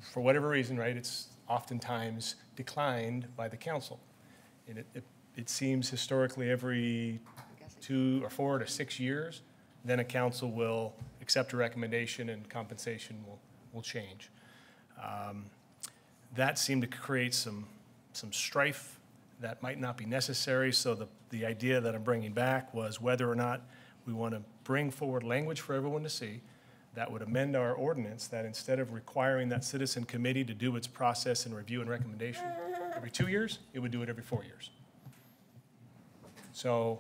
for whatever reason, right, it's oftentimes declined by the council. And it seems historically every 2 or 4 to 6 years, then a council will accept a recommendation and compensation will change. That seemed to create some strife that might not be necessary, so the idea that I'm bringing back was whether or not we want to bring forward language for everyone to see that would amend our ordinance that instead of requiring that citizen committee to do its process and review and recommendation every 2 years, it would do it every 4 years. So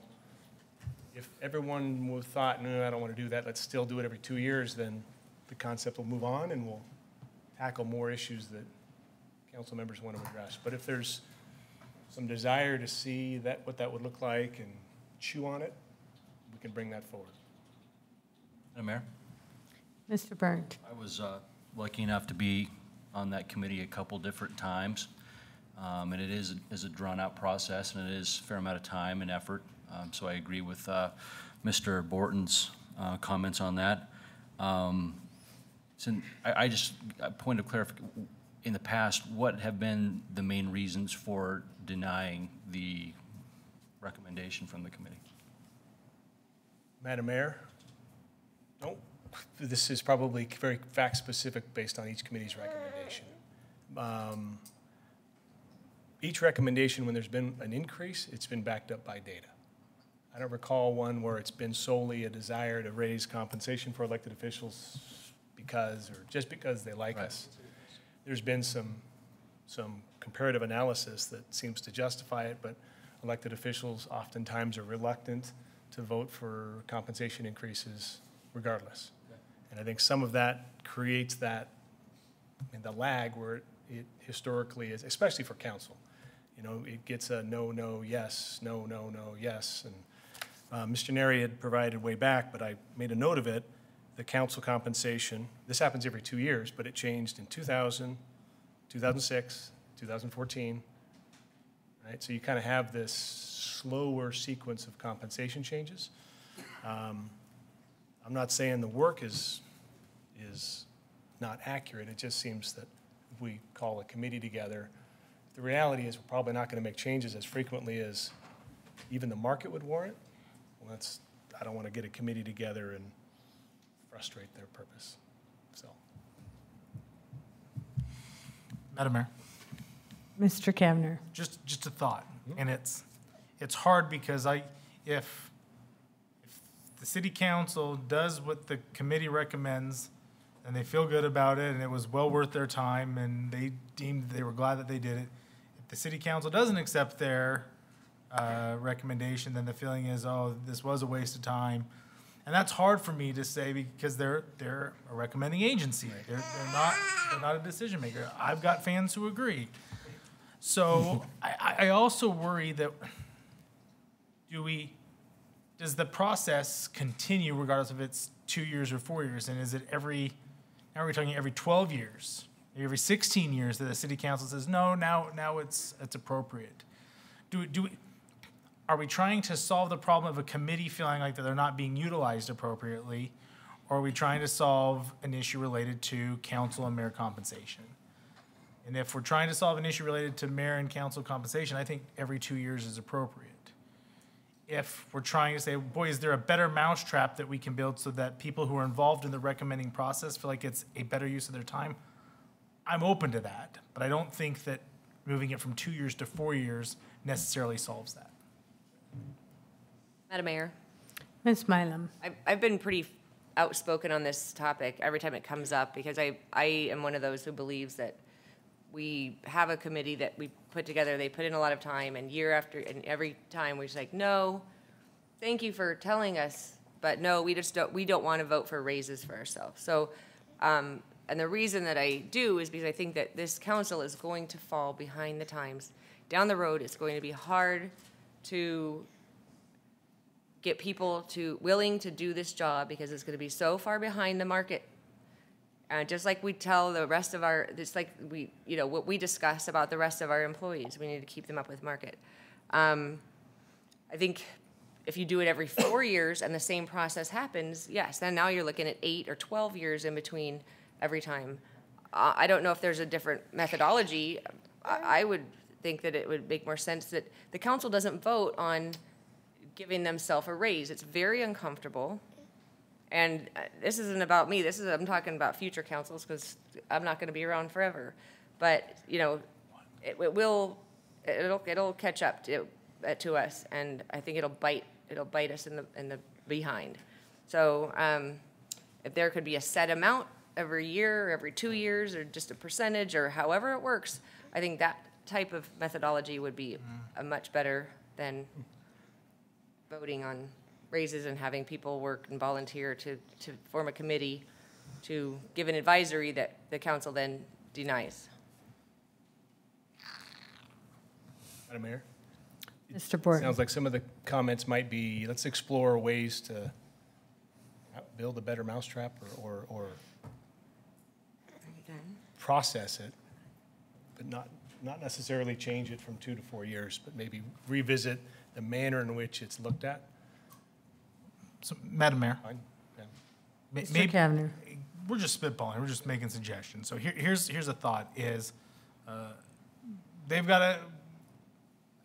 if everyone would thought, no, I don't want to do that, let's still do it every 2 years, then the concept will move on and we'll tackle more issues that council members want to address. But if there's some desire to see that, what that would look like and chew on it, we can bring that forward. Madam Mayor? Mr. Burnt. I was lucky enough to be on that committee a couple different times. And it is a drawn-out process, and it is a fair amount of time and effort. So I agree with Mr. Borton's comments on that. So I just, a point of clarification, in the past, what have been the main reasons for denying the recommendation from the committee? Madam Mayor? No, this is probably very fact-specific based on each committee's recommendation. Each recommendation, when there's been an increase, it's been backed up by data. I don't recall one where it's been solely a desire to raise compensation for elected officials because, or just because they like us. There's been some comparative analysis that seems to justify it, but elected officials oftentimes are reluctant to vote for compensation increases regardless. And I think some of that creates that, the lag where it historically is, especially for council. You know, it gets a no, no, yes, no, no, no, yes. And Mr. Neri had provided way back, but I made a note of it, the council compensation, this happens every 2 years, but it changed in 2000, 2006, 2014, right? So you kind of have this slower sequence of compensation changes. I'm not saying the work is not accurate. It just seems that if we call a committee together, the reality is we're probably not going to make changes as frequently as even the market would warrant. Well, I don't want to get a committee together and frustrate their purpose. So, Madam Mayor. Mr. Kavner. Just a thought, and it's hard because if the city council does what the committee recommends and they feel good about it and it was well worth their time and they deemed they were glad that they did it, if the city council doesn't accept their recommendation, then the feeling is, oh, this was a waste of time. And that's hard for me to say because they're a recommending agency. They're not a decision maker. I've got fans who agree. So I also worry that does the process continue regardless if it's 2 years or 4 years? And is it now we're talking every 12 years, every 16 years that the city council says, no, now it's appropriate? Are we trying to solve the problem of a committee feeling like that they're not being utilized appropriately? Or are we trying to solve an issue related to council and mayor compensation? And if we're trying to solve an issue related to mayor and council compensation, I think every 2 years is appropriate. If we're trying to say, boy, is there a better mousetrap that we can build so that people who are involved in the recommending process feel like it's a better use of their time, I'm open to that. But I don't think that moving it from 2 years to 4 years necessarily solves that. Madam Mayor. Ms. Mylum. I've been pretty outspoken on this topic every time it comes up because I am one of those who believes that we have a committee that we put together, they put in a lot of time, and year after, and every time we're just like, no, thank you for telling us, but no, we don't want to vote for raises for ourselves. So, and the reason that I do is because I think that this council is going to fall behind the times. Down the road, it's going to be hard to get people willing to do this job because it's going to be so far behind the market. Just like we tell the rest of what we discuss about the rest of our employees, we need to keep them up with market. I think if you do it every 4 years and the same process happens, yes, then now you're looking at 8 or 12 years in between every time. I don't know if there's a different methodology. I would think that it would make more sense that the council doesn't vote on giving themselves a raise. It's very uncomfortable. And this isn't about me. I'm talking about future councils because I'm not going to be around forever. But it'll catch up to us, and I think it'll bite us in the behind. So if there could be a set amount every year, or every 2 years, or just a percentage, or however it works, I think that type of methodology would be a much better than voting on raises and having people work and volunteer to form a committee to give an advisory that the council then denies. Madam Mayor? Mr. Borton. Sounds like some of the comments might be, let's explore ways to build a better mousetrap or process it, but not necessarily change it from 2 to 4 years, but maybe revisit the manner in which it's looked at. So, Madam Mayor. Fine, yeah. Mr. Kavner. We're just spitballing, we're just making suggestions. So here's a thought is,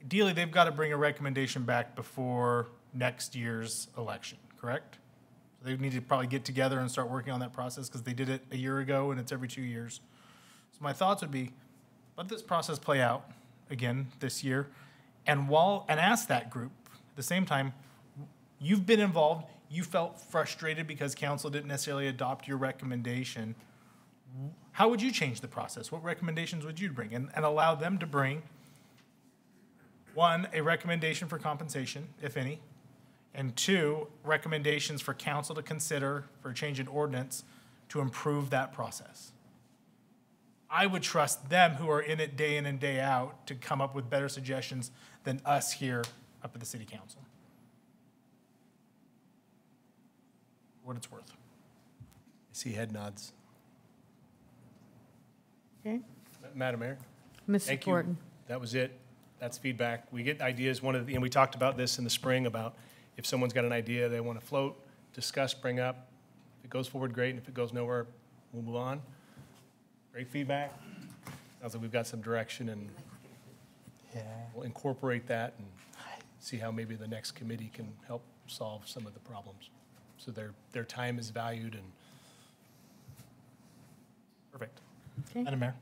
ideally, they've got to bring a recommendation back before next year's election, correct? So they need to probably get together and start working on that process because they did it a year ago and it's every 2 years. So my thoughts would be, let this process play out again this year, and ask that group at the same time, you've been involved, you felt frustrated because council didn't necessarily adopt your recommendation. How would you change the process? What recommendations would you bring? And allow them to bring, one, a recommendation for compensation, if any, and two, recommendations for council to consider for a change in ordinance to improve that process. I would trust them who are in it day in and day out to come up with better suggestions than us here up at the city council. For what it's worth. I see head nods. Okay. Madam Mayor? Mr. Thank you. Borton. That was it. That's feedback. We get ideas. And we talked about this in the spring about if someone's got an idea they want to float, discuss, bring up. If it goes forward, great. And if it goes nowhere, we'll move on. Great feedback. Sounds like we've got some direction, and we'll incorporate that and see how maybe the next committee can help solve some of the problems. So their time is valued and perfect. Okay. Madam Mayor.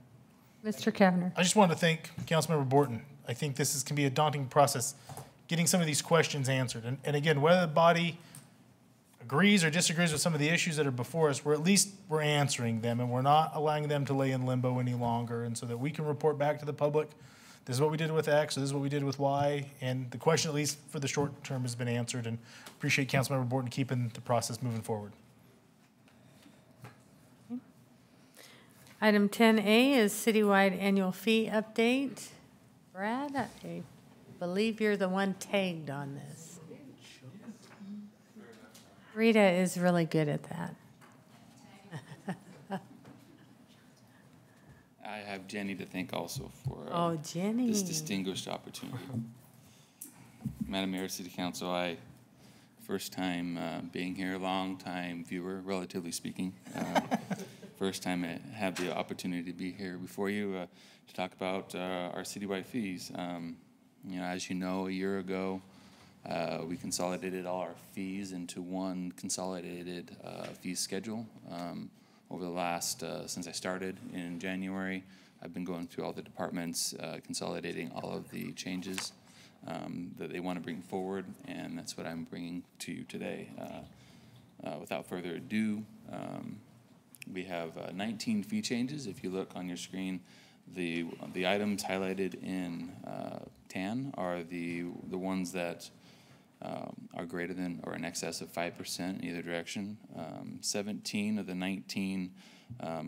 Mr. Kavner. I just wanted to thank Councilmember Borton. I think this can be a daunting process, getting some of these questions answered. And again, whether the body agrees or disagrees with some of the issues that are before us, we're answering them, and we're not allowing them to lay in limbo any longer, and so that we can report back to the public, this is what we did with X, this is what we did with Y, and the question, at least for the short term, has been answered, and appreciate Councilmember Borton keeping the process moving forward. Item 10A is citywide annual fee update. Brad, I believe you're the one tagged on this. Rita is really good at that. I have Jenny to thank also for Jenny. this distinguished opportunity. Madam Mayor, City Council, first time being here, long time viewer, relatively speaking. First time I have the opportunity to be here before you to talk about our citywide fees. As you know, a year ago, we consolidated all our fees into one consolidated fee schedule. Over the last, since I started in January, I've been going through all the departments, consolidating all of the changes that they want to bring forward, and that's what I'm bringing to you today. Without further ado, we have 19 fee changes. If you look on your screen, the items highlighted in tan are the ones that are greater than or in excess of 5% in either direction. 17 of the 19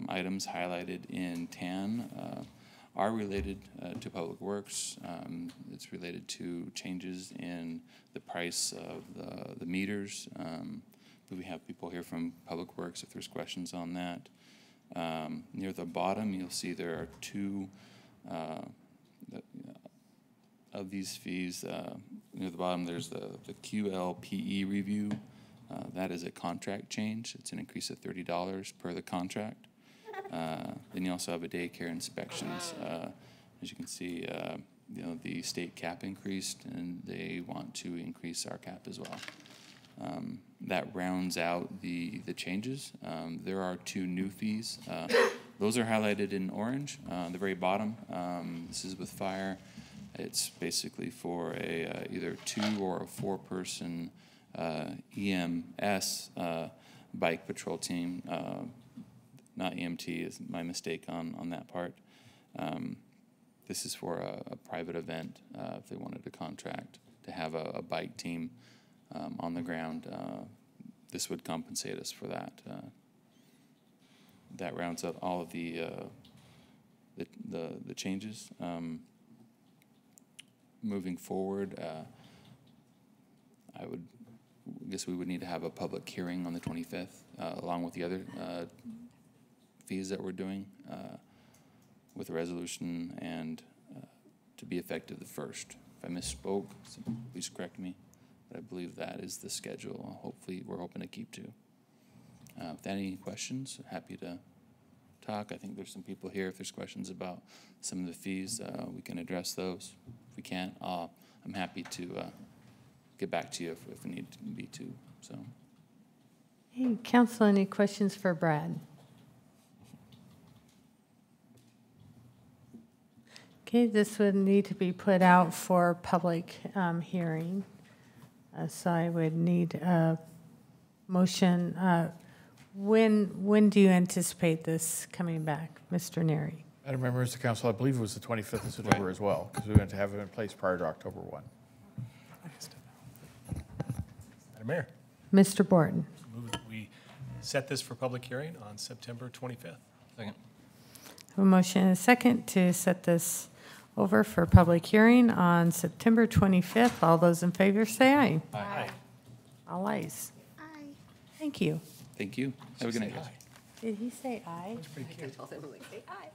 items highlighted in tan are related to Public Works. It's related to changes in the price of the meters. We have people here from Public Works if there's questions on that. Near the bottom, you'll see there are two of these fees. Near the bottom, there's the QLPE review. That is a contract change. It's an increase of $30 per the contract. Then you also have a daycare inspections. As you can see, the state cap increased, and they want to increase our cap as well. That rounds out the changes. There are two new fees. Those are highlighted in orange, the very bottom. This is with fire. It's basically for either 2 or a 4-person EMS bike patrol team, not EMT is my mistake on that part. This is for a private event, if they wanted to contract to have a bike team on the ground. This would compensate us for that. That rounds up all of the changes. Moving forward, I guess we would need to have a public hearing on the 25th, along with the other fees that we're doing with the resolution, and to be effective the 1st. If I misspoke, so please correct me, but I believe that is the schedule. Hopefully, we're hoping to keep to. If any questions, happy to talk. I think there's some people here. If there's questions about some of the fees, we can address those. If we can't, I'm happy to get back to you if we need to be to. So, Hey, Council, any questions for Brad? Okay, this would need to be put out for public hearing. So I would need a motion. When do you anticipate this coming back, Mr. Neri? Madam Mayor, members of the council, I believe it was the 25th of September as well, because we're going to have it in place prior to October 1. Madam Mayor. Mr. Borton. Move that we set this for public hearing on September 25th. Second. A motion and a second to set this over for public hearing on September 25th. All those in favor say aye. Aye. All ayes. Aye. Thank you. Thank you. Have a good night, guys. Did he say aye? I told him, like, say aye.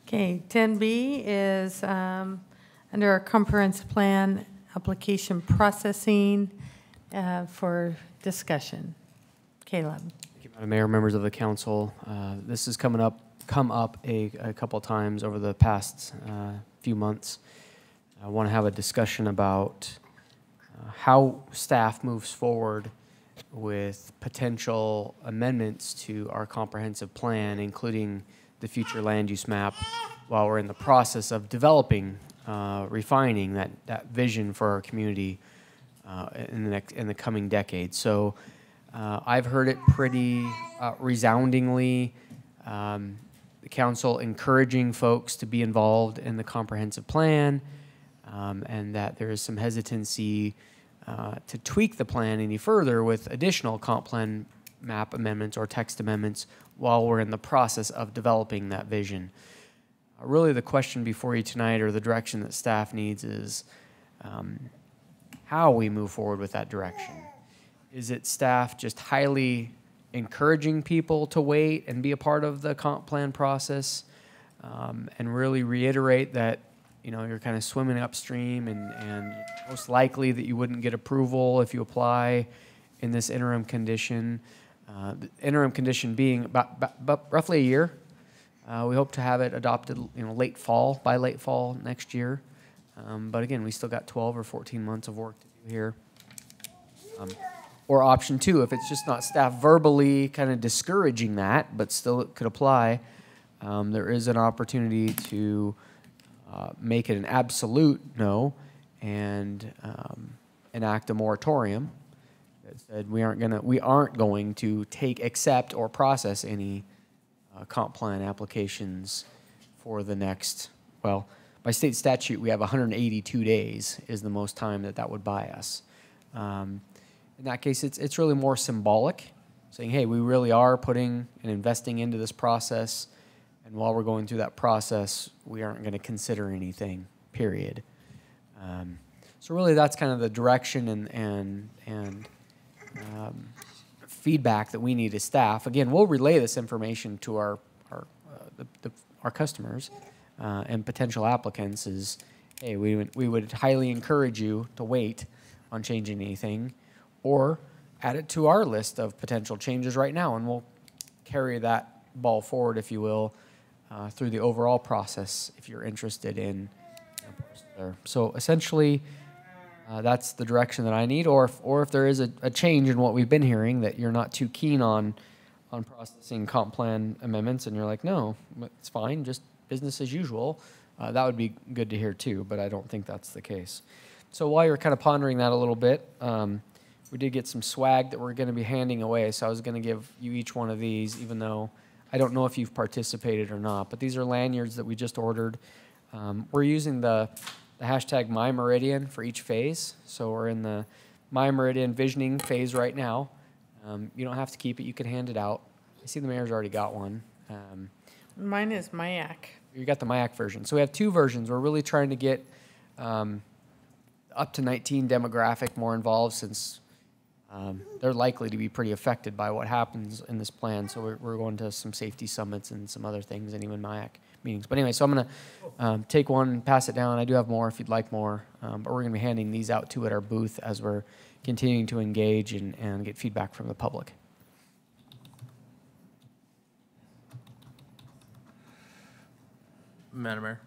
Okay, 10B is under our comprehensive plan application processing for discussion. Caleb. Thank you, Madam Mayor, members of the council. This has come up a couple of times over the past few months. I want to have a discussion about how staff moves forward with potential amendments to our comprehensive plan, including the future land use map, while we're in the process of developing, refining that vision for our community in the coming decade. So I've heard it pretty resoundingly. The council encouraging folks to be involved in the comprehensive plan, and that there is some hesitancy to tweak the plan any further with additional comp plan map amendments or text amendments while we're in the process of developing that vision. Really the question before you tonight, or the direction that staff needs, is how we move forward with that direction. Is it staff just highly encouraging people to wait and be a part of the comp plan process, and really reiterate that you're kind of swimming upstream, and most likely that you wouldn't get approval if you apply in this interim condition. The interim condition being about roughly a year. We hope to have it adopted, by late fall next year. But again, we still got 12 or 14 months of work to do here. Or option two, if it's just not staff verbally kind of discouraging that, but still it could apply, there is an opportunity to make it an absolute no and enact a moratorium that said we aren't going to accept or process any comp plan applications for the next, by state statute we have 182 days is the most time that would buy us. In that case, it's really more symbolic, saying, hey, we really are putting and investing into this process, and while we're going through that process, we aren't going to consider anything, period. So really that's kind of the direction and feedback that we need as staff. Again, we'll relay this information to our customers and potential applicants is, hey, we would highly encourage you to wait on changing anything, or add it to our list of potential changes right now, and we'll carry that ball forward, if you will, through the overall process if you're interested in there. So essentially, that's the direction that I need, or if there is a change in what we've been hearing, that you're not too keen on processing comp plan amendments, and you're like, no, it's fine, just business as usual, that would be good to hear too, but I don't think that's the case. So while you're kind of pondering that a little bit, we did get some swag that we're going to be handing away. So I was going to give you each one of these, even though I don't know if you've participated or not. But these are lanyards that we just ordered. We're using the hashtag MyMeridian for each phase. So we're in the MyMeridian visioning phase right now. You don't have to keep it. You can hand it out. I see the mayor's already got one. Mine is Mayak. You got the Mayak version. So we have two versions. We're really trying to get up to 19 demographic more involved, since they're likely to be pretty affected by what happens in this plan. So we're going to some safety summits and some other things, and even Mayak meetings. But anyway, so I'm going to take one and pass it down. I do have more if you'd like more, but we're going to be handing these out too at our booth as we're continuing to engage and get feedback from the public. Madam Mayor?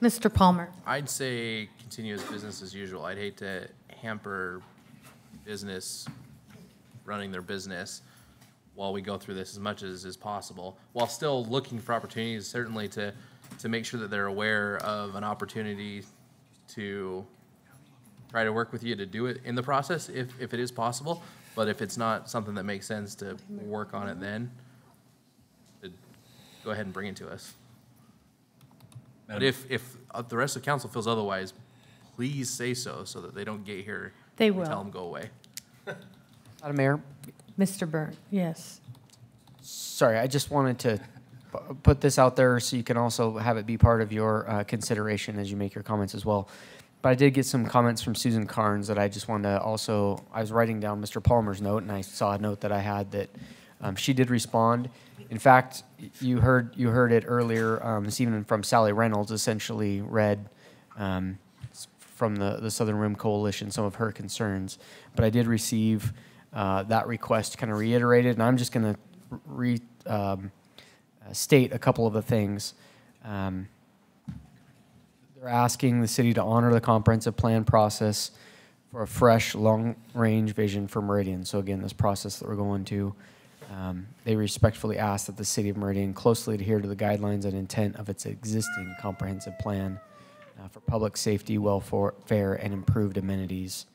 Mr. Palmer. I'd say continue as business as usual. I'd hate to hamper business running their business while we go through this as much as is possible, while still looking for opportunities, certainly to make sure that they're aware of an opportunity to try to work with you to do it in the process if it is possible. But if it's not something that makes sense to work on it then, go ahead and bring it to us. But if the rest of the council feels otherwise, please say so that they don't get here. They and will. Tell them go away. Madam Mayor? Mr. Byrne, yes. Sorry, I just wanted to put this out there so you can also have it be part of your consideration as you make your comments as well. But I did get some comments from Susan Carnes that I just wanted to also, I was writing down Mr. Palmer's note, and I saw a note that I had that she did respond. In fact, you heard it earlier this evening from Sally Reynolds, essentially read from the Southern Rim Coalition some of her concerns. But I did receive that request kind of reiterated, and I'm just going to state a couple of the things. They're asking the city to honor the comprehensive plan process for a fresh, long-range vision for Meridian. So again, this process that we're going to, they respectfully ask that the city of Meridian closely adhere to the guidelines and intent of its existing comprehensive plan for public safety, welfare, and improved amenities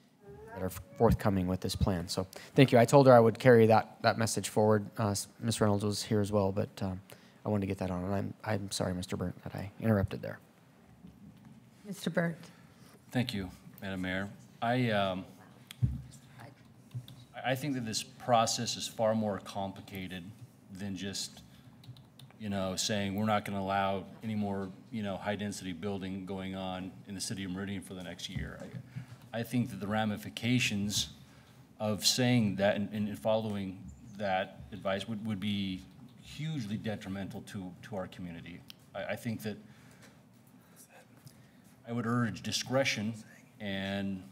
that are forthcoming with this plan. So thank you. I told her I would carry that message forward. Ms. Reynolds was here as well, but I wanted to get that on. And I'm sorry, Mr. Burnt, that I interrupted there. Mr. Burnt. Thank you, Madam Mayor. I think that this process is far more complicated than just, saying we're not going to allow any more, high-density building going on in the city of Meridian for the next year. I think that the ramifications of saying that and following that advice would be hugely detrimental to our community. I think that I would urge discretion and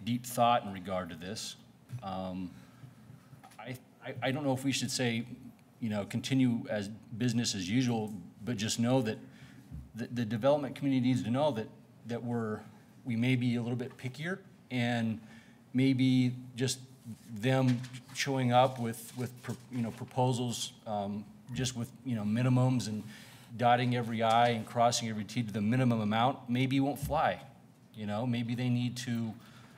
deep thought in regard to this. I don't know if we should say, continue as business as usual, but just know that the development community needs to know that we may be a little bit pickier, and maybe just them showing up with proposals just with minimums and dotting every I and crossing every T to the minimum amount maybe won't fly. Maybe they need to,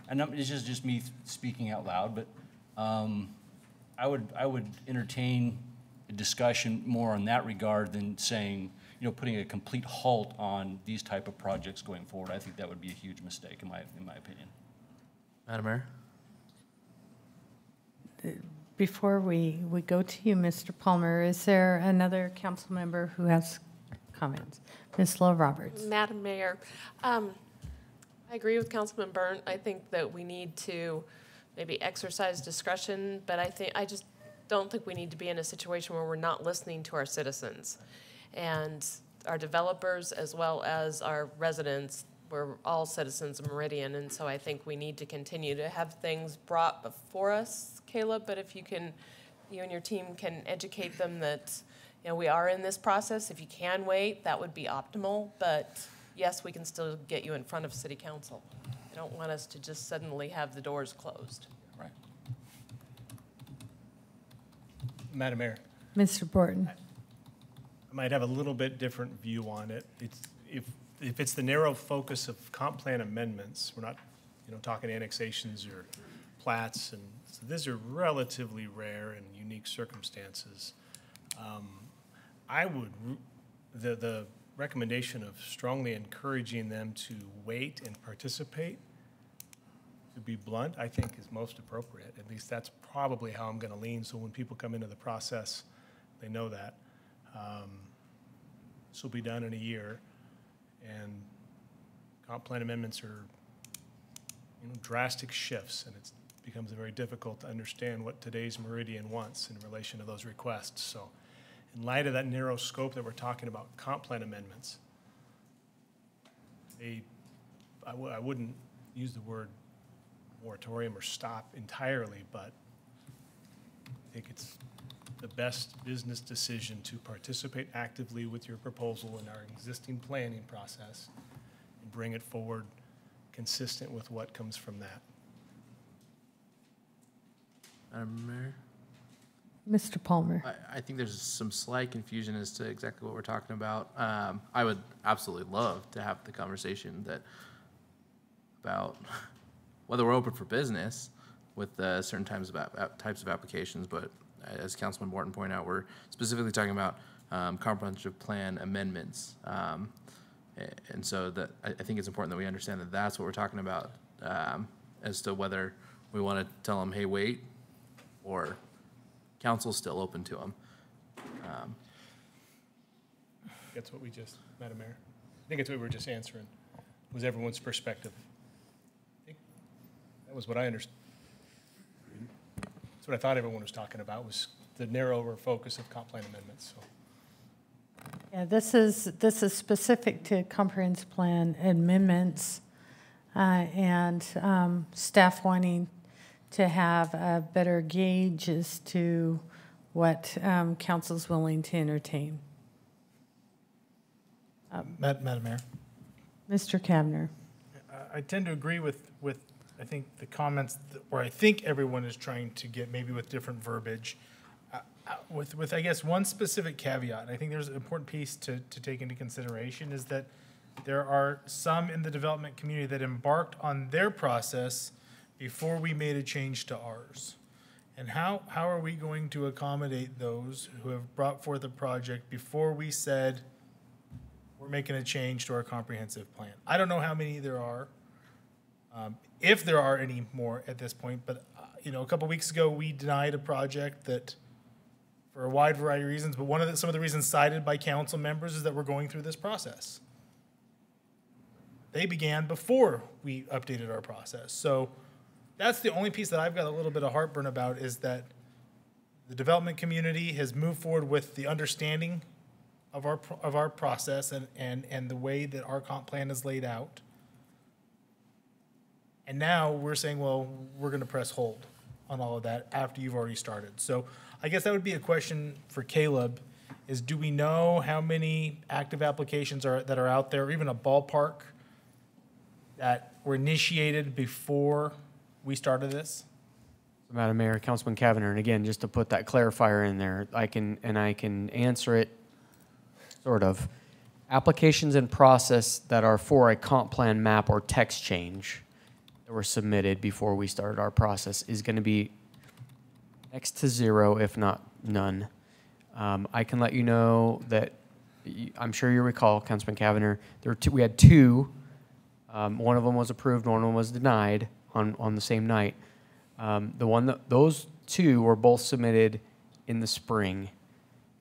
and it's just me speaking out loud, but I would entertain a discussion more in that regard than saying, putting a complete halt on these type of projects going forward. I think that would be a huge mistake in my opinion. Madam Mayor? Before we go to you, Mr. Palmer, is there another council member who has comments? Ms. Love Roberts. Madam Mayor, I agree with Councilman Burnt. I think that we need to maybe exercise discretion, but I just don't think we need to be in a situation where we're not listening to our citizens and our developers as well as our residents. We're all citizens of Meridian, and so I think we need to continue to have things brought before us, Caleb, but if you and your team can educate them that we are in this process. If you can wait, that would be optimal, but yes, we can still get you in front of City Council. I don't want us to just suddenly have the doors closed. Right. Madam Mayor. Mr. Borton. I might have a little bit different view on it. If it's the narrow focus of comp plan amendments, we're not, talking annexations or plats, and so these are relatively rare and unique circumstances. I would, the recommendation of strongly encouraging them to wait and participate, to be blunt, I think is most appropriate. At least that's probably how I'm going to lean, so when people come into the process, they know that. This will be done in a year, and comp plan amendments are, you know, drastic shifts, and it becomes very difficult to understand what today's Meridian wants in relation to those requests. So in light of that narrow scope that we're talking about, comp plan amendments, I wouldn't use the word moratorium or stop entirely, but I think it's the best business decision to participate actively with your proposal in our existing planning process and bring it forward consistent with what comes from that. Madam Mayor? Mr. Palmer. I think there's some slight confusion as to exactly what we're talking about. I would absolutely love to have the conversation about whether we're open for business with certain types of applications, but as Councilman Morton pointed out, we're specifically talking about comprehensive plan amendments. And so that I think it's important that we understand that that's what we're talking about, as to whether we want to tell them, hey, wait, or council's still open to them. That's what we just, Madam Mayor, I think it's what we were just answering, was everyone's perspective. I think that was what I understood. That's what I thought everyone was talking about, was the narrower focus of comp plan amendments. So. Yeah, this is specific to comprehensive plan amendments, and staff wanting to have a better gauge as to what council's willing to entertain. Madam Mayor. Mr. Kavner. I tend to agree with I think the comments where I think everyone is trying to get, maybe with different verbiage, with I guess one specific caveat. I think there's an important piece to take into consideration is that there are some in the development community that embarked on their process before we made a change to ours. And how are we going to accommodate those who have brought forth a project before we said we're making a change to our comprehensive plan? I don't know how many there are, if there are any more at this point, but you know, a couple weeks ago we denied a project that, for a wide variety of reasons, but some of the reasons cited by council members is that we're going through this process. They began before we updated our process. So that's the only piece that I've got a little bit of heartburn about, is that the development community has moved forward with the understanding of our process and the way that our comp plan is laid out. And now we're saying, well, we're going to press hold on all of that after you've already started. So I guess that would be a question for Caleb, is do we know how many active applications that are out there, or even a ballpark that were initiated before we started this? Madam Mayor, Councilman Kavner, and again, just to put that clarifier in there, I can answer it sort of. Applications in process that are for a comp plan map or text change that were submitted before we started our process is going to be next to zero, if not none. I can let you know that I'm sure you recall, Councilman Kavner, we had two. One of them was approved, one of them was denied on the same night. Those two were both submitted in the spring,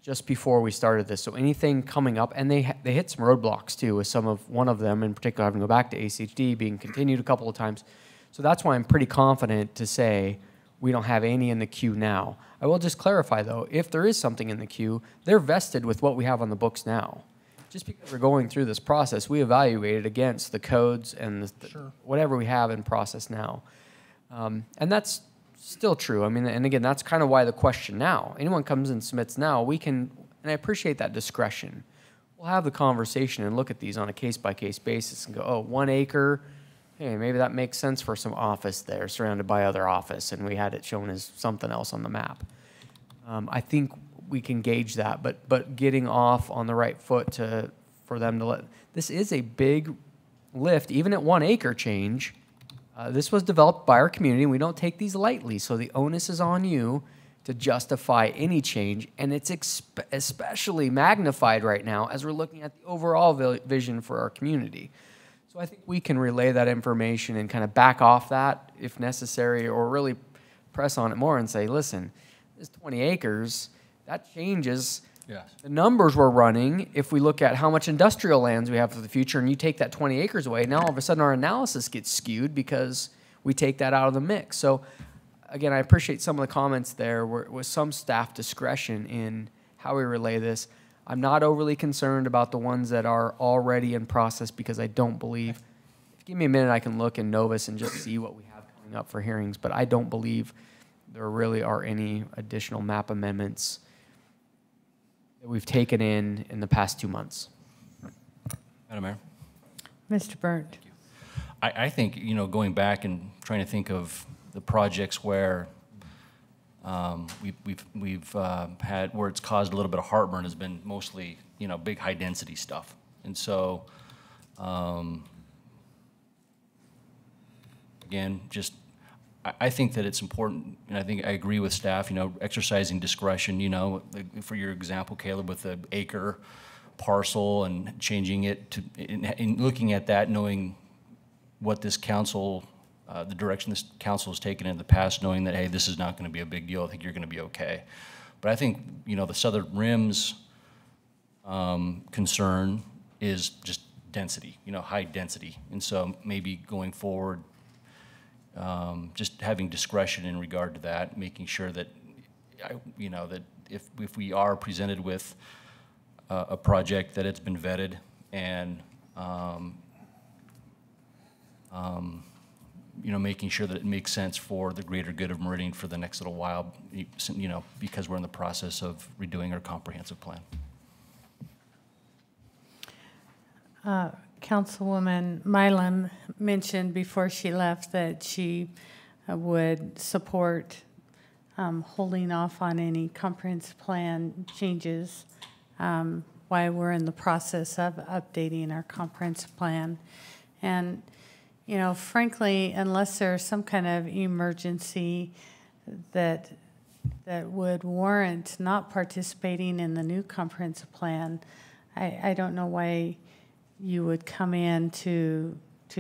just before we started this. So anything coming up, and they hit some roadblocks too, with one of them in particular having to go back to ACHD, being continued a couple of times. So that's why I'm pretty confident to say we don't have any in the queue now. I will just clarify though, if there is something in the queue, they're vested with what we have on the books now. Just because we're going through this process, we evaluate it against the codes and whatever we have in process now. And that's still true. I mean, and again, that's kind of why the question now. Anyone comes and submits now, we can, and I appreciate that discretion. We'll have the conversation and look at these on a case-by-case basis and go, oh, 1 acre, hey, maybe that makes sense for some office there surrounded by other office, and we had it shown as something else on the map. I think we can gauge that, but getting off on the right foot for them to this is a big lift, even at 1 acre change. This was developed by our community, and we don't take these lightly, so the onus is on you to justify any change, and it's especially magnified right now as we're looking at the overall vision for our community. So I think we can relay that information and kind of back off that if necessary, or really press on it more and say, listen, this 20 acres, that changes the numbers we're running. If we look at how much industrial lands we have for the future and you take that 20 acres away, now all of a sudden our analysis gets skewed because we take that out of the mix. So again, I appreciate some of the comments there with some staff discretion in how we relay this. I'm not overly concerned about the ones that are already in process because I don't believe, if you give me a minute, I can look in Novus and just see what we have coming up for hearings, but I don't believe there really are any additional map amendments that we've taken in the past 2 months. Madam Mayor? Mr. Burnt. I think, going back and trying to think of the projects where we've had, where it's caused a little bit of heartburn has been mostly, big high density stuff. And so, again, just, I think that it's important, and I think I agree with staff, exercising discretion, for your example, Caleb, with the acre parcel and changing it to, in looking at that, knowing what this council, the direction this council has taken in the past, knowing that, hey, this is not going to be a big deal. I think you're going to be okay. But I think, the Southern Rim's concern is just density, high density. And so maybe going forward, just having discretion in regard to that, making sure that, that if we are presented with a project that it's been vetted and, making sure that it makes sense for the greater good of Meridian for the next little while, because we're in the process of redoing our comprehensive plan. Councilwoman Milam mentioned before she left that she would support holding off on any comprehensive plan changes while we're in the process of updating our comprehensive plan. And, frankly, unless there's some kind of emergency that would warrant not participating in the new comprehensive plan, I don't know why you would come in to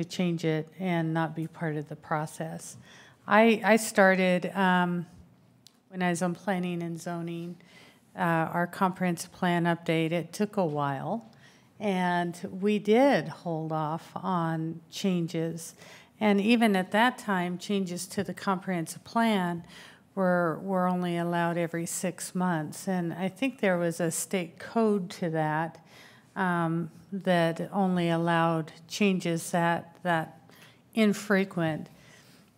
change it and not be part of the process. I started, when I was on planning and zoning, our comprehensive plan update. It took a while, and we did hold off on changes. And even at that time, changes to the comprehensive plan were only allowed every 6 months. And I think there was a state code to that, that only allowed changes that infrequent.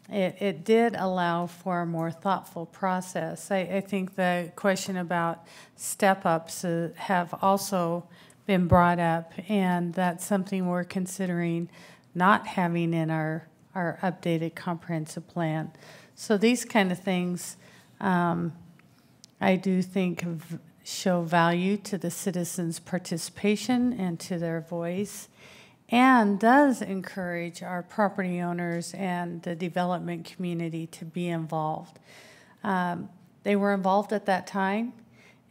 It did allow for a more thoughtful process. I think the question about step-ups have also been brought up, and that's something we're considering not having in our updated comprehensive plan. So these kind of things, I do think show value to the citizens' participation and to their voice, and does encourage our property owners and the development community to be involved. They were involved at that time,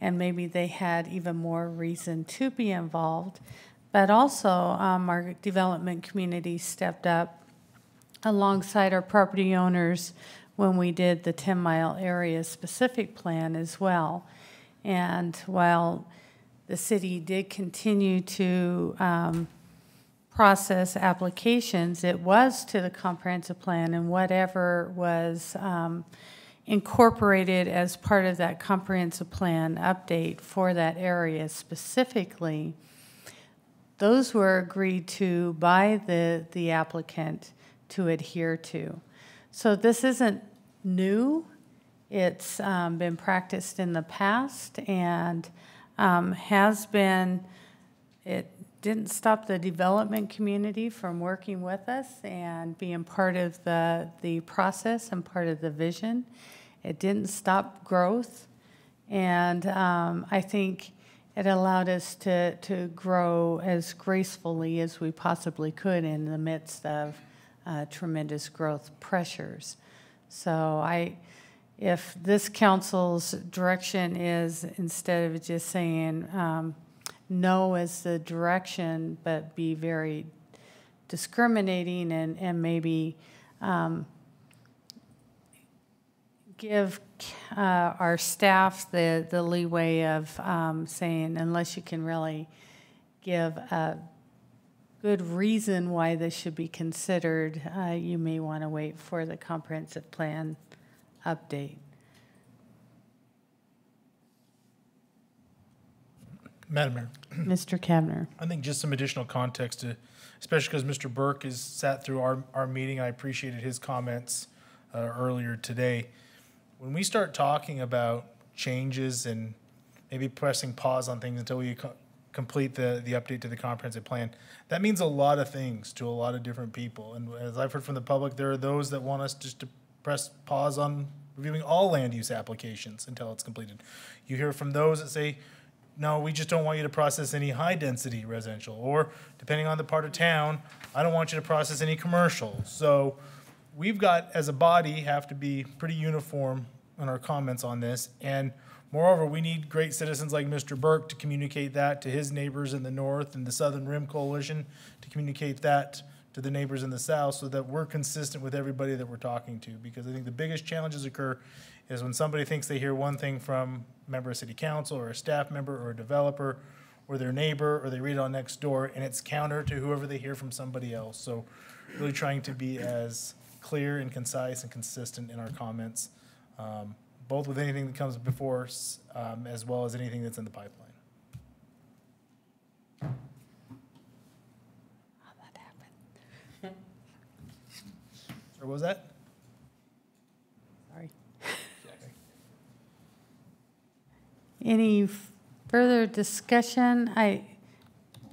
and maybe they had even more reason to be involved. But also, our development community stepped up alongside our property owners when we did the 10-mile area specific plan as well. And while the city did continue to process applications, it was to the comprehensive plan, and whatever was incorporated as part of that comprehensive plan update for that area specifically, those were agreed to by the applicant to adhere to. So this isn't new. It's been practiced in the past, and has been, it didn't stop the development community from working with us and being part of the process and part of the vision. It didn't stop growth, and I think it allowed us to grow as gracefully as we possibly could in the midst of tremendous growth pressures. So if this council's direction is, instead of just saying no as the direction, but be very discriminating and maybe give our staff the leeway of saying, unless you can really give a good reason why this should be considered, you may want to wait for the comprehensive plan update. Madam Mayor. Mr. Kavner. I think just some additional context, especially because Mr. Burke has sat through our meeting. I appreciated his comments earlier today. When we start talking about changes and maybe pressing pause on things until we complete the update to the comprehensive plan, that means a lot of things to a lot of different people. And as I've heard from the public, there are those that want us just to press pause on reviewing all land use applications until it's completed. You hear from those that say, no, we just don't want you to process any high-density residential, or depending on the part of town, I don't want you to process any commercial. So we've got, as a body, have to be pretty uniform in our comments on this. And moreover, we need great citizens like Mr. Burke to communicate that to his neighbors in the north and the Southern Rim Coalition, to communicate that to the neighbors in the south, so that we're consistent with everybody that we're talking to. Because I think the biggest challenges occur is when somebody thinks they hear one thing from a member of city council or a staff member or a developer or their neighbor, or they read it on next door, and it's counter to whoever they hear from somebody else. So really trying to be as clear and concise and consistent in our comments, both with anything that comes before us, as well as anything that's in the pipeline. How that happened? Or what was that? Sorry. Any further discussion?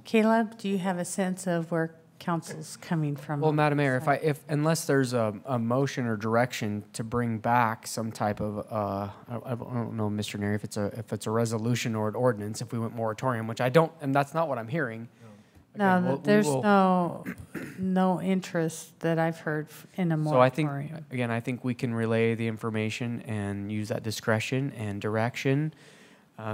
Caleb, do you have a sense of where council's coming from? Well, Madam Mayor, unless there's a motion or direction to bring back some type of, I don't know, Mr. Neri, if it's a resolution or an ordinance, if we went moratorium, which I don't, and that's not what I'm hearing. Again, No, there's no interest that I've heard in a moratorium. So I think we can relay the information and use that discretion and direction.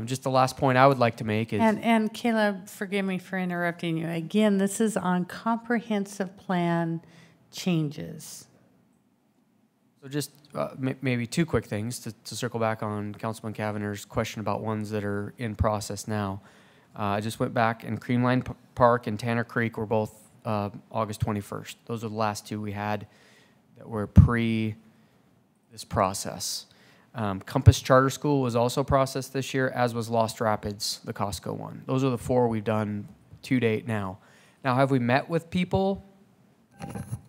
Just the last point I would like to make is... And Caleb, forgive me for interrupting you. Again, this is on comprehensive plan changes. So just maybe two quick things to circle back on Councilman Kavanaugh's question about ones that are in process now. I just went back, and Creamline Park and Tanner Creek were both August 21st. Those are the last two we had that were pre this process. Compass Charter School was also processed this year, as was Lost Rapids, the Costco one. Those are the four we've done to date now. Now, have we met with people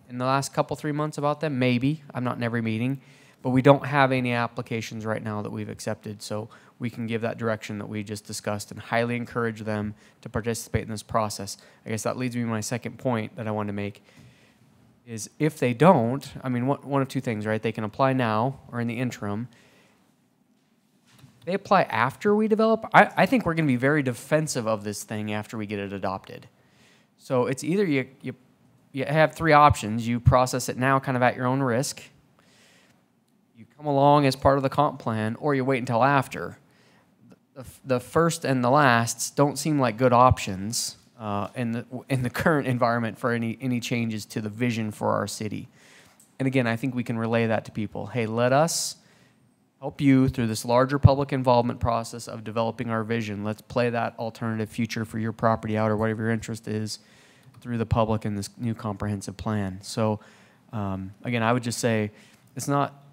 in the last 3 months about them? Maybe. I'm not in every meeting. But we don't have any applications right now that we've accepted, so we can give that direction that we just discussed and highly encourage them to participate in this process. I guess that leads me to my second point that I wanted to make, is if they don't, I mean, one of two things, right? They can apply now or in the interim. They apply after we develop. I think we're going to be very defensive of this thing after we get it adopted. So it's either you have three options. You process it now kind of at your own risk. You come along as part of the comp plan, or you wait until after. The first and the last don't seem like good options in the current environment for any changes to the vision for our city. And again, I think we can relay that to people. Hey, let us help you through this larger public involvement process of developing our vision. Let's play that alternative future for your property out, or whatever your interest is, through the public in this new comprehensive plan. So again, I would just say it's not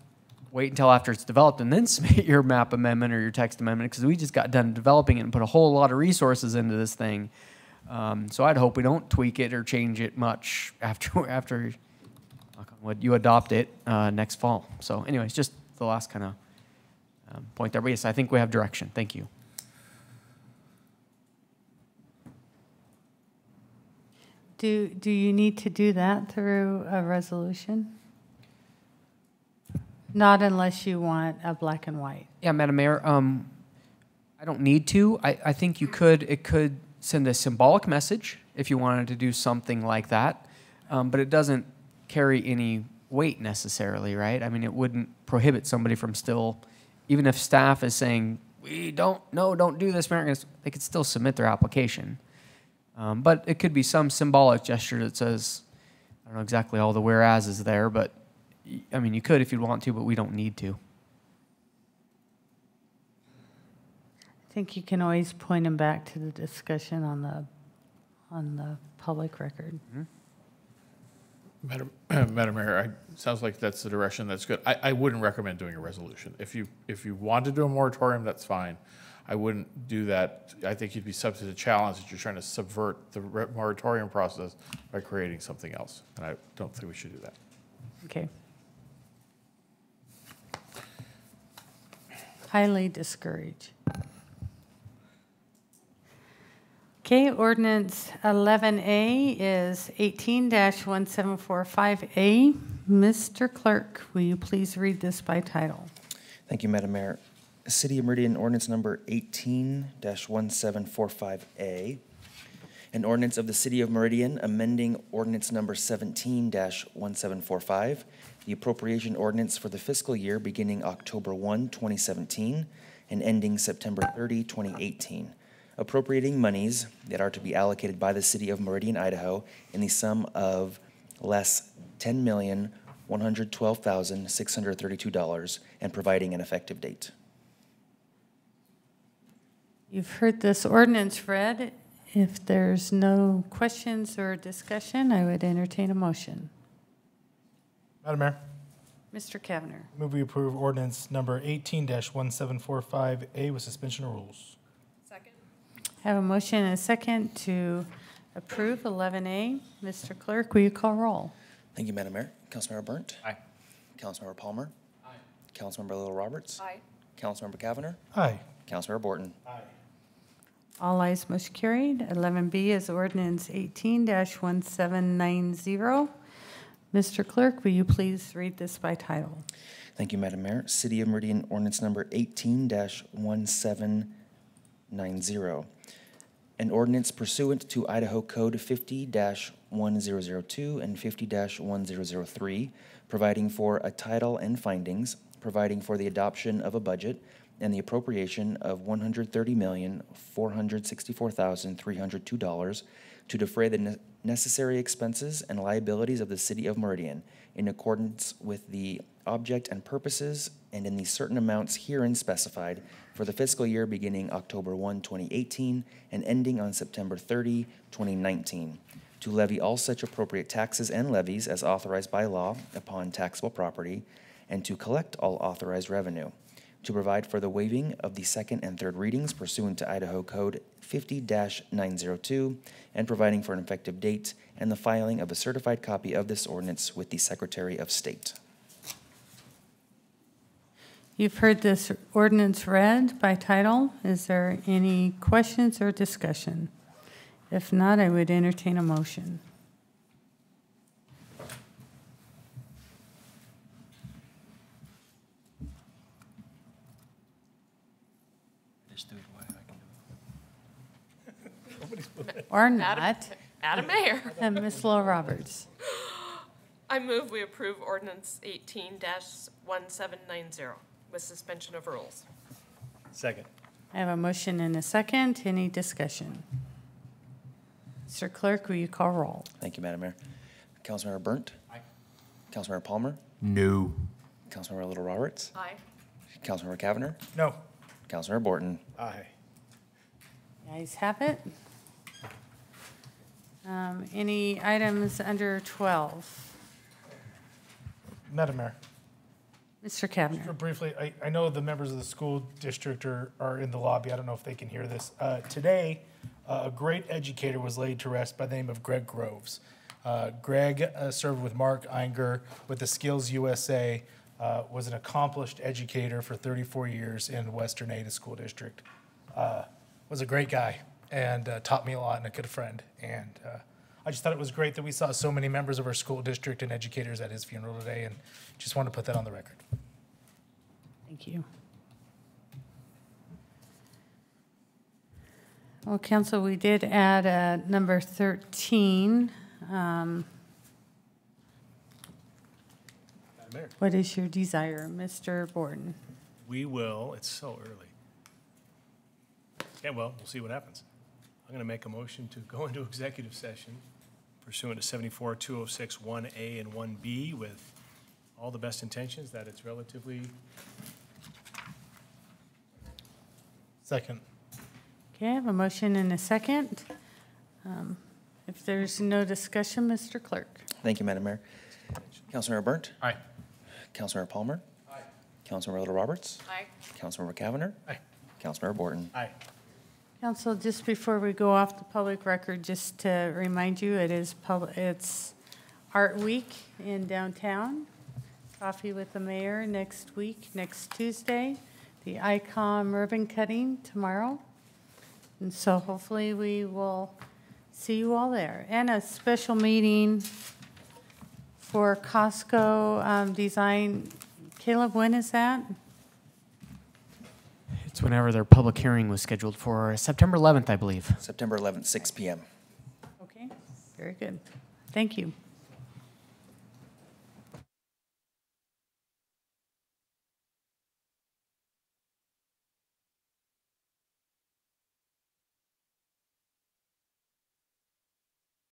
wait until after it's developed and then submit your map amendment or your text amendment, because we just got done developing it and put a whole lot of resources into this thing. So I'd hope we don't tweak it or change it much after you adopt it next fall. So anyways, just the last kind of point there. But yes, I think we have direction. Thank you. Do you need to do that through a resolution? Not unless you want a black and white. Yeah, Madam Mayor, I don't need to. I think it could send a symbolic message if you wanted to do something like that, but it doesn't carry any weight necessarily, right? I mean, it wouldn't prohibit somebody from still, even if staff is saying, don't do this, Mayor, they could still submit their application. But it could be some symbolic gesture that says, I don't know exactly all the whereas is there, but I mean, you could if you'd want to, but we don't need to. I think you can always point them back to the discussion on the public record. Madam Mayor, sounds like that's the direction that's good. I wouldn't recommend doing a resolution. If you want to do a moratorium, that's fine. I wouldn't do that. I think you'd be subject to the challenge that you're trying to subvert the moratorium process by creating something else. And I don't think we should do that. Okay. Highly discouraged. Okay, ordinance 11A is 18-1745A. Mr. Clerk, will you please read this by title? Thank you, Madam Mayor. City of Meridian ordinance number 18-1745A. An ordinance of the City of Meridian amending ordinance number 17-1745, the appropriation ordinance for the fiscal year beginning October 1, 2017 and ending September 30, 2018. Appropriating monies that are to be allocated by the City of Meridian, Idaho in the sum of less $10,112,632 and providing an effective date. You've heard this ordinance read. If there's no questions or discussion, I would entertain a motion. Madam Mayor, Mr. Kavanagh. move we approve ordinance number 18-1745A with suspension of rules. Second. I have a motion and a second to approve 11A. Mr. Clerk, will you call roll? Thank you, Madam Mayor. Councilmember Burnt. Aye. Councilmember Palmer. Aye. Councilmember Little Roberts. Aye. Councilmember Cavanagh. Aye. Councilmember Borton. Aye. All ayes, motion carried. 11B is ordinance 18-1790. Mr. Clerk, will you please read this by title? Thank you, Madam Mayor. City of Meridian ordinance number 18-1790. An ordinance pursuant to Idaho Code 50-1002 and 50-1003, providing for a title and findings, providing for the adoption of a budget, and the appropriation of $130,464,302 to defray the necessary expenses and liabilities of the City of Meridian in accordance with the object and purposes and in the certain amounts herein specified for the fiscal year beginning October 1, 2018 and ending on September 30, 2019, to levy all such appropriate taxes and levies as authorized by law upon taxable property, and to collect all authorized revenue, to provide for the waiving of the second and third readings pursuant to Idaho Code 50-902, and providing for an effective date and the filing of a certified copy of this ordinance with the Secretary of State. You've heard this ordinance read by title. Is there any questions or discussion? If not, I would entertain a motion. Or not. Madam Mayor. And Ms. Little Roberts. I move we approve ordinance 18-1790 with suspension of rules. Second. I have a motion and a second. Any discussion? Mr. Clerk, will you call roll? Thank you, Madam Mayor. Councilmember Burnt. Aye. Councilmember Palmer. No. Councilmember Little Roberts. Aye. Councilmember Cavanagh. No. Councilmember Borton. Aye. The ayes have it. Any items under 12? Madam Mayor. Mr. Kavanagh. Briefly, I know the members of the school district are in the lobby. I don't know if they can hear this. Today, a great educator was laid to rest by the name of Greg Groves. Greg served with Mark Einger with the Skills USA, was an accomplished educator for 34 years in Western Ada School District. Was a great guy and taught me a lot and a good friend. And I just thought it was great that we saw so many members of our school district and educators at his funeral today, and just wanted to put that on the record. Thank you. Well, Council, we did add number 13. Mayor. What is your desire, Mr. Borden? We will, it's so early. Yeah, well, we'll see what happens. I'm going to make a motion to go into executive session pursuant to 74-206 1A and 1B with all the best intentions that it's relatively. Second. Okay, I have a motion and a second. If there's no discussion, Mr. Clerk. Thank you, Madam Mayor. Councilmember Burnt? Aye. Councilmember Palmer? Aye. Councilmember Little Roberts? Aye. Councilmember Cavanagh? Aye. Councilmember Borton? Aye. Council, just before we go off the public record, just to remind you, it's Art Week in downtown. Coffee with the mayor next week, next Tuesday. The ICOM ribbon cutting tomorrow. And so hopefully we will see you all there. And a special meeting for Costco design. Caleb, when is that? It's whenever their public hearing was scheduled for September 11th, I believe. September 11th, 6 p.m. Okay, very good. Thank you.